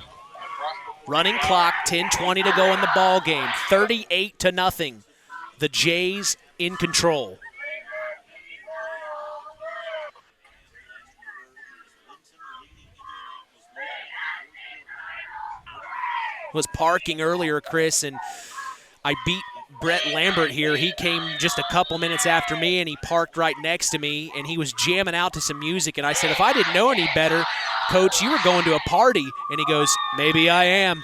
Running clock, 10:20 to go in the ball game. 38-0. The Jays in control. was parking earlier, Chris, and I beat Brett Lambert here. He came just a couple minutes after me, and he parked right next to me, and he was jamming out to some music. And I said, if I didn't know any better, Coach, you were going to a party. And he goes, maybe I am.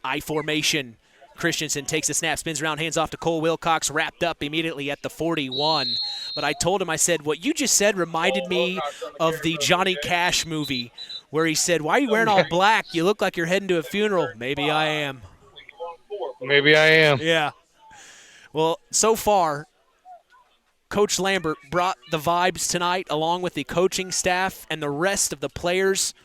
I formation. Christensen takes the snap, spins around, hands off to Cole Wilcox, wrapped up immediately at the 41. But I told him, I said, what you just said reminded me of the Johnny Cash movie where he said, why are you wearing all black? You look like you're heading to a funeral. Maybe I am. Maybe I am. Yeah. Well, so far, Coach Lambert brought the vibes tonight along with the coaching staff and the rest of the players.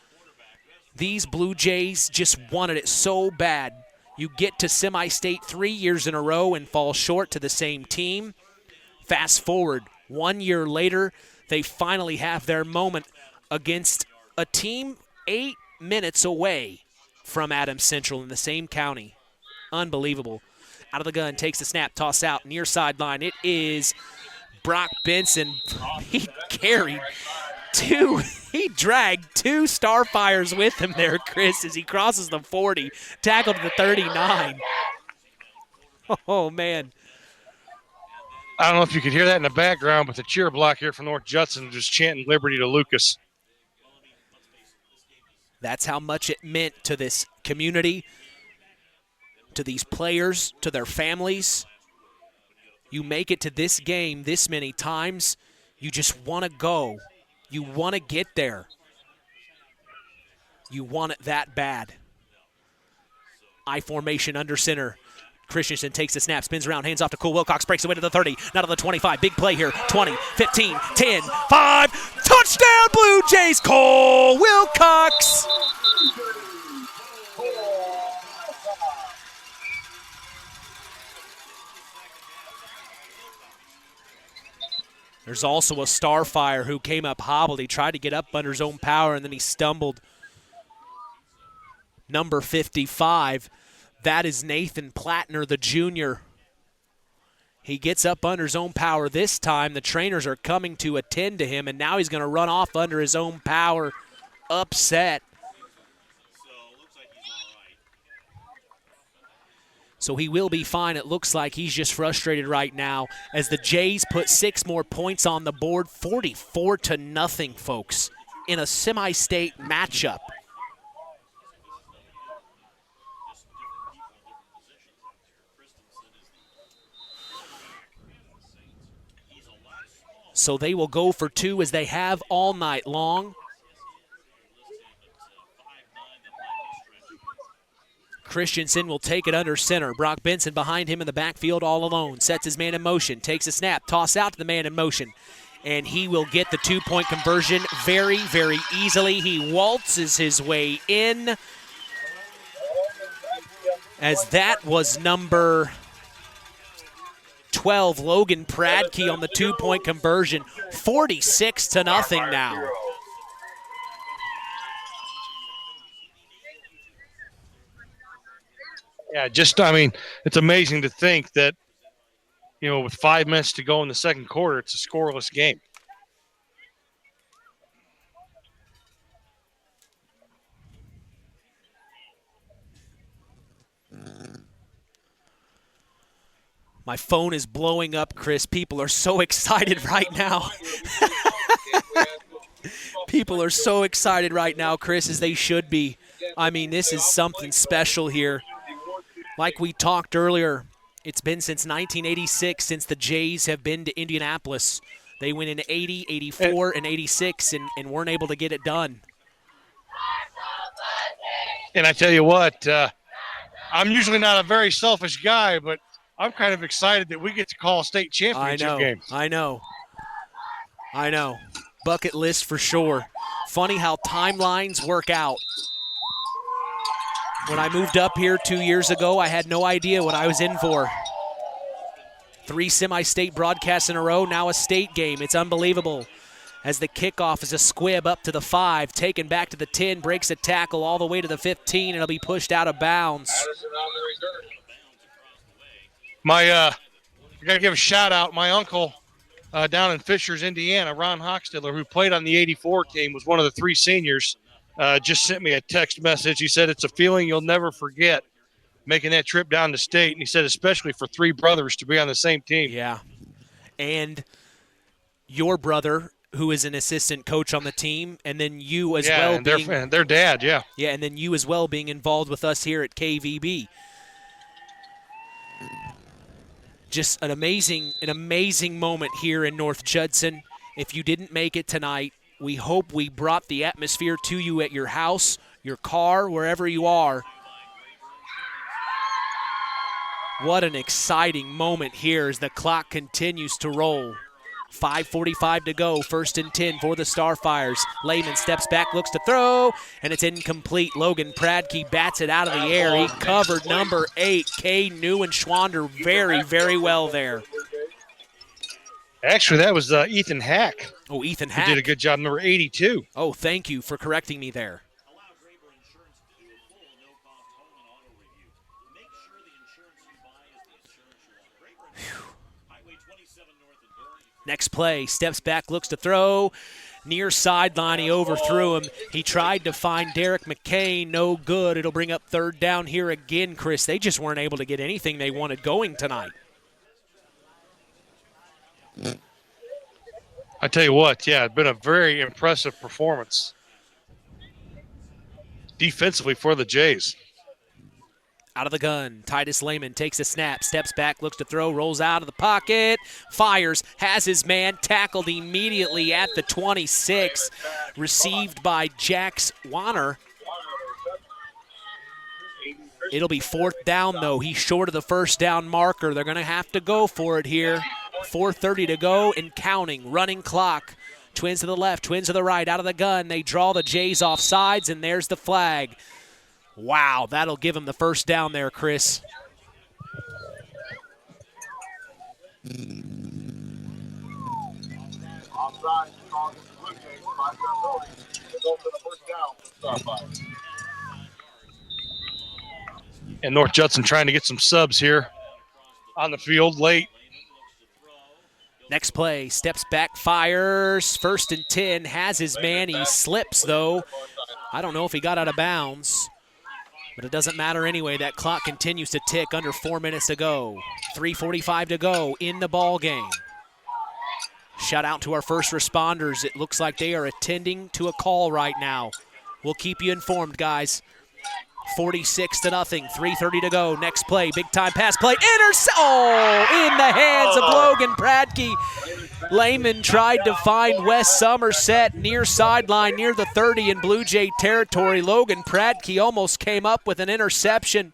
These Blue Jays just wanted it so bad. You get to semi-state 3 years in a row and fall short to the same team. Fast forward, 1 year later, they finally have their moment against a team 8 minutes away from Adams Central in the same county. Unbelievable. Out of the gun, takes the snap, toss out, near sideline. It is Brock Benson. He carried two. He dragged 2 Starfires with him there, Chris, as he crosses the 40, tackled the 39. Oh, man. I don't know if you could hear that in the background, but the cheer block here from North Judson just chanting Liberty to Lucas. That's how much it meant to this community, to these players, to their families. You make it to this game this many times, you just want to go. You want to get there. You want it that bad. I formation under center. Christensen takes the snap, spins around, hands off to Cole Wilcox, breaks away to the 30, now to the 25. Big play here. 20, 15, 10, 5. Touchdown, Blue Jays, Cole Wilcox. There's also a Starfire who came up hobbled. He tried to get up under his own power, and then he stumbled. Number 55, that is Nathan Plattner, the junior. He gets up under his own power this time. The trainers are coming to attend to him, and now he's going to run off under his own power, upset. So he will be fine. It looks like he's just frustrated right now as the Jays put 6 more points on the board, 44-0, folks, in a semi-state matchup. So they will go for 2 as they have all night long. Christensen will take it under center. Brock Benson behind him in the backfield all alone. Sets his man in motion. Takes a snap. Toss out to the man in motion. And he will get the 2-point conversion very, very easily. He waltzes his way in. As that was number 12, Logan Pradke on the 2-point conversion. 46-0 now. Yeah, it's amazing to think that, with 5 minutes to go in the second quarter, it's a scoreless game. My phone is blowing up, Chris. People are so excited right now. People are so excited right now, Chris, as they should be. I mean, this is something special here. Like we talked earlier, it's been since 1986 since the Jays have been to Indianapolis. They went in 80, 84, and 86 and weren't able to get it done. And I tell you what, I'm usually not a very selfish guy, but I'm kind of excited that we get to call a state championship game. I know. Bucket list for sure. Funny how timelines work out. When I moved up here 2 years ago, I had no idea what I was in for. 3 semi-state broadcasts in a row, now a state game. It's unbelievable. As the kickoff is a squib up to the 5, taken back to the 10, breaks a tackle all the way to the 15, and it'll be pushed out of bounds. I got to give a shout-out. My uncle down in Fishers, Indiana, Ron Hochstiller, who played on the 84 team, was one of the 3 seniors just sent me a text message. He said it's a feeling you'll never forget, making that trip down to state. And he said especially for three brothers to be on the same team. Yeah. And your brother, who is an assistant coach on the team, and then you as well. And their dad, yeah. Yeah, and then you as well being involved with us here at KVB. Just an amazing moment here in North Judson. If you didn't make it tonight, we hope we brought the atmosphere to you at your house, your car, wherever you are. What an exciting moment here as the clock continues to roll. 5:45 to go, 1st and 10 for the Starfires. Lehman steps back, looks to throw, and it's incomplete. Logan Pradke bats it out of the air. He covered number 8, K. Neuenschwander, very, very well there. Actually, that was Ethan Hack. Oh, Ethan Hack. Who did a good job, number 82. Oh, thank you for correcting me there. Next play, steps back, looks to throw. Near sideline, he overthrew him. He tried to find Derek McCain, no good. It'll bring up 3rd down here again, Chris. They just weren't able to get anything they wanted going tonight. I tell you what, yeah, it's been a very impressive performance defensively for the Jays. Out of the gun, Titus Lehman takes a snap, steps back, looks to throw, rolls out of the pocket, fires, has his man, tackled immediately at the 26, received by Jax Wanner. It'll be 4th down, though. He's short of the 1st down marker. They're going to have to go for it here. 4:30 to go and counting, running clock. Twins to the left, twins to the right, out of the gun. They draw the Jays off sides, and there's the flag. Wow, that'll give him the 1st down there, Chris. And North Judson trying to get some subs here on the field late. Next play, steps back, fires. 1st and 10, has his man. He slips, though. I don't know if he got out of bounds. But it doesn't matter anyway. That clock continues to tick, under 4 minutes to go. 3:45 to go in the ball game. Shout out to our first responders. It looks like they are attending to a call right now. We'll keep you informed, guys. 46-0, 3:30 to go. Next play, big time pass play. In the hands of Logan Pradke. Lehman tried to find Wes Somerset near sideline, near the 30 in Blue Jay territory. Logan Pradke almost came up with an interception.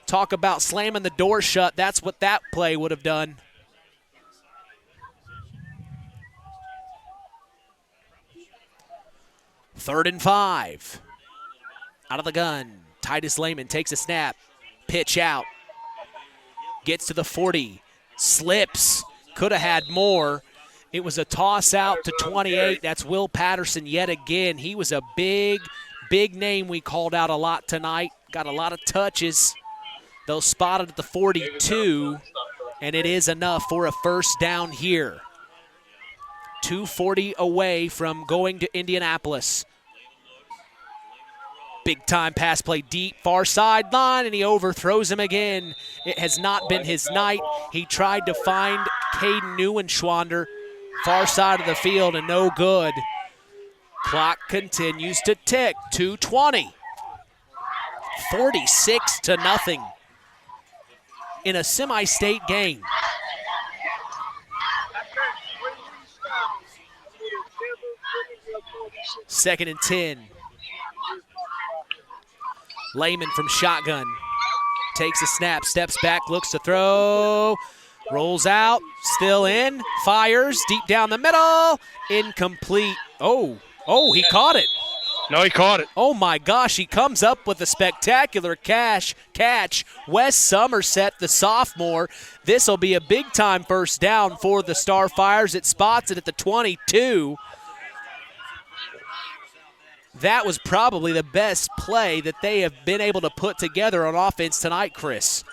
Talk about slamming the door shut. That's what that play would have done. Third and 5. Out of the gun, Titus Lehman takes a snap, pitch out, gets to the 40, slips, could have had more. It was a toss out to 28. That's Will Patterson yet again. He was a big name we called out a lot tonight. Got a lot of touches. They'll spot it at the 42, and it is enough for a 1st down here. 2:40 away from going to Indianapolis. Big time pass play deep, far sideline, and he overthrows him again. It has not been his night. He tried to find Caden Neuenschwander, far side of the field, and no good. Clock continues to tick. 2:20. 46-0 in a semi-state game. Second and 10. Lehman from shotgun. Takes a snap, steps back, looks to throw. Rolls out, still in, fires, deep down the middle. Incomplete. Oh, he caught it. No, he caught it. Oh, my gosh, he comes up with a spectacular catch. Wes Somerset, the sophomore. This will be a big-time 1st down for the Starfires. It spots it at the 22. That was probably the best play that they have been able to put together on offense tonight, Chris.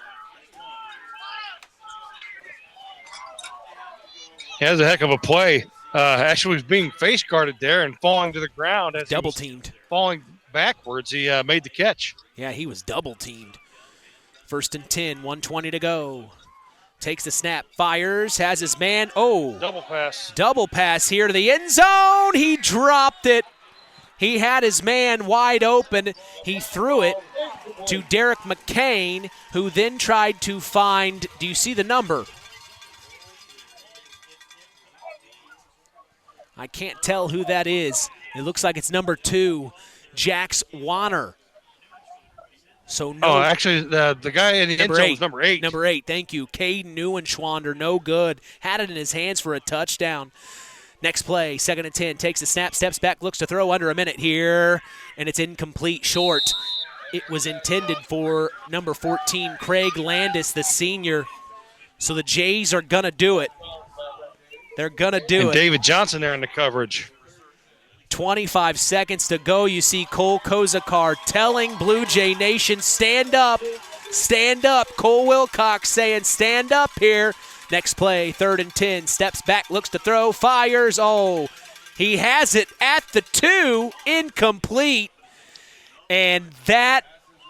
Yeah, that was a heck of a play. actually was being face guarded there and falling to the ground as double teamed. Falling backwards, he made the catch. Yeah, he was double teamed. 1st and 10, 1:20 to go. Takes the snap, fires, has his man. Oh, double pass. Double pass here to the end zone. He dropped it. He had his man wide open. He threw it to Derek McCain, who then tried to find, do you see the number? I can't tell who that is. It looks like it's number 2, Jax Warner. So no. Actually, the guy in the end zone was number 8. Number 8, thank you. Caden Neuenschwander, no good. Had it in his hands for a touchdown. Next play, 2nd and 10, takes the snap, steps back, looks to throw under a minute here, and it's incomplete, short. It was intended for number 14, Craig Landis, the senior. So the Jays are going to do it. They're going to do it. And David Johnson there in the coverage. 25 seconds to go. You see Cole Kozakar telling Blue Jay Nation, stand up, stand up. Cole Wilcox saying, stand up here. Next play, 3rd and 10, steps back, looks to throw, fires. Oh, he has it at the 2, incomplete. And that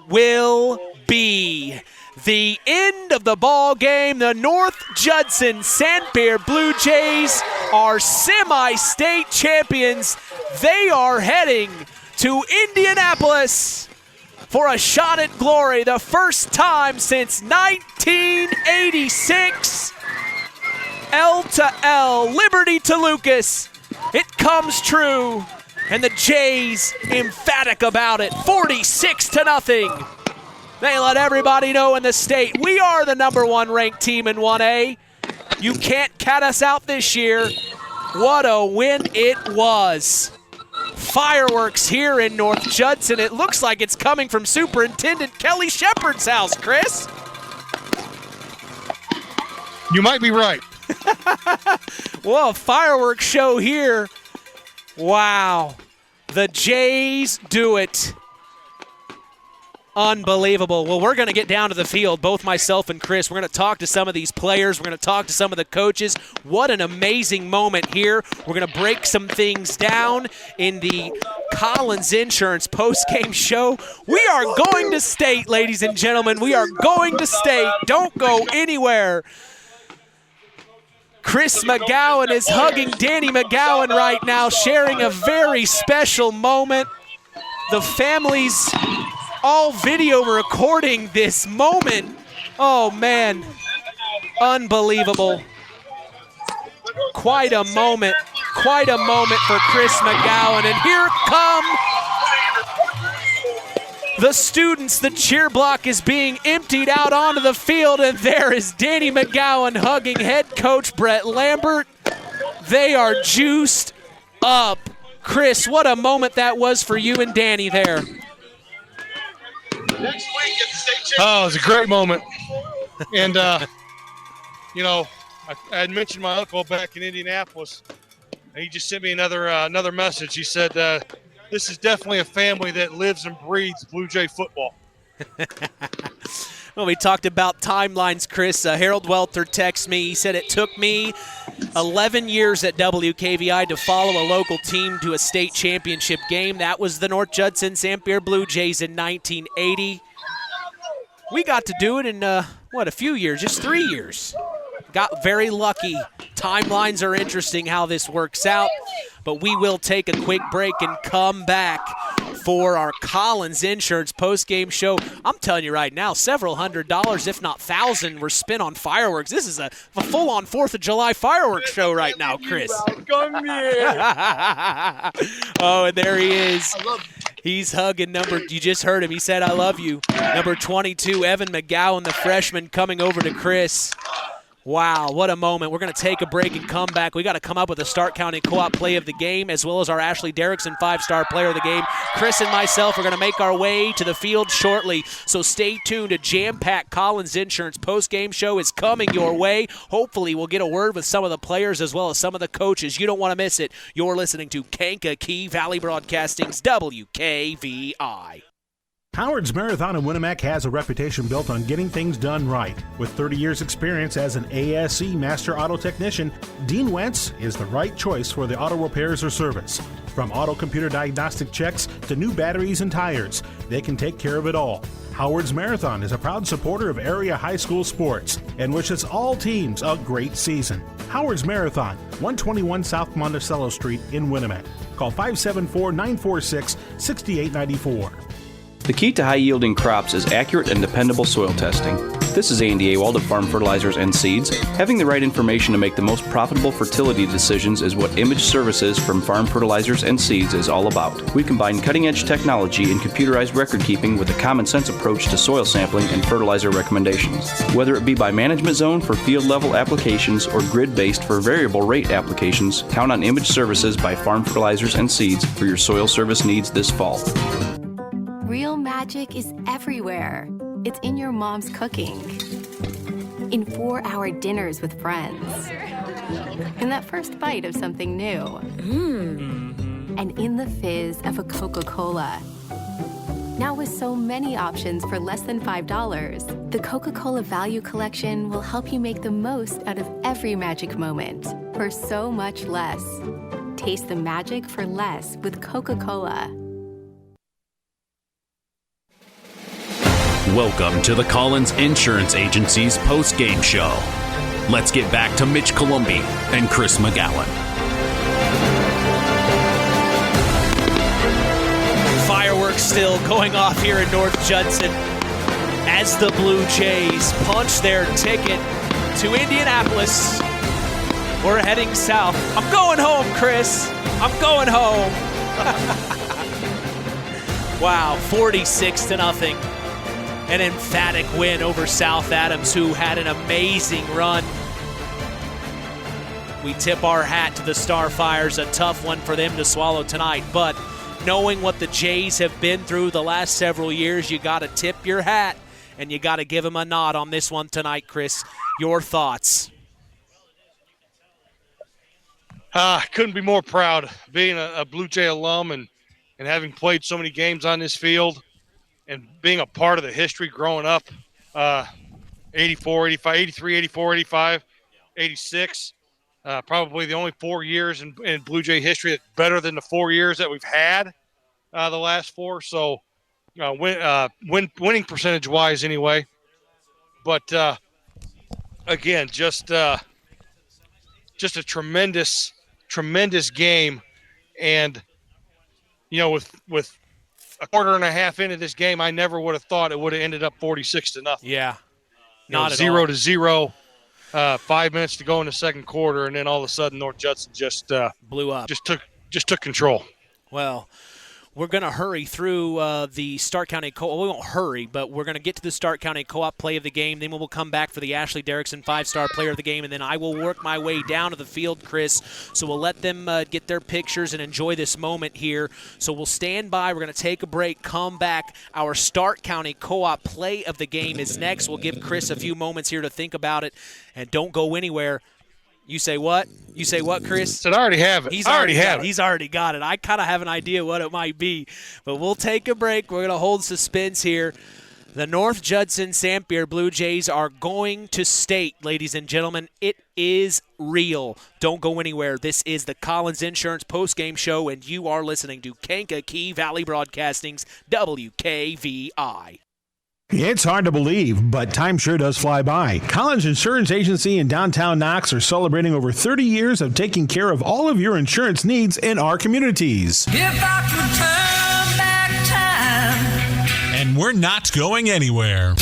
will be the end of the ball game. The North Judson-San Pierre Blue Jays are semi-state champions. They are heading to Indianapolis for a shot at glory, the first time since 1986. L to L, Liberty to Lucas. It comes true, and the Jays emphatic about it, 46-0. They let everybody know in the state we are the number 1 ranked team in 1A. You can't cat us out this year. What a win it was. Fireworks here in North Judson. It looks like it's coming from Superintendent Kelly Shepard's house, Chris. You might be right. Well, a fireworks show here. Wow. The Jays do it. Unbelievable. Well, we're going to get down to the field, both myself and Chris. We're going to talk to some of these players. We're going to talk to some of the coaches. What an amazing moment here. We're going to break some things down in the Collins Insurance post-game show. We are going to state, ladies and gentlemen. We are going to state. Don't go anywhere. Chris McGowan is hugging Danny McGowan right now, sharing a very special moment. The families all video recording this moment. Oh, man. Unbelievable. Quite a moment. Quite a moment for Chris McGowan. And here come the students. The cheer block is being emptied out onto the field, and there is Danny McGowan hugging head coach Brett Lambert. They are juiced up. Chris, what a moment that was for you and Danny there. Oh, it was a great moment. And, you know, I had mentioned my uncle back in Indianapolis, and he just sent me another message. He said, this is definitely a family that lives and breathes Blue Jay football. Well, we talked about timelines, Chris. Harold Welter texted me. He said it took me 11 years at WKVI to follow a local team to a state championship game. That was the North Judson-San Pierre Blue Jays in 1980. We got to do it in, a few years, just 3 years. Got very lucky. Timelines are interesting how this works out, but we will take a quick break and come back for our Collins Insurance post-game show. I'm telling you right now, several $100s, if not $1,000, were spent on fireworks. This is a full-on 4th of July fireworks show right now, Chris. Oh, and there he is. He's hugging you just heard him. He said, I love you. Number 22, Evan McGowan, the freshman, coming over to Chris. Wow, what a moment. We're going to take a break and come back. We got to come up with a Stark County Co-op play of the game, as well as our Ashley Derrickson 5-star player of the game. Chris and myself are going to make our way to the field shortly, so stay tuned. A jam-packed Collins Insurance post-game show is coming your way. Hopefully we'll get a word with some of the players as well as some of the coaches. You don't want to miss it. You're listening to Kankakee Valley Broadcasting's WKVI. Howard's Marathon in Winnemac has a reputation built on getting things done right. With 30 years experience as an ASE Master Auto Technician, Dean Wentz is the right choice for the auto repairs or service. From auto computer diagnostic checks to new batteries and tires, they can take care of it all. Howard's Marathon is a proud supporter of area high school sports and wishes all teams a great season. Howard's Marathon, 121 South Monticello Street in Winnemac. Call 574-946-6894. The key to high-yielding crops is accurate and dependable soil testing. This is Andy Awald of Farm Fertilizers and Seeds. Having the right information to make the most profitable fertility decisions is what Image Services from Farm Fertilizers and Seeds is all about. We combine cutting-edge technology and computerized record-keeping with a common-sense approach to soil sampling and fertilizer recommendations. Whether it be by management zone for field-level applications or grid-based for variable rate applications, count on Image Services by Farm Fertilizers and Seeds for your soil service needs this fall. Real magic is everywhere. It's in your mom's cooking, in 4-hour dinners with friends, in that first bite of something new, and in the fizz of a Coca-Cola. Now with so many options for less than $5, the Coca-Cola Value Collection will help you make the most out of every magic moment for so much less. Taste the magic for less with Coca-Cola. Welcome to the Collins Insurance Agency's post-game show. Let's get back to Mitch Columbi and Chris McGowan. Fireworks still going off here in North Judson as the Blue Jays punch their ticket to Indianapolis. We're heading south. I'm going home, Chris. I'm going home. Wow, 46-0. An emphatic win over South Adams, who had an amazing run. We tip our hat to the Starfires, a tough one for them to swallow tonight. But knowing what the Jays have been through the last several years, you got to tip your hat, and you got to give them a nod on this one tonight, Chris. Your thoughts? Couldn't be more proud being a Blue Jay alum and having played so many games on this field. And being a part of the history growing up, 84, 85, 83, 84, 85, 86, probably the only 4 years in Blue Jay history that's better than the 4 years that we've had the last 4. So winning percentage-wise anyway. But, again, just a tremendous game. And, you know, with a quarter and a half into this game, I never would have thought it would have ended up 46-0. Yeah, not at 0-0. 5 minutes to go in the second quarter, and then all of a sudden, North Judson just blew up. Just took control. Well, we're going to hurry through the Stark County Co-op. We won't hurry, but we're going to get to the Stark County Co-op play of the game. Then we'll come back for the Ashley Derrickson 5-star player of the game, and then I will work my way down to the field, Chris. So we'll let them get their pictures and enjoy this moment here. So we'll stand by. We're going to take a break, come back. Our Stark County Co-op play of the game is next. We'll give Chris a few moments here to think about it, and don't go anywhere. You say what? You say what, Chris? I already have it. He's already got it. I kind of have an idea what it might be. But we'll take a break. We're going to hold suspense here. The North Judson-San Pierre Blue Jays are going to state, ladies and gentlemen, it is real. Don't go anywhere. This is the Collins Insurance postgame show, and you are listening to Kankakee Valley Broadcasting's WKVI. It's hard to believe, but time sure does fly by. Collins Insurance Agency in downtown Knox are celebrating over 30 years of taking care of all of your insurance needs in our communities. If I could turn back time. And we're not going anywhere.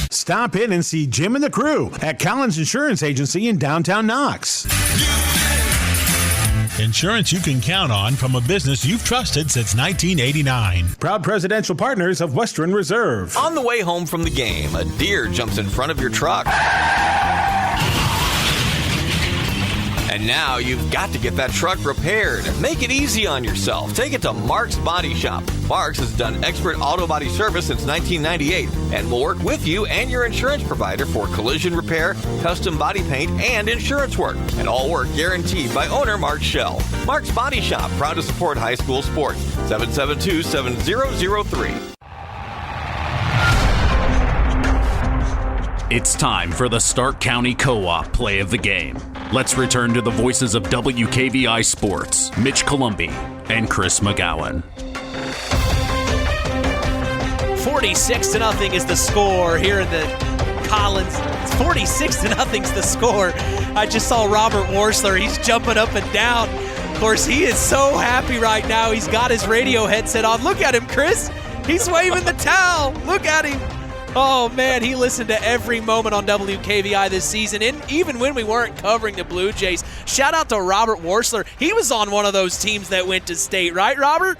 Stop in and see Jim and the crew at Collins Insurance Agency in downtown Knox. Insurance you can count on from a business you've trusted since 1989. Proud presidential partners of Western Reserve. On the way home from the game, a deer jumps in front of your truck. And now you've got to get that truck repaired. Make it easy on yourself. Take it to Mark's Body Shop. Mark's has done expert auto body service since 1998 and will work with you and your insurance provider for collision repair, custom body paint, and insurance work. And all work guaranteed by owner Mark Schell. Mark's Body Shop, proud to support high school sports. 772-7003. It's time for the Stark County Co-op play of the game. Let's return to the voices of WKVI Sports, Mitch Columbi and Chris McGowan. 46-0 is the score here in the Collins. 46-0 is the score. I just saw Robert Worsler. He's jumping up and down. Of course, he is so happy right now. He's got his radio headset on. Look at him, Chris. He's waving the towel. Look at him. Oh, man, he listened to every moment on WKVI this season, and even when we weren't covering the Blue Jays. Shout out to Robert Worsler. He was on one of those teams that went to state, right, Robert?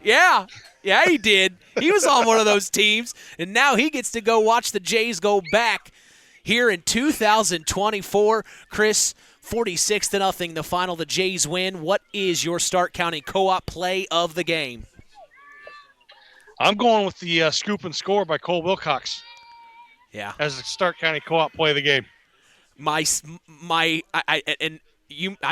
Yeah, he did. He was on one of those teams, and now he gets to go watch the Jays go back here in 2024. Chris, 46-0, the final. The Jays win. What is your Stark County Co-op play of the game? I'm going with the scoop and score by Cole Wilcox. Yeah, as the Stark County Co-op play of the game. I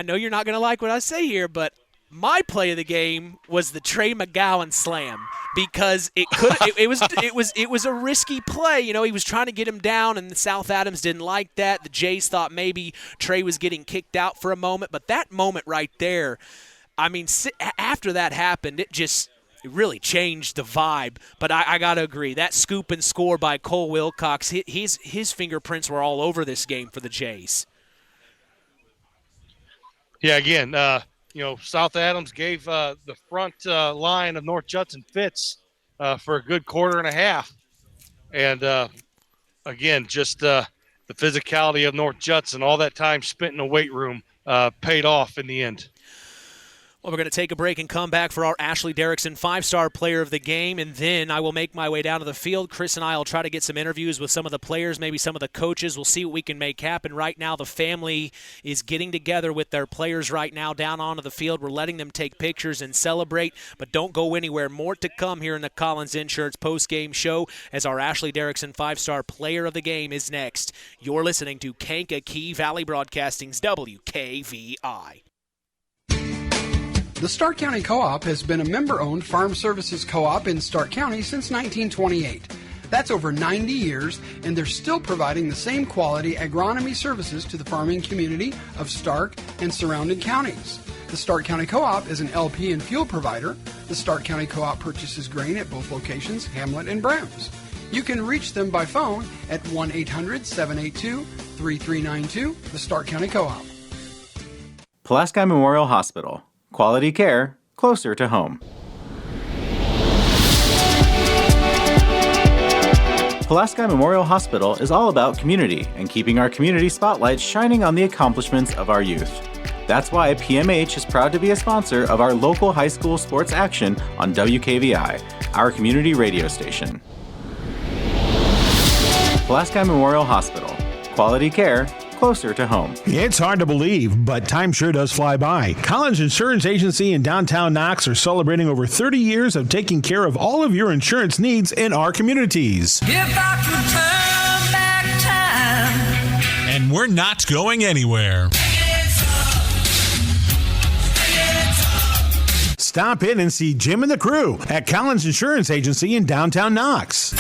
know you're not going to like what I say here, but my play of the game was the Trey McGowan slam because it was a risky play. You know, he was trying to get him down, and South Adams didn't like that. The Jays thought maybe Trey was getting kicked out for a moment, but that moment right there, I mean, after that happened, it really changed the vibe. But I got to agree, that scoop and score by Cole Wilcox, his fingerprints were all over this game for the Jays. Yeah, again, South Adams gave the front line of North Judson fits for a good quarter and a half. And, again, just the physicality of North Judson, all that time spent in the weight room paid off in the end. Well, we're going to take a break and come back for our Ashley Derrickson 5-star player of the game, and then I will make my way down to the field. Chris and I will try to get some interviews with some of the players, maybe some of the coaches. We'll see what we can make happen. Right now, the family is getting together with their players right now down onto the field. We're letting them take pictures and celebrate, but don't go anywhere. More to come here in the Collins Insurance post-game show as our Ashley Derrickson 5-star player of the game is next. You're listening to Kankakee Valley Broadcasting's WKVI. The Stark County Co-op has been a member-owned farm services co-op in Stark County since 1928. That's over 90 years, and they're still providing the same quality agronomy services to the farming community of Stark and surrounding counties. The Stark County Co-op is an LP and fuel provider. The Stark County Co-op purchases grain at both locations, Hamlet and Browns. You can reach them by phone at 1-800-782-3392, the Stark County Co-op. Pulaski Memorial Hospital. Quality care, closer to home. Pulaski Memorial Hospital is all about community and keeping our community spotlight shining on the accomplishments of our youth. That's why PMH is proud to be a sponsor of our local high school sports action on WKVI, our community radio station. Pulaski Memorial Hospital. Quality care, closer to home. It's hard to believe, but time sure does fly by. Collins Insurance Agency in downtown Knox are celebrating over 30 years of taking care of all of your insurance needs in our communities. If I could turn back time. And we're not going anywhere. Stop in and see Jim and the crew at Collins Insurance Agency in downtown Knox.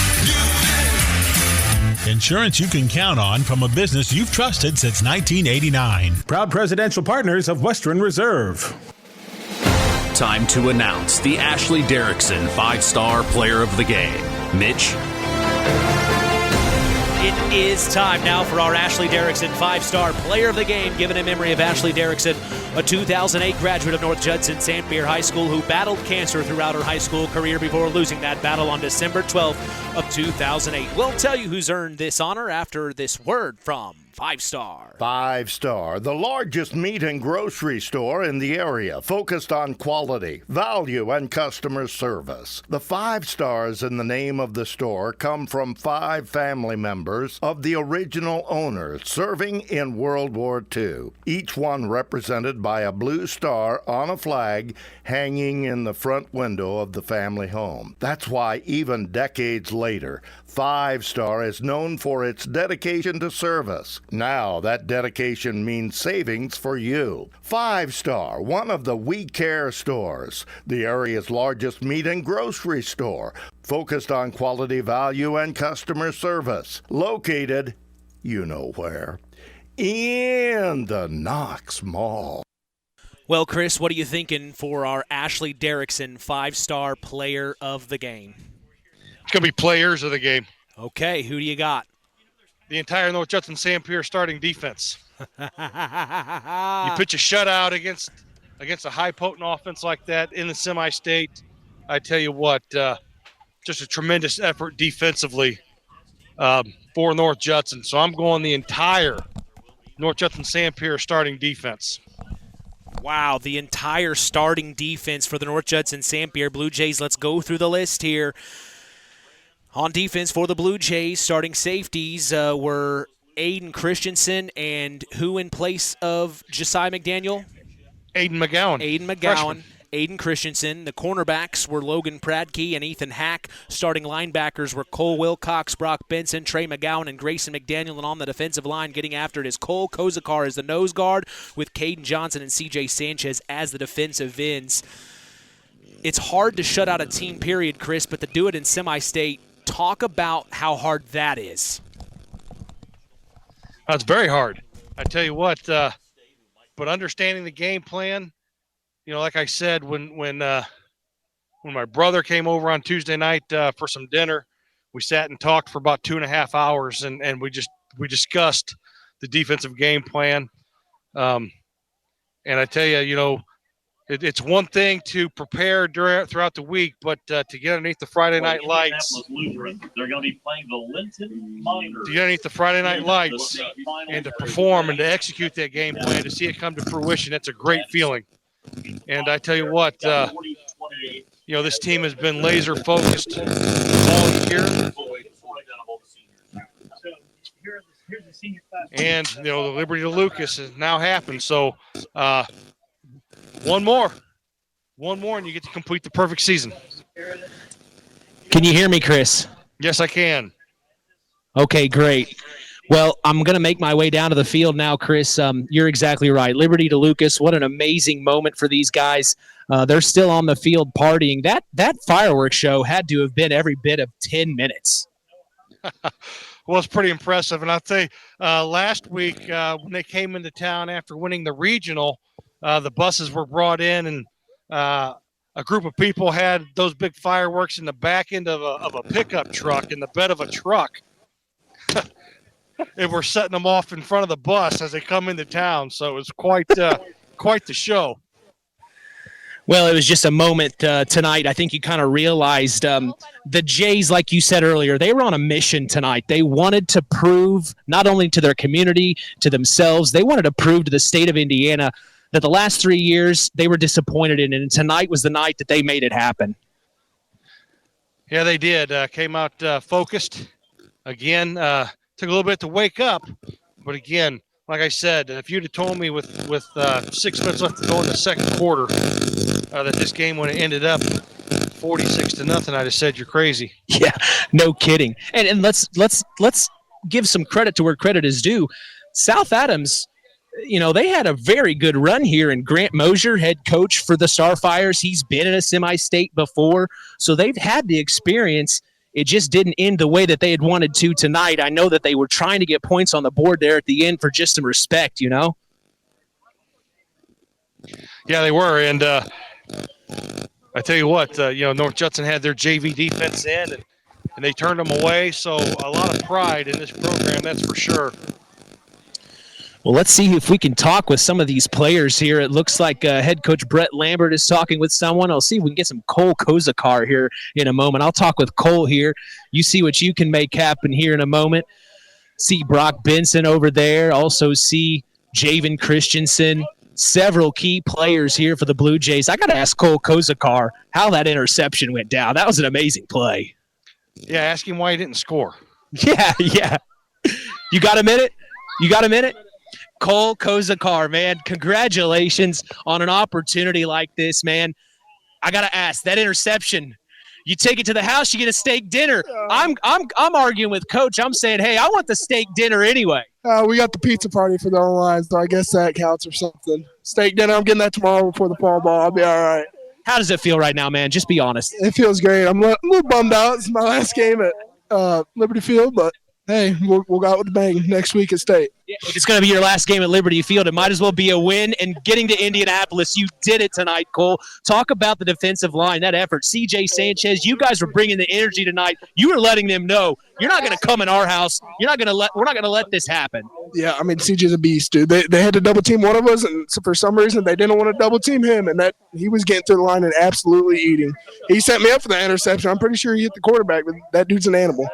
Insurance you can count on from a business you've trusted since 1989. Proud presidential partners of Western Reserve. Time to announce the Ashley Derrickson 5-star player of the game. Mitch? It is time now for our Ashley Derrickson 5-star player of the game, given in memory of Ashley Derrickson, a 2008 graduate of North Judson-San Pierre High School who battled cancer throughout her high school career before losing that battle on December 12th of 2008. We'll tell you who's earned this honor after this word from 5 Star. 5 Star, the largest meat and grocery store in the area, focused on quality, value, and customer service. The 5 Stars in the name of the store come from 5 family members of the original owners serving in World War II, each one represented by a blue star on a flag hanging in the front window of the family home. That's why even decades later, 5 Star is known for its dedication to service. Now that dedication means savings for you. 5 Star, one of the We Care stores, the area's largest meat and grocery store, focused on quality, value, and customer service. Located, you know where, in the Knox Mall. Well, Chris, what are you thinking for our Ashley Derrickson 5 Star player of the game? It's going to be players of the game. Okay, who do you got? The entire North Judson-San Pierre starting defense. You pitch a shutout against a high potent offense like that in the semi-state. I tell you what, just a tremendous effort defensively for North Judson. So I'm going the entire North Judson-San Pierre starting defense. Wow, the entire starting defense for the North Judson-San Pierre Blue Jays. Let's go through the list here. On defense for the Blue Jays, starting safeties were Aiden Christensen and who in place of Josiah McDaniel? Aiden McGowan. Freshman. Aiden Christensen. The cornerbacks were Logan Pradke and Ethan Hack. Starting linebackers were Cole Wilcox, Brock Benson, Trey McGowan, and Grayson McDaniel. And on the defensive line, getting after it is Cole Kozakar as the nose guard, with Caden Johnson and C.J. Sanchez as the defensive ends. It's hard to shut out a team, period, Chris, but to do it in semi-state, talk about how hard that is. That's very hard. I tell you what, but understanding the game plan, you know, like I said, when my brother came over on Tuesday night for some dinner, we sat and talked for about 2.5 hours, and we discussed the defensive game plan. And I tell you, you know, it's one thing to prepare throughout the week, but to get underneath the Friday night lights, they're going to be playing the Linton Miners. To get underneath the Friday night lights and to perform and to execute that game plan, to see it come to fruition, that's a great feeling. And I tell you what, you know, this team has been laser focused all year. And, you know, the Liberty to Lucas has now happened. So one more, and you get to complete the perfect season. Can you hear me, Chris? Yes, I can. Okay, great. Well, I'm going to make my way down to the field now, Chris. You're exactly right. Liberty to Lucas, what an amazing moment for these guys. They're still on the field partying. That fireworks show had to have been every bit of 10 minutes. Well, it's pretty impressive. And I'll tell you, last week when they came into town after winning the regional, the buses were brought in, and a group of people had those big fireworks in the back end of a pickup truck, in the bed of a truck. And we're setting them off in front of the bus as they come into town. So it was quite the show. Well, it was just a moment tonight. I think you kind of realized the Jays, like you said earlier, they were on a mission tonight. They wanted to prove not only to their community, to themselves, they wanted to prove to the state of Indiana that the last 3 years they were disappointed in, and tonight was the night that they made it happen. Yeah, they did. Came out focused. Again, took a little bit to wake up. But again, like I said, if you'd have told me with 6 minutes left to go in the second quarter that this game would have ended up 46-0, I'd have said you're crazy. Yeah, no kidding. And let's give some credit to where credit is due. South Adams, you know, they had a very good run here, and Grant Mosier, head coach for the Starfires, he's been in a semi-state before, so they've had the experience. It just didn't end the way that they had wanted to tonight. I know that they were trying to get points on the board there at the end for just some respect, you know? Yeah, they were, and I tell you what, you know, North Judson had their JV defense in, and they turned them away, so a lot of pride in this program, that's for sure. Well, let's see if we can talk with some of these players here. It looks like head coach Brett Lambert is talking with someone. I'll see if we can get some Cole Kozakar here in a moment. I'll talk with Cole here. You see what you can make happen here in a moment. See Brock Benson over there. Also see Javen Christensen. Several key players here for the Blue Jays. I got to ask Cole Kozakar how that interception went down. That was an amazing play. Yeah, ask him why he didn't score. Yeah. You got a minute? Cole Kozakar, man, congratulations on an opportunity like this, man. I got to ask, that interception, you take it to the house, you get a steak dinner. I'm arguing with Coach. I'm saying, hey, I want the steak dinner anyway. We got the pizza party for the online, so I guess that counts or something. Steak dinner, I'm getting that tomorrow before the fall ball. I'll be all right. How does it feel right now, man? Just be honest. It feels great. I'm a little bummed out. It's my last game at Liberty Field, but hey, we'll go out with a bang next week at State. Yeah, if it's going to be your last game at Liberty Field, it might as well be a win. And getting to Indianapolis, you did it tonight, Cole. Talk about the defensive line, that effort. C.J. Sanchez, you guys were bringing the energy tonight. You were letting them know you're not going to come in our house. We're not going to let this happen. Yeah, I mean, CJ's a beast, dude. They had to double team one of us, and so for some reason they didn't want to double team him, and that he was getting through the line and absolutely eating. He set me up for that interception. I'm pretty sure he hit the quarterback, but that dude's an animal.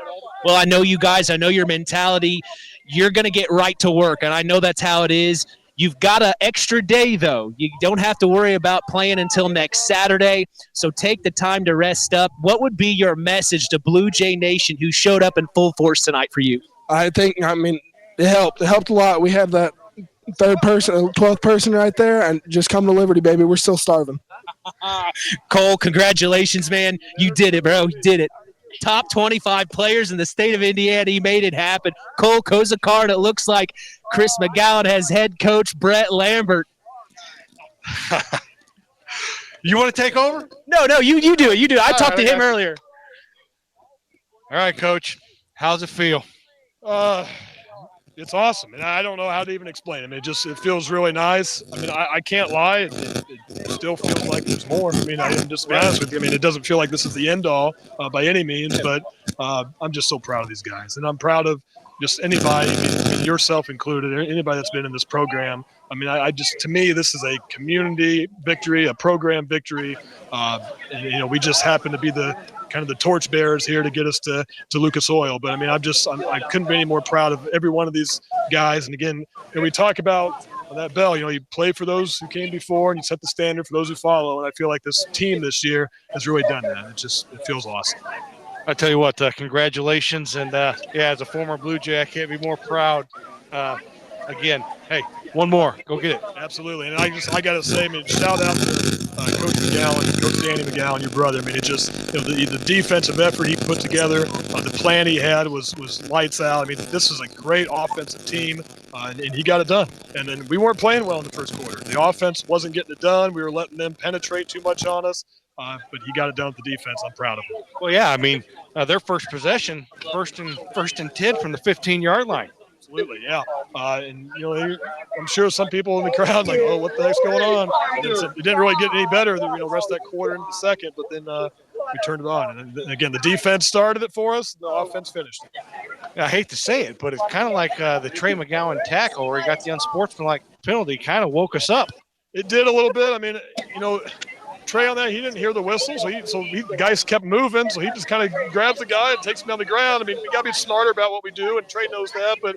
Well, I know you guys. I know your mentality. You're going to get right to work, and I know that's how it is. You've got an extra day, though. You don't have to worry about playing until next Saturday, so take the time to rest up. What would be your message to Blue Jay Nation who showed up in full force tonight for you? I mean, it helped. It helped a lot. We have that third person, 12th person right there, and just come to Liberty, baby. We're still starving. Cole, congratulations, man. You did it, bro. You did it. Top 25 players in the state of Indiana. He made it happen. Cole Kozakar, it looks like Chris McGowan has head coach Brett Lambert. You want to take over? No, you do it. You do it. I talked to him earlier. All right, Coach. How's it feel? It's awesome, and I don't know how to even explain it. It feels really nice. I mean, I can't lie. It still feels like there's more. I mean, just to be honest with you, I mean, it doesn't feel like this is the end all by any means, but I'm just so proud of these guys, and I'm proud of just anybody, yourself included, anybody that's been in this program. I mean, to me, this is a community victory, a program victory, and we just happen to be the torchbearers here to get us to Lucas Oil. But I mean, I couldn't be any more proud of every one of these guys. And again, we talk about that bell, you play for those who came before and you set the standard for those who follow. And I feel like this team this year has really done that. It feels awesome. I tell you what, congratulations. And as a former Blue Jay, I can't be more proud. Again, hey, one more. Go get it. Absolutely. And I got to say, shout out to Coach McGowan, Coach Danny McGowan, your brother. I mean, it just, the defensive effort he put together, the plan he had was lights out. I mean, this is a great offensive team, and he got it done. And then we weren't playing well in the first quarter. The offense wasn't getting it done. We were letting them penetrate too much on us. But he got it done with the defense. I'm proud of him. Well, yeah, I mean, their first possession, first and 10 from the 15-yard line. Absolutely, yeah. And I'm sure some people in the crowd like, oh, what the heck's going on? It didn't really get any better the rest of that quarter into the second, but then we turned it on. And then, again, the defense started it for us. The offense finished it. I hate to say it, but it's kind of like the Trey McGowan tackle where he got the unsportsmanlike penalty. Kind of woke us up. It did a little bit. I mean, Trey on that, he didn't hear the whistle, so the guys kept moving, so he just kind of grabs the guy and takes him down the ground. I mean, we got to be smarter about what we do, and Trey knows that, but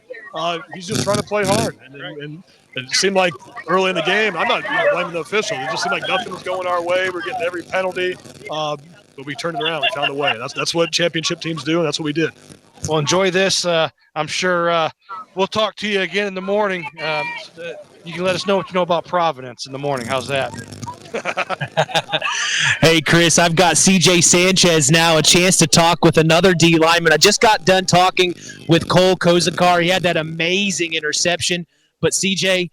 he's just trying to play hard. And it seemed like early in the game, I'm not blaming the officials. It just seemed like nothing was going our way. We're getting every penalty, but we turned it around. We found a way. That's what championship teams do, and that's what we did. Well, enjoy this. I'm sure we'll talk to you again in the morning. You can let us know what you know about Providence in the morning. How's that? Hey, Chris, I've got C.J. Sanchez now, a chance to talk with another D lineman. I just got done talking with Cole Kozakar. He had that amazing interception. But, C.J.,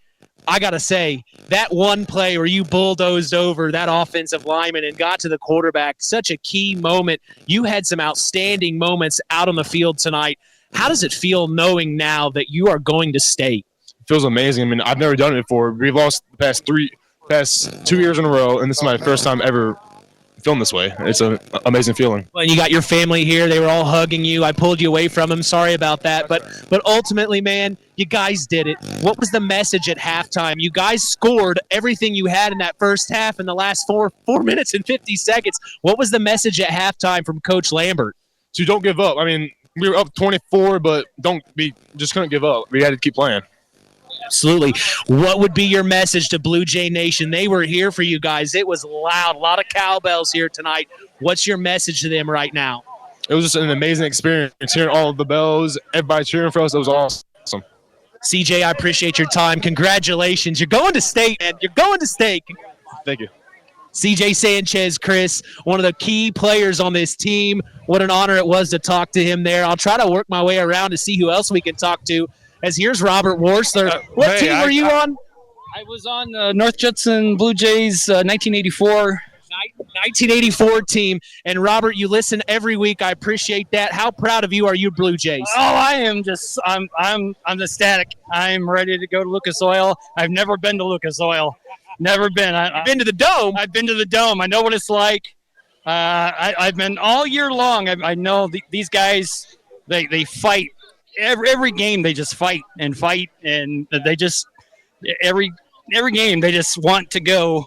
I got to say, that one play where you bulldozed over that offensive lineman and got to the quarterback, such a key moment. You had some outstanding moments out on the field tonight. How does it feel knowing now that you are going to state? It feels amazing. I mean, I've never done it before. We've lost the past 2 years in a row, and this is my first time ever feeling this way. It's an amazing feeling. Well, and you got your family here. They were all hugging you. I pulled you away from them. Sorry about that. But ultimately, man, you guys did it. What was the message at halftime? You guys scored everything you had in that first half in the last 4 minutes and 50 seconds. What was the message at halftime from Coach Lambert? So don't give up. I mean, We were up 24, but just couldn't give up. We had to keep playing. Absolutely. What would be your message to Blue Jay Nation? They were here for you guys. It was loud. A lot of cowbells here tonight. What's your message to them right now? It was just an amazing experience. Hearing all of the bells, everybody cheering for us. It was awesome. CJ, I appreciate your time. Congratulations. You're going to state, man. You're going to state. Thank you. CJ Sanchez, Chris, one of the key players on this team. What an honor it was to talk to him there. I'll try to work my way around to see who else we can talk to. As here's Robert Worsler. What team were you on? I was on North Judson Blue Jays 1984. 1984 team. And Robert, you listen every week. I appreciate that. How proud of you are you, Blue Jays? Oh, I am just I'm ecstatic. I'm ready to go to Lucas Oil. I've never been to Lucas Oil. Never been. I've been to the Dome. I've been to the Dome. I know what it's like. I've been all year long. I know these guys. They fight every game. They just fight, and they just every game they just want to go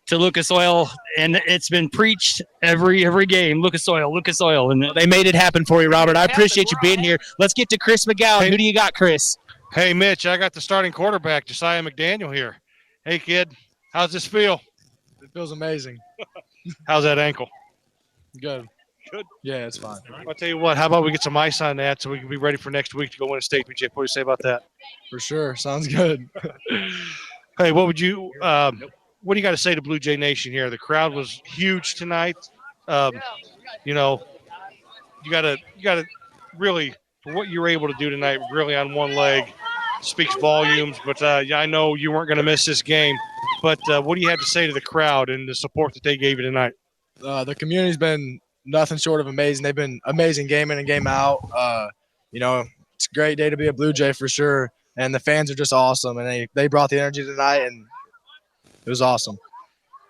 to Lucas Oil, and it's been preached every game. Lucas Oil, and they made it happen for you, Robert. I appreciate you being here. Let's get to Chris McGowan. Who do you got, Chris? Hey, Mitch, I got the starting quarterback, Josiah McDaniel here. Hey, kid, how's this feel? It feels amazing. How's that ankle? Good. Good. Yeah, it's fine. I'll tell you what, how about we get some ice on that so we can be ready for next week to go win a state championship? What do you say about that? For sure. Sounds good. Hey, what do you got to say to Blue Jay Nation here? The crowd was huge tonight. You know, you got to really, for what you were able to do tonight, really on one leg, speaks volumes. But I know you weren't going to miss this game. But what do you have to say to the crowd and the support that they gave you tonight? The community's been nothing short of amazing. They've been amazing game in and game out. It's a great day to be a Blue Jay for sure. And the fans are just awesome. And they brought the energy tonight, and it was awesome.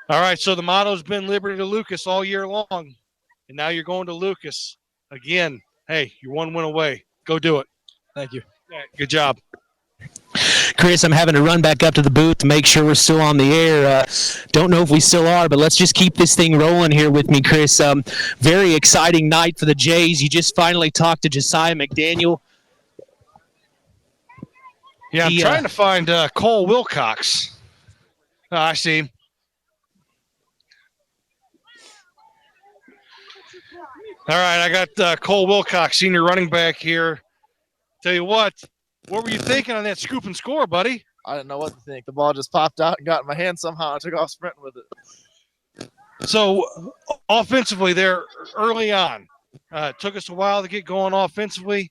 All right, so the motto's been Liberty to Lucas all year long. And now you're going to Lucas. Again, hey, you're one win away. Go do it. Thank you. Yeah, good job. Chris, I'm having to run back up to the booth to make sure we're still on the air. Don't know if we still are, but let's just keep this thing rolling here with me, Chris. Very exciting night for the Jays. You just finally talked to Josiah McDaniel. Yeah, I'm trying to find Cole Wilcox. Oh, I see him. All right, I got Cole Wilcox, senior running back here. Tell you what were you thinking on that scoop and score, buddy? I didn't know what to think. The ball just popped out and got in my hand somehow. I took off sprinting with it. So, offensively there early on, took us a while to get going offensively.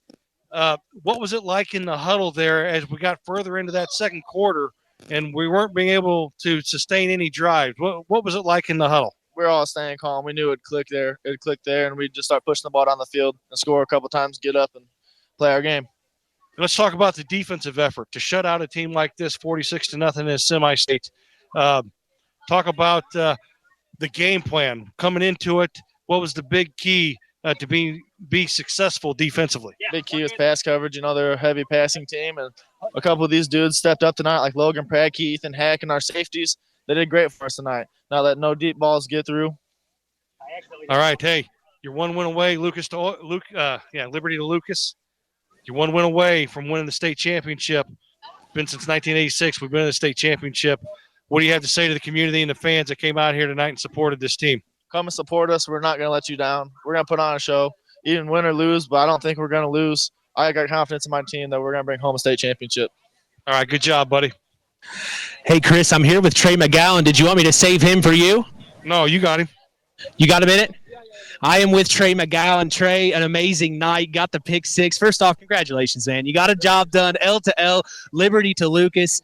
What was it like in the huddle there as we got further into that second quarter and we weren't being able to sustain any drives? What was it like in the huddle? We were all staying calm. We knew it'd click there. It'd click there, and we'd just start pushing the ball down the field and score a couple times, get up, and play our game. Let's talk about the defensive effort to shut out a team like this 46-0 in a semi-state. Talk about the game plan coming into it. What was the big key to be successful defensively? Big key was pass coverage. They're a heavy passing team, and a couple of these dudes stepped up tonight, like Logan Pratt, Ethan Hack, and our safeties. They did great for us tonight. Not letting no deep balls get through. All right, hey, you're one win away, Liberty to Lucas. You're one win away from winning the state championship. Been since 1986. We've been in the state championship. What do you have to say to the community and the fans that came out here tonight and supported this team? Come and support us. We're not going to let you down. We're going to put on a show, even win or lose, but I don't think we're going to lose. I got confidence in my team that we're going to bring home a state championship. All right, good job, buddy. Hey, Chris, I'm here with Trey McGowan. Did you want me to save him for you? No, you got him. You got a minute? I am with Trey McGowan. Trey, an amazing night. Got the pick six. First off, congratulations, man. You got a job done. L to L, Liberty to Lucas.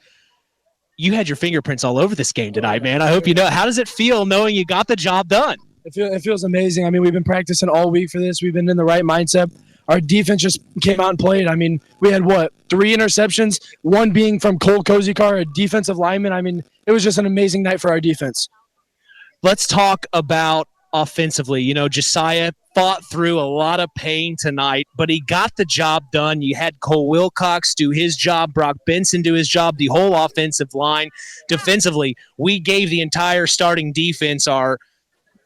You had your fingerprints all over this game tonight, man. I hope you know. How does it feel knowing you got the job done? It feels amazing. I mean, we've been practicing all week for this. We've been in the right mindset. Our defense just came out and played. I mean, we had, 3 interceptions, one being from Cole Kozikar, a defensive lineman. I mean, it was just an amazing night for our defense. Let's talk about offensively. Josiah fought through a lot of pain tonight, but he got the job done. You had Cole Wilcox do his job, Brock Benson do his job, the whole offensive line. Defensively, we gave the entire starting defense our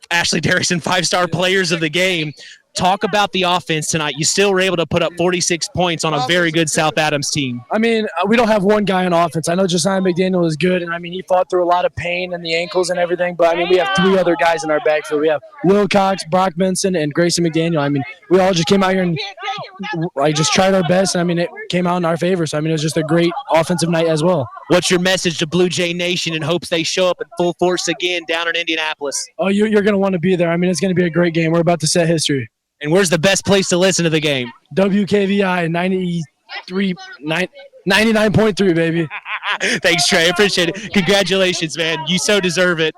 Ashley Derrickson 5-star players of the game. Talk about the offense tonight. You still were able to put up 46 points on a very good South Adams team. I mean, we don't have one guy on offense. I know Josiah McDaniel is good, and I mean, he fought through a lot of pain in the ankles and everything, but I mean, we have 3 other guys in our backfield. We have Wilcox, Brock Benson, and Grayson McDaniel. I mean, we all just came out here and just tried our best, and I mean, it came out in our favor. So, I mean, it was just a great offensive night as well. What's your message to Blue Jay Nation in hopes they show up in full force again down in Indianapolis? Oh, you're going to want to be there. I mean, it's going to be a great game. We're about to set history. And where's the best place to listen to the game? WKVI 99.3, baby. Thanks, Trey. Appreciate it. Congratulations, man. You so deserve it.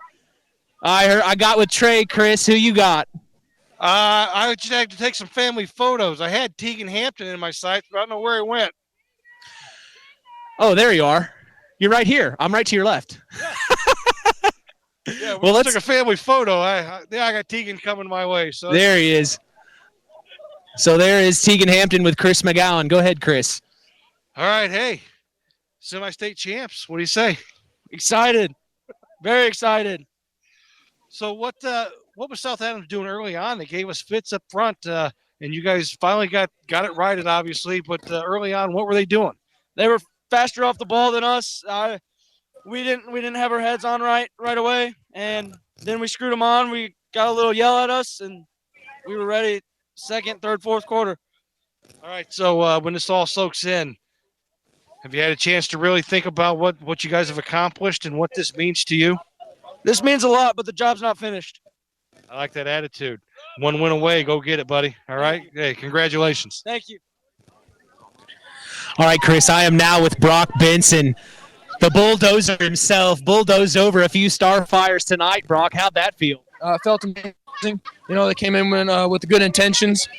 I got with Trey. Chris, who you got? I just had to take some family photos. I had Tegan Hampton in my sights, but I don't know where he went. Oh, there you are. You're right here. I'm right to your left. Yeah, well, let's took a family photo. I got Tegan coming my way. So there he is. So there is Tegan Hampton with Chris McGowan. Go ahead, Chris. All right, hey, semi-state champs. What do you say? Excited, very excited. So what was South Adams doing early on? They gave us fits up front, and you guys finally got it righted, obviously. But early on, what were they doing? They were faster off the ball than us. We didn't have our heads on right away, and then we screwed them on. We got a little yell at us, and we were ready. Second, third, fourth quarter. All right. So when this all soaks in, have you had a chance to really think about what you guys have accomplished and what this means to you? This means a lot, but the job's not finished. I like that attitude. 1 win away. Go get it, buddy. All right. Hey, congratulations. Thank you. All right, Chris. I am now with Brock Benson, the bulldozer himself. Bulldozed over a few Starfires tonight. Brock, how'd that feel? Felt amazing. You know, they came in with good intentions,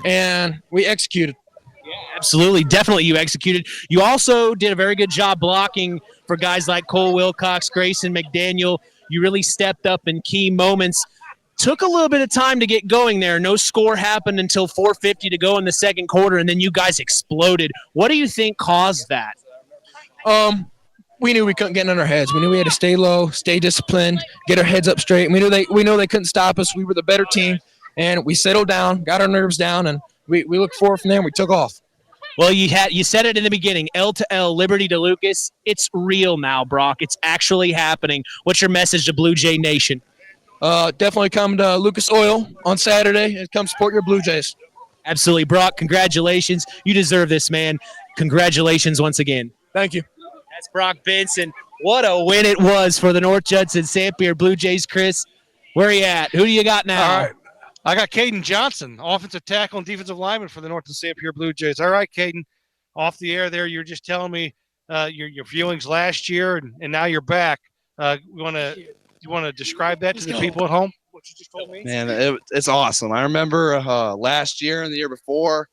and we executed. Yeah, absolutely. Definitely you executed. You also did a very good job blocking for guys like Cole Wilcox, Grayson McDaniel. You really stepped up in key moments. Took a little bit of time to get going there. No score happened until 4:50 to go in the second quarter, and then you guys exploded. What do you think caused that? We knew we couldn't get in our heads. We knew we had to stay low, stay disciplined, get our heads up straight. We know they couldn't stop us. We were the better team, and we settled down, got our nerves down, and we looked forward from there, and we took off. Well, you said it in the beginning, L to L, Liberty to Lucas. It's real now, Brock. It's actually happening. What's your message to Blue Jay Nation? Definitely come to Lucas Oil on Saturday and come support your Blue Jays. Absolutely. Brock, congratulations. You deserve this, man. Congratulations once again. Thank you. That's Brock Benson. What a win it was for the North Judson-San Pierre Blue Jays. Chris, where are you at? Who do you got now? All right. I got Caden Johnson, offensive tackle and defensive lineman for the North San Pierre Blue Jays. All right, Caden, off the air there, you're just telling me your feelings last year, and now you're back. You want to describe that to the people at home? What you just told me? Man, it's awesome. I remember last year and the year before,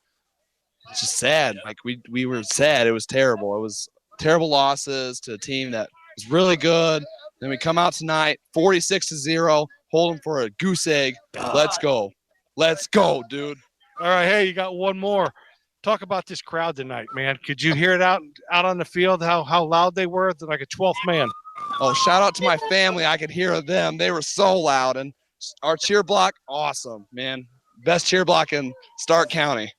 it's just sad. Like we were sad. It was terrible. It was terrible losses to a team that was really good. Then we come out tonight, 46-0, hold them for a goose egg. Let's go. Let's go, dude. All right, hey, you got one more. Talk about this crowd tonight, man. Could you hear it out on the field, how loud they were? They're like a 12th man. Oh, shout out to my family. I could hear them. They were so loud. And our cheer block, awesome, man. Best cheer block in Stark County.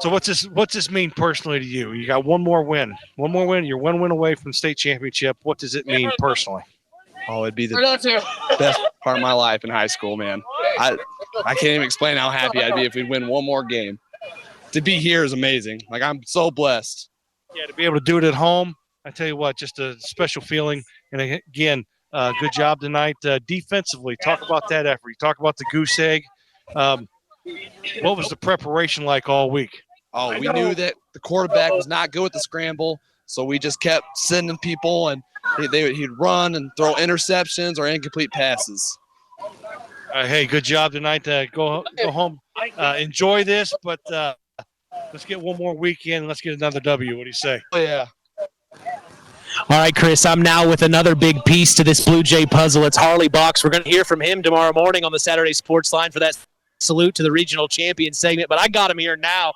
So what's this mean personally to you? You got one more win. One more win. You're 1 win away from the state championship. What does it mean personally? Oh, it'd be the best part of my life in high school, man. I can't even explain how happy I'd be if we'd win one more game. To be here is amazing. Like, I'm so blessed. Yeah, to be able to do it at home, I tell you what, just a special feeling. And again, good job tonight. Defensively, talk about that effort. You talk about the goose egg. What was the preparation like all week? Oh, we knew that the quarterback was not good with the scramble, so we just kept sending people, and he'd run and throw interceptions or incomplete passes. Hey, good job tonight. Go home, enjoy this, but let's get one more weekend. Let's get another W. What do you say? Oh, yeah. All right, Chris, I'm now with another big piece to this Blue Jay puzzle. It's Harley Box. We're going to hear from him tomorrow morning on the Saturday Sports Line for that salute to the regional champion segment, but I got him here now.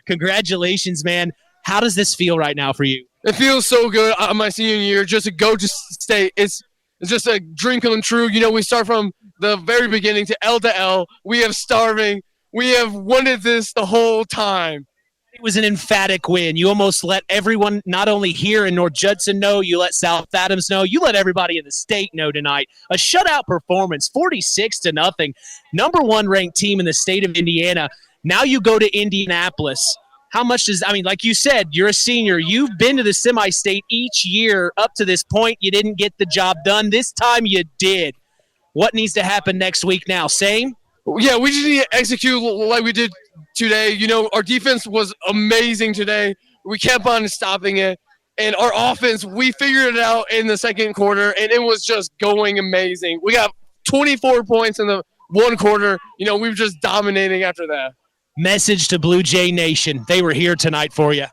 Congratulations, man. How does this feel right now for you? It feels so good. My senior year, just to go to state, it's It's just a dream come true. You know, we start from the very beginning to L. We have starving. We have wanted this the whole time. It was an emphatic win. You almost let everyone, not only here in North Judson, know, you let South Adams know, you let everybody in the state know tonight. A shutout performance, 46-0. Number 1 ranked team in the state of Indiana. Now you go to Indianapolis. How much does, I mean, like you said, you're a senior. You've been to the semi-state each year up to this point. You didn't get the job done. This time you did. What needs to happen next week now? Same? Yeah, we just need to execute like we did today. You know, our defense was amazing today. We kept on stopping it. And our offense, we figured it out in the second quarter, and it was just going amazing. We got 24 points in the one quarter. You know, we were just dominating after that. Message to Blue Jay Nation. They were here tonight for you.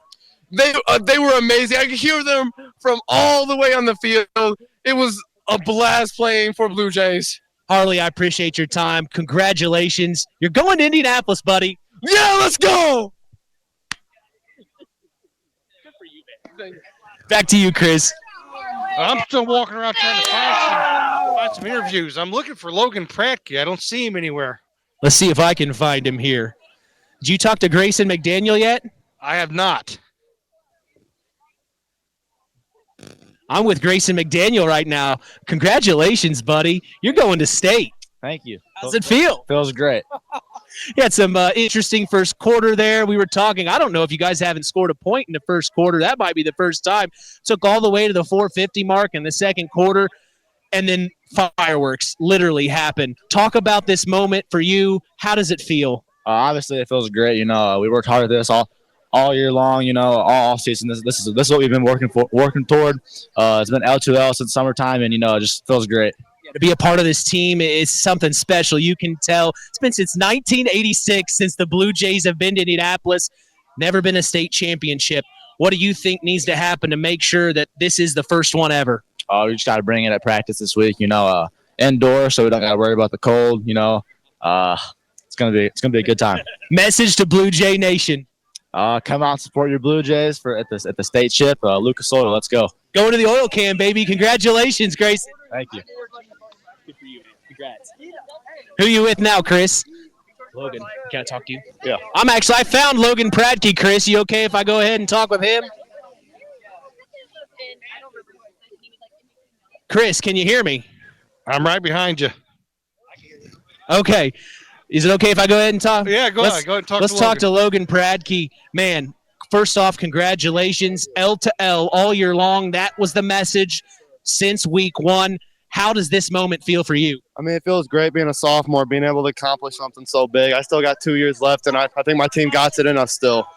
They were amazing. I could hear them from all the way on the field. It was a blast playing for Blue Jays. Harley, I appreciate your time. Congratulations. You're going to Indianapolis, buddy. Yeah, let's go. Good for you, man. Back to you, Chris. I'm still walking around trying to find some interviews. I'm looking for Logan Pratke. I don't see him anywhere. Let's see if I can find him here. Did you talk to Grayson McDaniel yet? I have not. I'm with Grayson McDaniel right now. Congratulations, buddy. You're going to state. Thank you. How's it feel? Feels great. You had some interesting first quarter there. We were talking. I don't know if you guys haven't scored a point in the first quarter. That might be the first time. Took all the way to the 4:50 mark in the second quarter, and then fireworks literally happened. Talk about this moment for you. How does it feel? Obviously, it feels great. You know, we worked hard at this all year long. You know, all season. This is what we've been working toward. It's been L2L since summertime, and you know, it just feels great. To be a part of this team is something special. You can tell it's been since 1986 since the Blue Jays have been to Indianapolis. Never been a state championship. What do you think needs to happen to make sure that this is the first one ever? We just got to bring it at practice this week. You know, indoor, so we don't got to worry about the cold. You know, it's gonna be a good time. Message to Blue Jay Nation. Come out and support your Blue Jays at the state chip. Lucas Oil, let's go. Going to the oil can, baby. Congratulations, Grayson. Thank you. Good for you, man. Congrats. Who you with now, Chris? Logan. Can I talk to you? Yeah. I found Logan Pratke, Chris. You okay if I go ahead and talk with him? Chris, can you hear me? I'm right behind you. Okay. Is it okay if I go ahead and talk? Yeah, go ahead. Go ahead and talk Let's talk to Logan Pratke. Man, first off, congratulations. L to L all year long. That was the message since week one. How does this moment feel for you? I mean, it feels great being a sophomore, being able to accomplish something so big. I still got 2 years left, and I think my team got it in us still.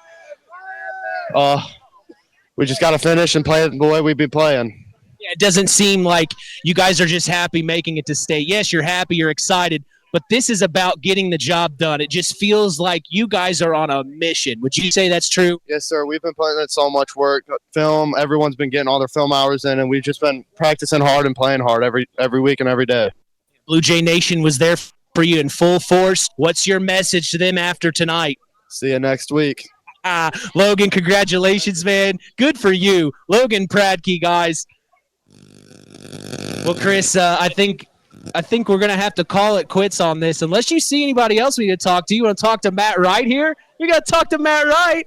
We just got to finish and play the way we've been playing. Yeah, it doesn't seem like you guys are just happy making it to state. Yes, you're happy, you're excited, but this is about getting the job done. It just feels like you guys are on a mission. Would you say that's true? Yes, sir. We've been putting in so much work, film. Everyone's been getting all their film hours in, and we've just been practicing hard and playing hard every week and every day. Blue Jay Nation was there for you in full force. What's your message to them after tonight? See you next week. Logan, congratulations, man. Good for you. Logan Pratke, guys. Well, Chris, I think we're going to have to call it quits on this. Unless you see anybody else we need to talk to. You want to talk to Matt Wright here? You got to talk to Matt Wright.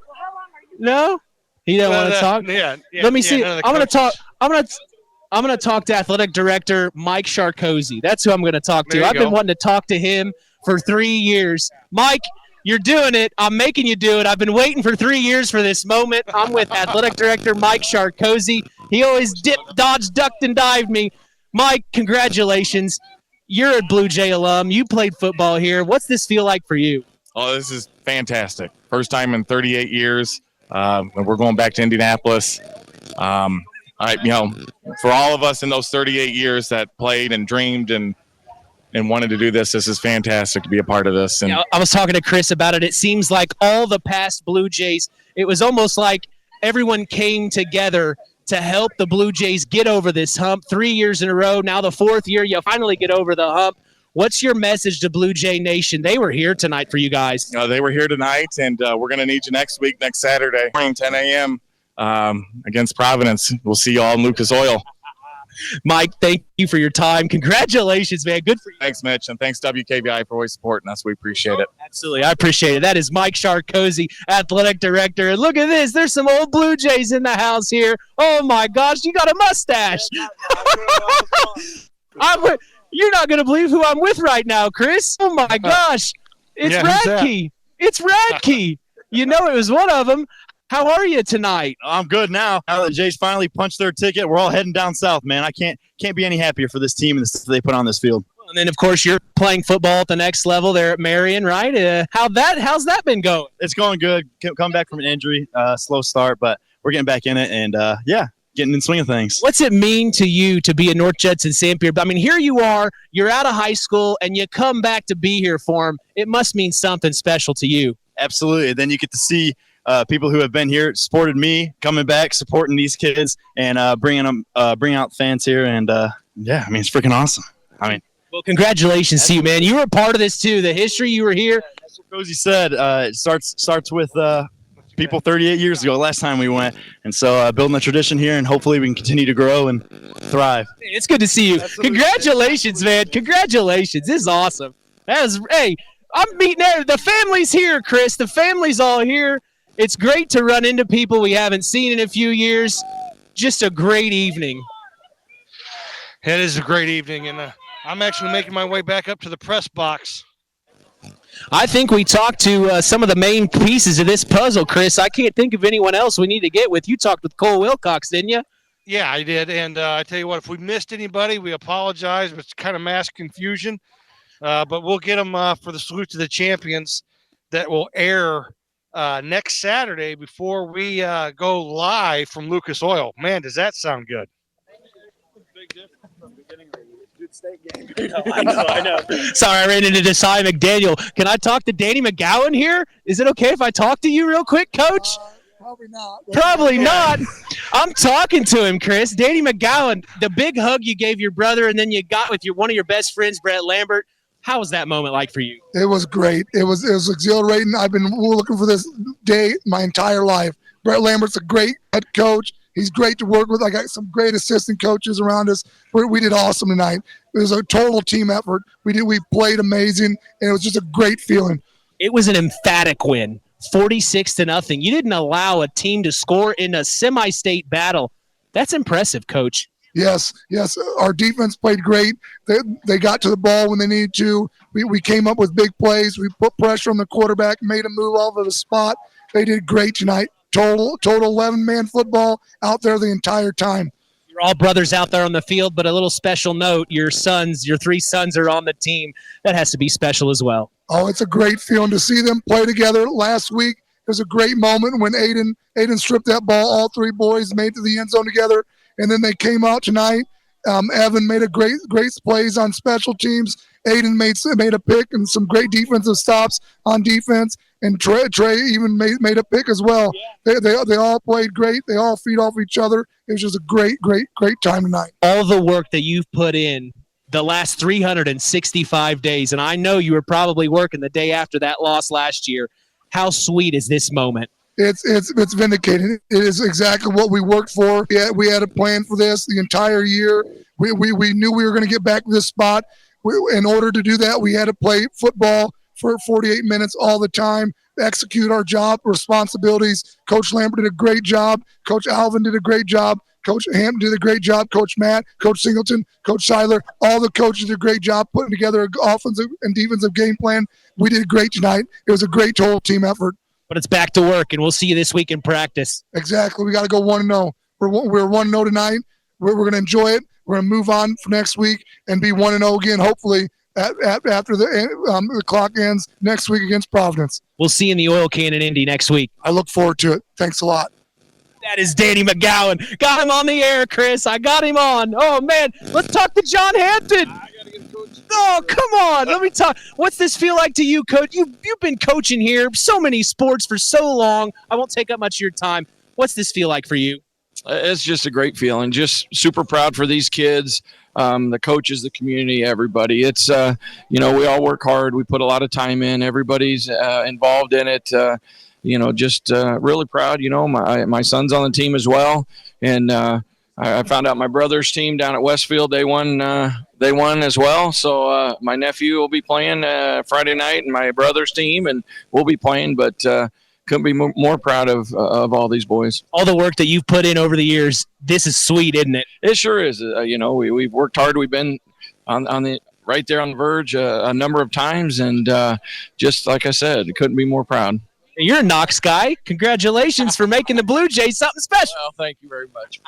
No? He doesn't want to talk? Yeah. Let me see. I'm going to talk to athletic director Mike Sharkozy. That's who I'm going to talk to. I've been wanting to talk to him for 3 years. Mike, you're doing it. I'm making you do it. I've been waiting for 3 years for this moment. I'm with athletic director Mike Sharkozy. He always dipped, dodged, ducked, and dived me. Mike, congratulations. You're a Blue Jay alum. You played football here. What's this feel like for you? Oh, this is fantastic. First time in 38 years. We're going back to Indianapolis. For all of us in those 38 years that played and dreamed and wanted to do this is fantastic to be a part of this. And I was talking to Chris about it. It seems like all the past Blue Jays, it was almost like everyone came together to help the Blue Jays get over this hump 3 years in a row. Now the fourth year, you finally get over the hump. What's your message to Blue Jay Nation? They were here tonight for you guys. They were here tonight, and we're going to need you next week, next Saturday, morning, 10 a.m. Against Providence. We'll see you all in Lucas Oil. Mike, thank you for your time. Congratulations, man. Good for you. Thanks, Mitch, and thanks WKBI for always supporting us. We appreciate it. Absolutely. I appreciate it. That is Mike Sharkozy, athletic director. And look at this. There's some old Blue Jays in the house here. Oh, my gosh. You got a mustache. You're not going to believe who I'm with right now, Chris. Oh, my gosh. It's Radke. It's Radke. You know it was one of them. How are you tonight? I'm good now. Now that Jays finally punched their ticket, we're all heading down south, man. I can't be any happier for this team and the stuff they put on this field. And then, of course, you're playing football at the next level there at Marion, right? How's that been going? It's going good. Come back from an injury, slow start, but we're getting back in it and, getting in the swing of things. What's it mean to you to be a North Judson-San Pierre? I mean, here you are, you're out of high school, and you come back to be here for them. It must mean something special to you. Absolutely. Then you get to see people who have been here, supported me, coming back, supporting these kids, and bringing out fans here. And, it's freaking awesome. Well, congratulations to you, man. You were a part of this, too. The history, you were here. That's what Cozy said. It starts with people 38 years ago, last time we went. And so building a tradition here, and hopefully we can continue to grow and thrive. It's good to see you. Congratulations, man. Congratulations. This is awesome. I'm meeting the family's here, Chris. The family's all here. It's great to run into people we haven't seen in a few years. Just a great evening. It is a great evening, and I'm actually making my way back up to the press box. I think we talked to some of the main pieces of this puzzle, Chris. I can't think of anyone else we need to get with. You talked with Cole Wilcox, didn't you? Yeah, I did, and I tell you what, if we missed anybody, we apologize. It's kind of mass confusion, but we'll get them for the Salute to the Champions that will air next Saturday before we go live from Lucas Oil. Man, does that sound good? Big difference from beginning of the Duke State game. I know. Sorry, I ran into Desai McDaniel. Can I talk to Danny McGowan here? Is it okay if I talk to you real quick, Coach? Probably not. Probably not. I'm talking to him, Chris. Danny McGowan, the big hug you gave your brother and then you got with one of your best friends, Brett Lambert. How was that moment like for you? It was great. It was exhilarating. I've been looking for this day my entire life. Brett Lambert's a great head coach. He's great to work with. I got some great assistant coaches around us. We did awesome tonight. It was a total team effort. We played amazing, and it was just a great feeling. It was an emphatic win, 46-0. You didn't allow a team to score in a semi-state battle. That's impressive, Coach. Yes. Our defense played great. They got to the ball when they needed to. We came up with big plays. We put pressure on the quarterback, made him move off of the spot. They did great tonight. Total 11-man football out there the entire time. You're all brothers out there on the field, but a little special note, your 3 sons are on the team. That has to be special as well. Oh, it's a great feeling to see them play together. Last week, it was a great moment when Aiden stripped that ball. All 3 boys made to the end zone together, and then they came out tonight. Evan made a great plays on special teams. Aiden made a pick and some great defensive stops on defense. And Trey even made a pick as well. They all played great. They all feed off each other. It was just a great time tonight. All the work that you've put in the last 365 days, and I know you were probably working the day after that loss last year. How sweet is this moment? It's vindicated. It is exactly what we worked for. Yeah, we had a plan for this the entire year. We knew we were going to get back to this spot. In order to do that, we had to play football for 48 minutes all the time, execute our job responsibilities. Coach Lambert did a great job. Coach Alvin did a great job. Coach Hampton did a great job. Coach Matt, Coach Singleton, Coach Seiler, all the coaches did a great job putting together an offensive and defensive game plan. We did great tonight. It was a great total team effort. But it's back to work, and we'll see you this week in practice. Exactly. We got to go 1-0. We're 1-0 tonight. We're going to enjoy it. We're going to move on for next week and be 1-0 again, hopefully, after the clock ends next week against Providence. We'll see you in the oil can in Indy next week. I look forward to it. Thanks a lot. That is Danny McGowan. Got him on the air, Chris. I got him on. Oh, man. Let's talk to John Hampton. Oh, come on. Let me talk. What's this feel like to you, Coach? You've been coaching here, so many sports for so long. I won't take up much of your time. What's this feel like for you? It's just a great feeling. Just super proud for these kids, the coaches, the community, everybody. It's, we all work hard. We put a lot of time in. Everybody's involved in it. Just really proud. My son's on the team as well. And I found out my brother's team down at Westfield, they won as well. So my nephew will be playing Friday night, and my brother's team, and we'll be playing. But couldn't be more proud of all these boys. All the work that you've put in over the years, this is sweet, isn't it? It sure is. We've worked hard. We've been on the right there on the verge a number of times, and just like I said, couldn't be more proud. You're a Knox guy. Congratulations for making the Blue Jays something special. Well, thank you very much.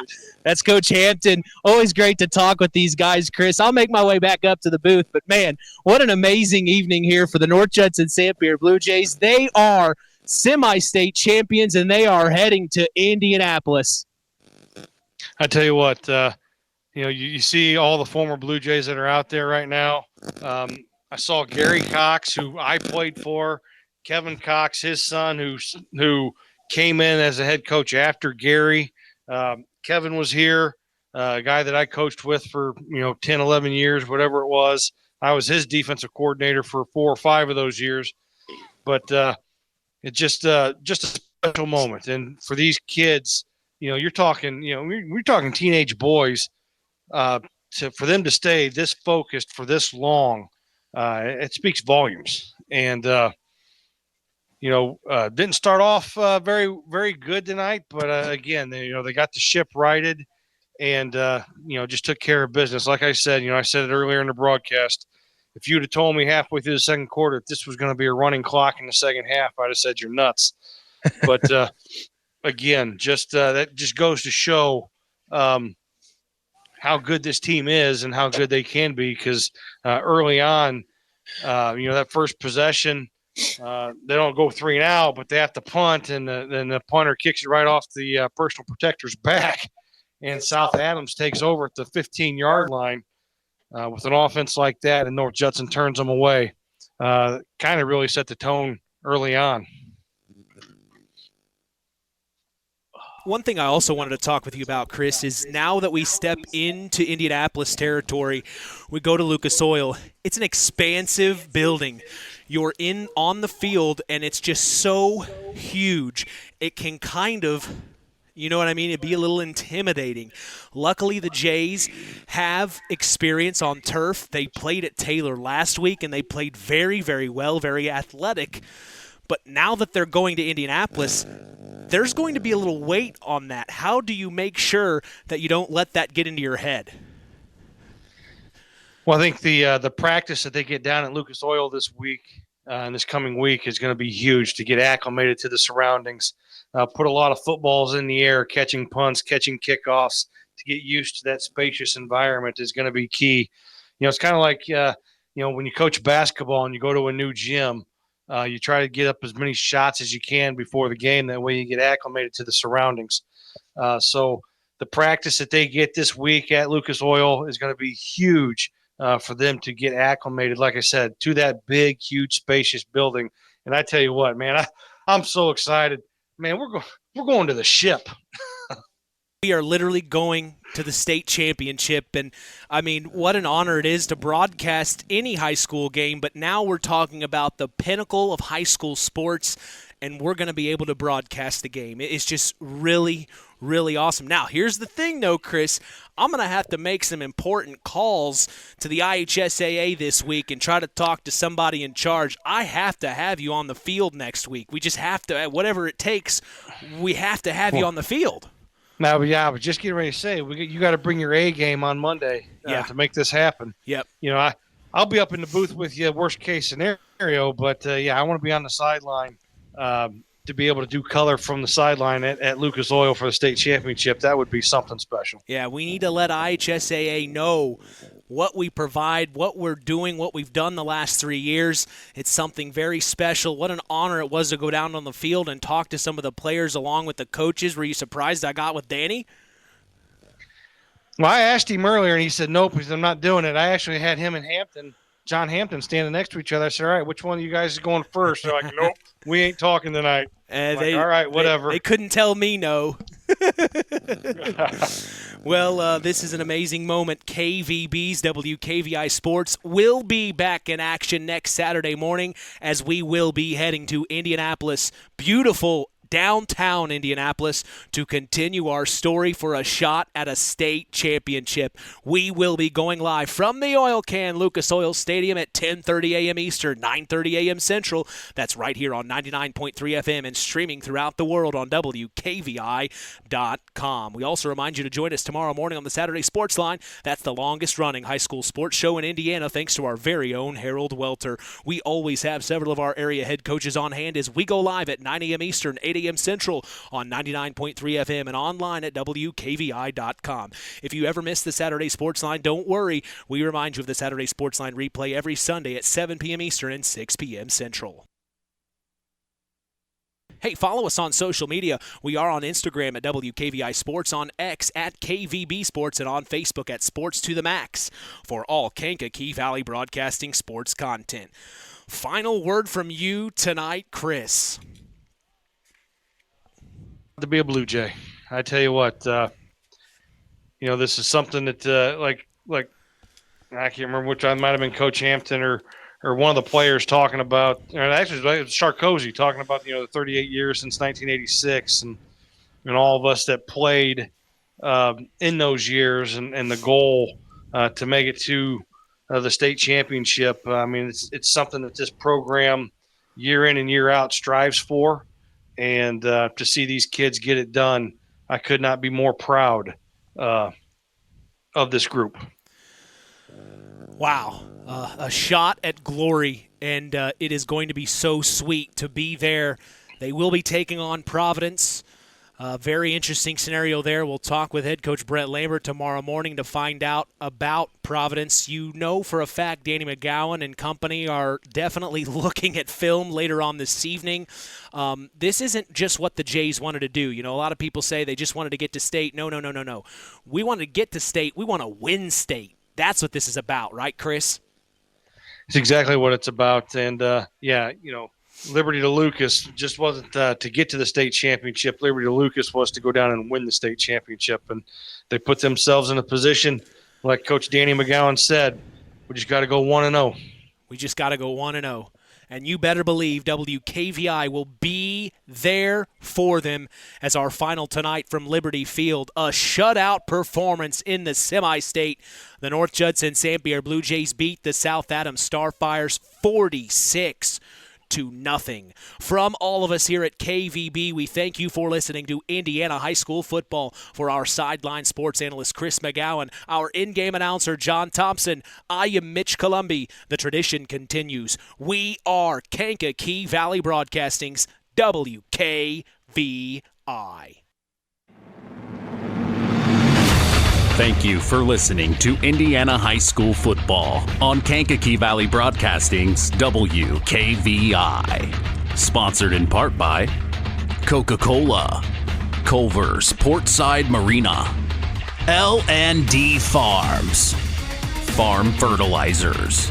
That's Coach Hampton. Always great to talk with these guys, Chris. I'll make my way back up to the booth, but man, what an amazing evening here for the North Judson-San Blue Jays. They are semi-state champions, and they are heading to Indianapolis. I tell you what, you see all the former Blue Jays that are out there right now. I saw Gary Cox, who I played for, Kevin Cox, his son, who came in as a head coach after Gary. Kevin was here, a guy that I coached with for 10, 11 years, whatever it was. I was his defensive coordinator for 4 or 5 of those years. But it's just a special moment. And for these kids, you're talking teenage boys. For them to stay this focused for this long, it speaks volumes. And didn't start off very, very good tonight, but again, they got the ship righted, and just took care of business. Like I said, I said it earlier in the broadcast. If you'd have told me halfway through the second quarter that this was going to be a running clock in the second half, I'd have said you're nuts. But again, that just goes to show how good this team is and how good they can be. Because early on, that first possession. They don't go 3 and out, but they have to punt, and then the punter kicks it right off the personal protector's back, and South Adams takes over at the 15-yard line with an offense like that, and North Judson turns them away. Kind of really set the tone early on. One thing I also wanted to talk with you about, Chris, is now that we step into Indianapolis territory, we go to Lucas Oil. It's an expansive building. You're on the field, and it's just so huge. It can kind of, it'd be a little intimidating. Luckily, the Jays have experience on turf. They played at Taylor last week, and they played very, very well, very athletic. But now that they're going to Indianapolis, there's going to be a little weight on that. How do you make sure that you don't let that get into your head? Well, I think the practice that they get down at Lucas Oil this week and this coming week is going to be huge to get acclimated to the surroundings. Put a lot of footballs in the air, catching punts, catching kickoffs. To get used to that spacious environment is going to be key. It's kind of like when you coach basketball and you go to a new gym. You try to get up as many shots as you can before the game. That way you get acclimated to the surroundings. So the practice that they get this week at Lucas Oil is going to be huge for them to get acclimated, like I said, to that big, huge, spacious building. And I tell you what, man, I'm so excited. Man, we're going to the ship. We are literally going to the state championship, and I mean, what an honor it is to broadcast any high school game, but now we're talking about the pinnacle of high school sports, and we're going to be able to broadcast the game. It's just really, really awesome. Now, here's the thing, though, Chris. I'm going to have to make some important calls to the IHSAA this week and try to talk to somebody in charge. I have to have you on the field next week. We just have to, whatever it takes, we have to have you on the field. Now, I was just getting ready to say, you got to bring your A game on Monday to make this happen. Yep. I'll be up in the booth with you, worst case scenario, but I want to be on the sideline to be able to do color from the sideline at Lucas Oil for the state championship. That would be something special. Yeah, we need to let IHSAA know what we provide, what we're doing, what we've done the last 3 years. It's something very special. What an honor it was to go down on the field and talk to some of the players along with the coaches. Were you surprised I got with Danny? Well, I asked him earlier, and he said, nope, he said, I'm not doing it. I actually had him and John Hampton standing next to each other. I said, all right, which one of you guys is going first? They're like, nope, we ain't talking tonight. All right, whatever. They couldn't tell me no. Well, this is an amazing moment. KVB's WKVI Sports will be back in action next Saturday morning as we will be heading to Indianapolis. Beautiful downtown Indianapolis to continue our story for a shot at a state championship. We will be going live from the Oil Can Lucas Oil Stadium at 10:30 a.m. Eastern, 9:30 a.m. Central. That's right here on 99.3 FM and streaming throughout the world on WKVI.com. We also remind you to join us tomorrow morning on the Saturday Sports Line. That's the longest-running high school sports show in Indiana, thanks to our very own Harold Welter. We always have several of our area head coaches on hand as we go live at 9 a.m. Eastern, 8 a.m. Central on 99.3 FM and online at WKVI.com. If you ever miss the Saturday Sports Line, don't worry. We remind you of the Saturday Sports Line replay every Sunday at 7 p.m. Eastern and 6 p.m. Central. Hey, follow us on social media. We are on Instagram at WKVI Sports, on X at KVB Sports, and on Facebook at Sports to the Max for all Kankakee Valley Broadcasting sports content. Final word from you tonight, Chris. To be a Blue Jay. I tell you what, this is something that, like I can't remember which I might have been Coach Hampton or one of the players talking about, or actually it was Sarkozy talking about, the 38 years since 1986 and all of us that played in those years and the goal to make it to the state championship. I mean, it's something that this program year in and year out strives for. And to see these kids get it done, I could not be more proud of this group. Wow. A shot at glory, and it is going to be so sweet to be there. They will be taking on Providence. Very interesting scenario there. We'll talk with head coach Brett Lambert tomorrow morning to find out about Providence. You know for a fact Danny McGowan and company are definitely looking at film later on this evening. This isn't just what the Jays wanted to do. A lot of people say they just wanted to get to state. No. We wanted to get to state. We want to win state. That's what this is about, right, Chris? It's exactly what it's about. And, Liberty to Lucas just wasn't to get to the state championship. Liberty to Lucas was to go down and win the state championship. And they put themselves in a position, like Coach Danny McGowan said, we just got to go 1-0. We just got to go 1-0. And you better believe WKVI will be there for them as our final tonight from Liberty Field. A shutout performance in the semi-state. The North Judson-San Pierre Blue Jays beat the South Adams Starfires 46-0. From all of us here at KVB, we thank you for listening to Indiana High School Football. For our sideline sports analyst Chris McGowan, our in-game announcer John Thompson, I am Mitch Columbi. The tradition continues. We are Kankakee Valley Broadcasting's WKVI. Thank you for listening to Indiana High School Football on Kankakee Valley Broadcasting's WKVI. Sponsored in part by Coca-Cola, Culver's Portside Marina, L&D Farms, Farm Fertilizers,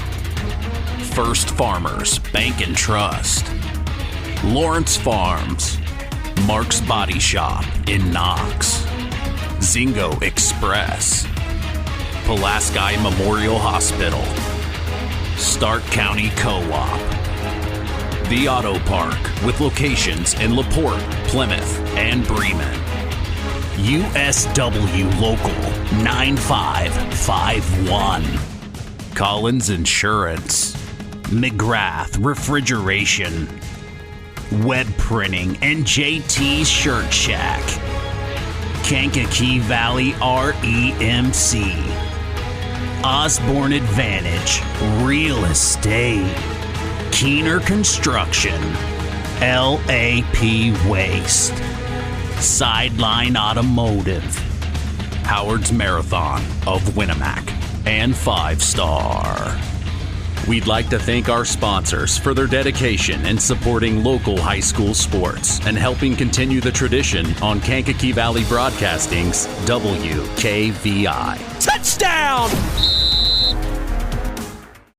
First Farmers Bank and Trust, Lawrence Farms, Mark's Body Shop in Knox, Zingo Express, Pulaski Memorial Hospital, Stark County Co-op, The Auto Park with locations in LaPorte, Plymouth, and Bremen, USW Local 9551, Collins Insurance, McGrath Refrigeration, Web Printing, and JT's Shirt Shack, Kankakee Valley REMC, Osborne Advantage Real Estate, Keener Construction, LAP Waste, Sideline Automotive, Howard's Marathon of Winnemac, and 5 Star. We'd like to thank our sponsors for their dedication in supporting local high school sports and helping continue the tradition on Kankakee Valley Broadcasting's WKVI. Touchdown!